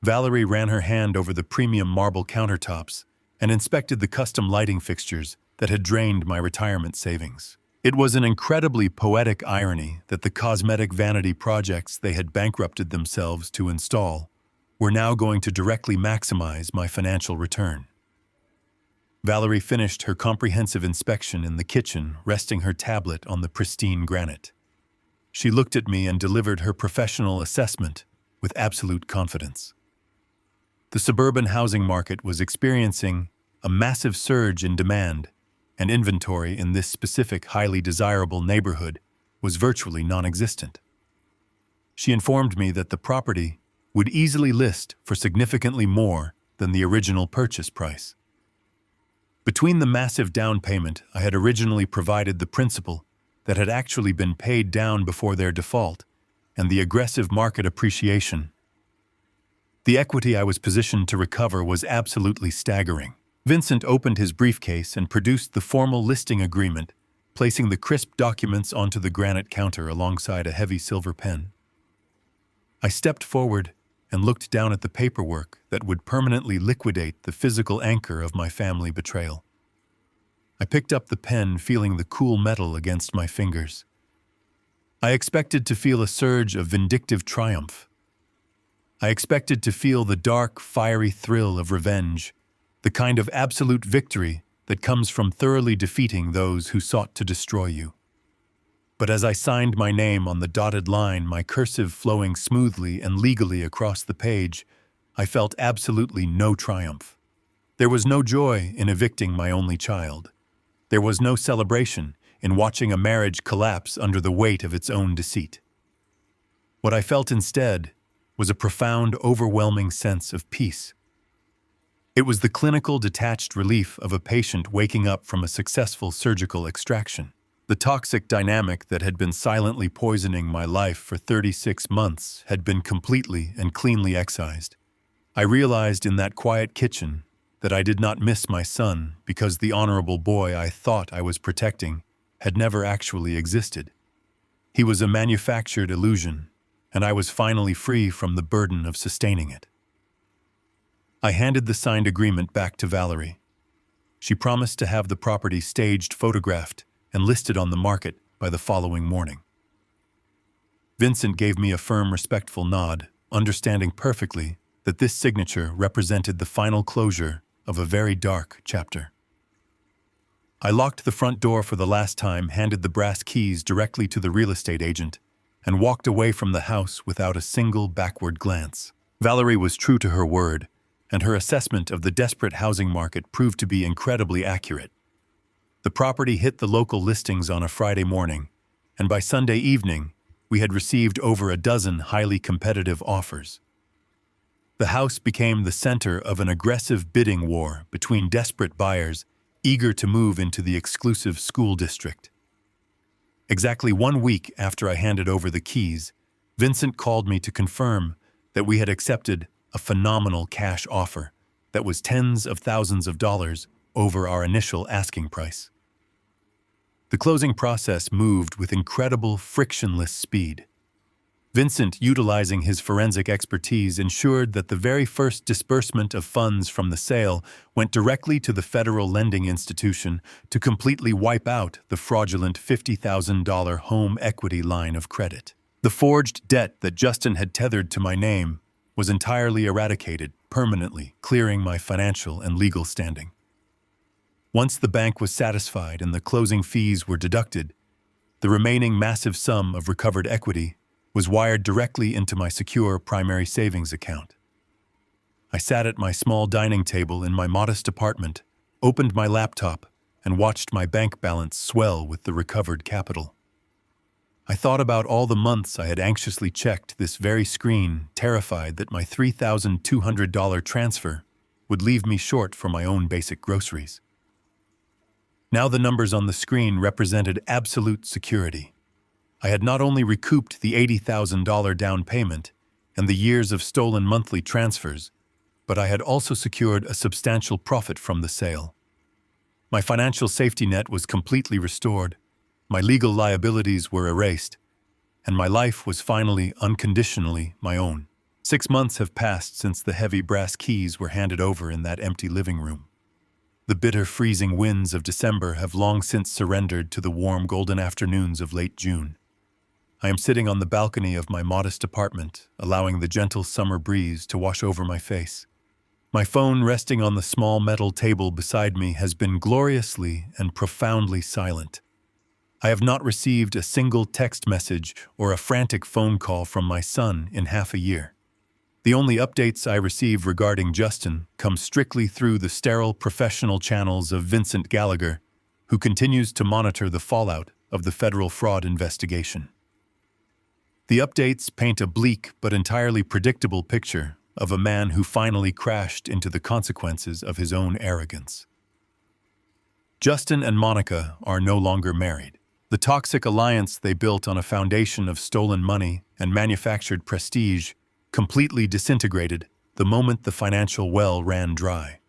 Valerie ran her hand over the premium marble countertops and inspected the custom lighting fixtures that had drained my retirement savings. It was an incredibly poetic irony that the cosmetic vanity projects they had bankrupted themselves to install were now going to directly maximize my financial return. Valerie finished her comprehensive inspection in the kitchen, resting her tablet on the pristine granite. She looked at me and delivered her professional assessment with absolute confidence. The suburban housing market was experiencing a massive surge in demand, and inventory in this specific highly desirable neighborhood was virtually non-existent. She informed me that the property would easily list for significantly more than the original purchase price. Between the massive down payment I had originally provided, the principal that had actually been paid down before their default, and the aggressive market appreciation, the equity I was positioned to recover was absolutely staggering. Vincent opened his briefcase and produced the formal listing agreement, placing the crisp documents onto the granite counter alongside a heavy silver pen. I stepped forward and looked down at the paperwork that would permanently liquidate the physical anchor of my family betrayal. I picked up the pen, feeling the cool metal against my fingers. I expected to feel a surge of vindictive triumph. I expected to feel the dark, fiery thrill of revenge, the kind of absolute victory that comes from thoroughly defeating those who sought to destroy you. But as I signed my name on the dotted line, my cursive flowing smoothly and legally across the page, I felt absolutely no triumph. There was no joy in evicting my only child. There was no celebration in watching a marriage collapse under the weight of its own deceit. What I felt instead was a profound, overwhelming sense of peace. It was the clinical, detached relief of a patient waking up from a successful surgical extraction. The toxic dynamic that had been silently poisoning my life for 36 months had been completely and cleanly excised. I realized in that quiet kitchen that I did not miss my son because the honorable boy I thought I was protecting had never actually existed. He was a manufactured illusion, and I was finally free from the burden of sustaining it. I handed the signed agreement back to Valerie. She promised to have the property staged, photographed, and listed on the market by the following morning. Vincent gave me a firm, respectful nod, understanding perfectly that this signature represented the final closure of a very dark chapter. I locked the front door for the last time, handed the brass keys directly to the real estate agent, and walked away from the house without a single backward glance. Valerie was true to her word, and her assessment of the desperate housing market proved to be incredibly accurate. The property hit the local listings on a Friday morning, and by Sunday evening, we had received over a dozen highly competitive offers. The house became the center of an aggressive bidding war between desperate buyers eager to move into the exclusive school district. Exactly 1 week after I handed over the keys, Vincent called me to confirm that we had accepted a phenomenal cash offer that was tens of thousands of dollars over our initial asking price. The closing process moved with incredible, frictionless speed. Vincent, utilizing his forensic expertise, ensured that the very first disbursement of funds from the sale went directly to the federal lending institution to completely wipe out the fraudulent $50,000 home equity line of credit. The forged debt that Justin had tethered to my name was entirely eradicated, permanently clearing my financial and legal standing. Once the bank was satisfied and the closing fees were deducted, the remaining massive sum of recovered equity was wired directly into my secure primary savings account. I sat at my small dining table in my modest apartment, opened my laptop, and watched my bank balance swell with the recovered capital. I thought about all the months I had anxiously checked this very screen, terrified that my $3,200 transfer would leave me short for my own basic groceries. Now the numbers on the screen represented absolute security. I had not only recouped the $80,000 down payment and the years of stolen monthly transfers, but I had also secured a substantial profit from the sale. My financial safety net was completely restored, my legal liabilities were erased, and my life was finally unconditionally my own. 6 months have passed since the heavy brass keys were handed over in that empty living room. The bitter, freezing winds of December have long since surrendered to the warm, golden afternoons of late June. I am sitting on the balcony of my modest apartment, allowing the gentle summer breeze to wash over my face. My phone resting on the small metal table beside me has been gloriously and profoundly silent. I have not received a single text message or a frantic phone call from my son in half a year. The only updates I receive regarding Justin come strictly through the sterile professional channels of Vincent Gallagher, who continues to monitor the fallout of the federal fraud investigation. The updates paint a bleak but entirely predictable picture of a man who finally crashed into the consequences of his own arrogance. Justin and Monica are no longer married. The toxic alliance they built on a foundation of stolen money and manufactured prestige completely disintegrated the moment the financial well ran dry.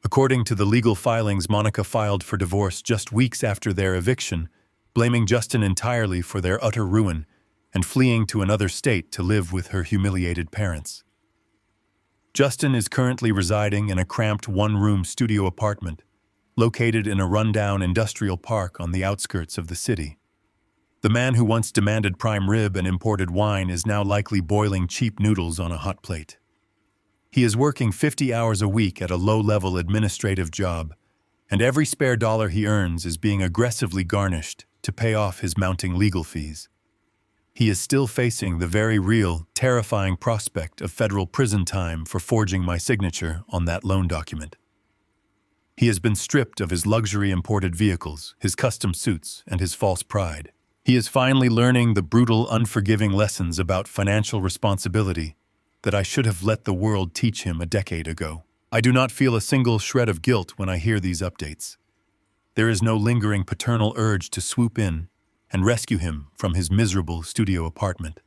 According to the legal filings, Monica filed for divorce just weeks after their eviction, blaming Justin entirely for their utter ruin and fleeing to another state to live with her humiliated parents. Justin is currently residing in a cramped one-room studio apartment located in a rundown industrial park on the outskirts of the city. The man who once demanded prime rib and imported wine is now likely boiling cheap noodles on a hot plate. He is working 50 hours a week at a low-level administrative job, and every spare dollar he earns is being aggressively garnished to pay off his mounting legal fees. He is still facing the very real, terrifying prospect of federal prison time for forging my signature on that loan document. He has been stripped of his luxury imported vehicles, his custom suits, and his false pride. He is finally learning the brutal, unforgiving lessons about financial responsibility that I should have let the world teach him a decade ago. I do not feel a single shred of guilt when I hear these updates. There is no lingering paternal urge to swoop in and rescue him from his miserable studio apartment.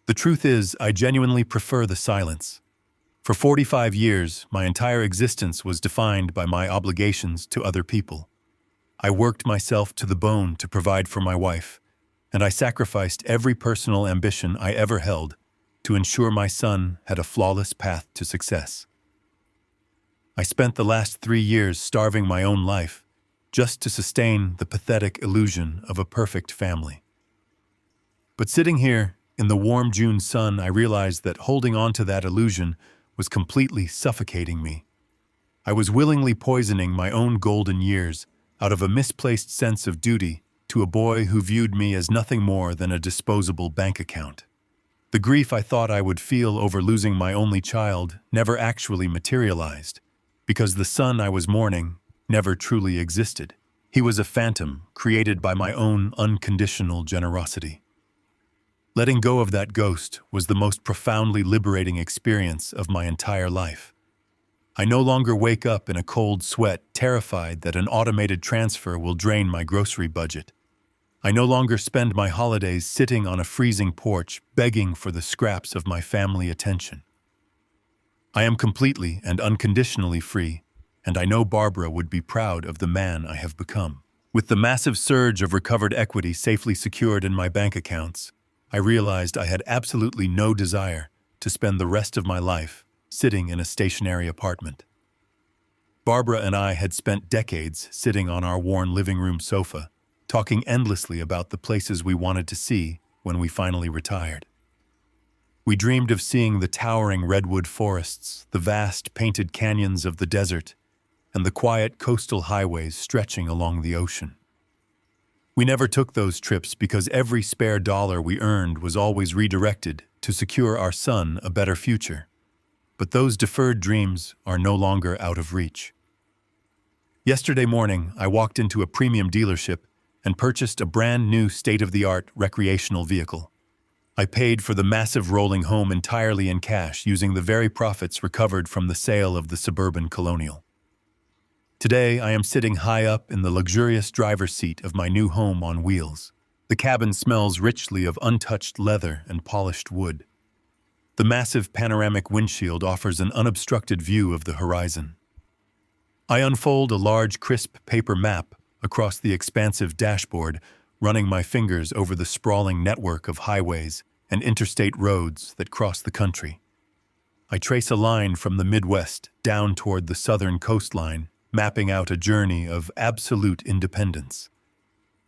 The truth is, I genuinely prefer the silence. For 45 years, my entire existence was defined by my obligations to other people. I worked myself to the bone to provide for my wife, and I sacrificed every personal ambition I ever held to ensure my son had a flawless path to success. I spent the last 3 years starving my own life just to sustain the pathetic illusion of a perfect family. But sitting here in the warm June sun, I realized that holding on to that illusion was completely suffocating me. I was willingly poisoning my own golden years out of a misplaced sense of duty to a boy who viewed me as nothing more than a disposable bank account. The grief I thought I would feel over losing my only child never actually materialized, because the son I was mourning never truly existed. He was a phantom created by my own unconditional generosity. Letting go of that ghost was the most profoundly liberating experience of my entire life. I no longer wake up in a cold sweat, terrified that an automated transfer will drain my grocery budget. I no longer spend my holidays sitting on a freezing porch, begging for the scraps of my family attention. I am completely and unconditionally free, and I know Barbara would be proud of the man I have become. With the massive surge of recovered equity safely secured in my bank accounts, I realized I had absolutely no desire to spend the rest of my life sitting in a stationary apartment. Barbara and I had spent decades sitting on our worn living room sofa, talking endlessly about the places we wanted to see when we finally retired. We dreamed of seeing the towering redwood forests, the vast painted canyons of the desert, and the quiet coastal highways stretching along the ocean. We never took those trips because every spare dollar we earned was always redirected to secure our son a better future. But those deferred dreams are no longer out of reach. Yesterday morning, I walked into a premium dealership and purchased a brand new state-of-the-art recreational vehicle. I paid for the massive rolling home entirely in cash using the very profits recovered from the sale of the suburban Colonial. Today, I am sitting high up in the luxurious driver's seat of my new home on wheels. The cabin smells richly of untouched leather and polished wood. The massive panoramic windshield offers an unobstructed view of the horizon. I unfold a large, crisp paper map across the expansive dashboard, running my fingers over the sprawling network of highways and interstate roads that cross the country. I trace a line from the Midwest down toward the southern coastline, mapping out a journey of absolute independence.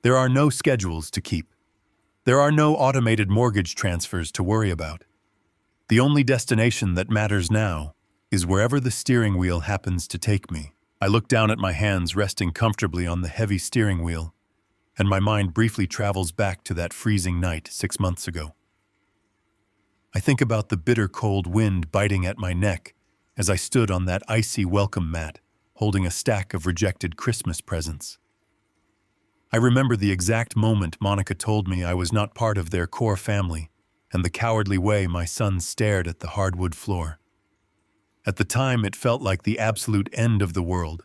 There are no schedules to keep. There are no automated mortgage transfers to worry about. The only destination that matters now is wherever the steering wheel happens to take me. I look down at my hands resting comfortably on the heavy steering wheel, and my mind briefly travels back to that freezing night 6 months ago. I think about the bitter cold wind biting at my neck as I stood on that icy welcome mat, holding a stack of rejected Christmas presents. I remember the exact moment Monica told me I was not part of their core family, and the cowardly way my son stared at the hardwood floor. At the time, it felt like the absolute end of the world.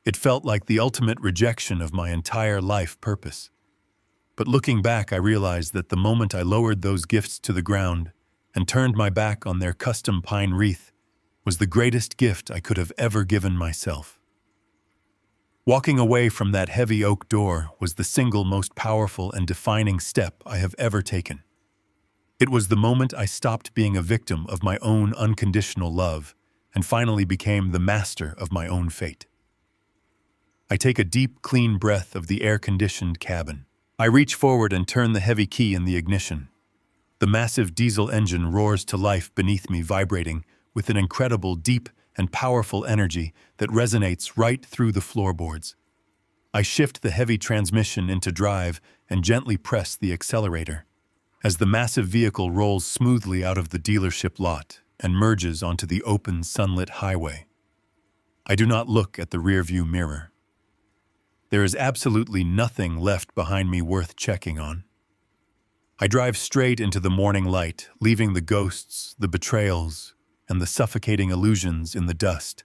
It felt like the ultimate rejection of my entire life purpose. But looking back, I realized that the moment I lowered those gifts to the ground and turned my back on their custom pine wreath was the greatest gift I could have ever given myself. Walking away from that heavy oak door was the single most powerful and defining step I have ever taken. It was the moment I stopped being a victim of my own unconditional love and finally became the master of my own fate. I take a deep, clean breath of the air-conditioned cabin. I reach forward and turn the heavy key in the ignition. The massive diesel engine roars to life beneath me, vibrating with an incredible, deep, and powerful energy that resonates right through the floorboards. I shift the heavy transmission into drive and gently press the accelerator. As the massive vehicle rolls smoothly out of the dealership lot and merges onto the open, sunlit highway, I do not look at the rearview mirror. There is absolutely nothing left behind me worth checking on. I drive straight into the morning light, leaving the ghosts, the betrayals, and the suffocating illusions in the dust,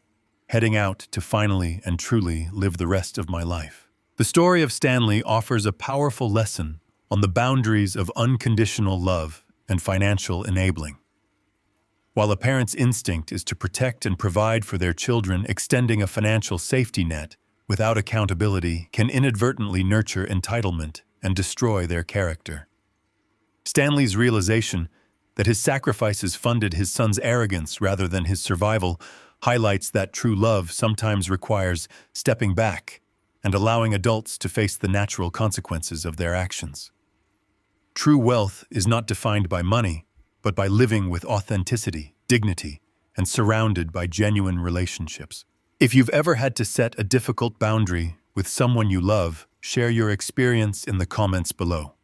heading out to finally and truly live the rest of my life. The story of Stanley offers a powerful lesson on the boundaries of unconditional love and financial enabling. While a parent's instinct is to protect and provide for their children, extending a financial safety net without accountability can inadvertently nurture entitlement and destroy their character. Stanley's realization that his sacrifices funded his son's arrogance rather than his survival highlights that true love sometimes requires stepping back and allowing adults to face the natural consequences of their actions. True wealth is not defined by money, but by living with authenticity, dignity, and surrounded by genuine relationships. If you've ever had to set a difficult boundary with someone you love, share your experience in the comments below.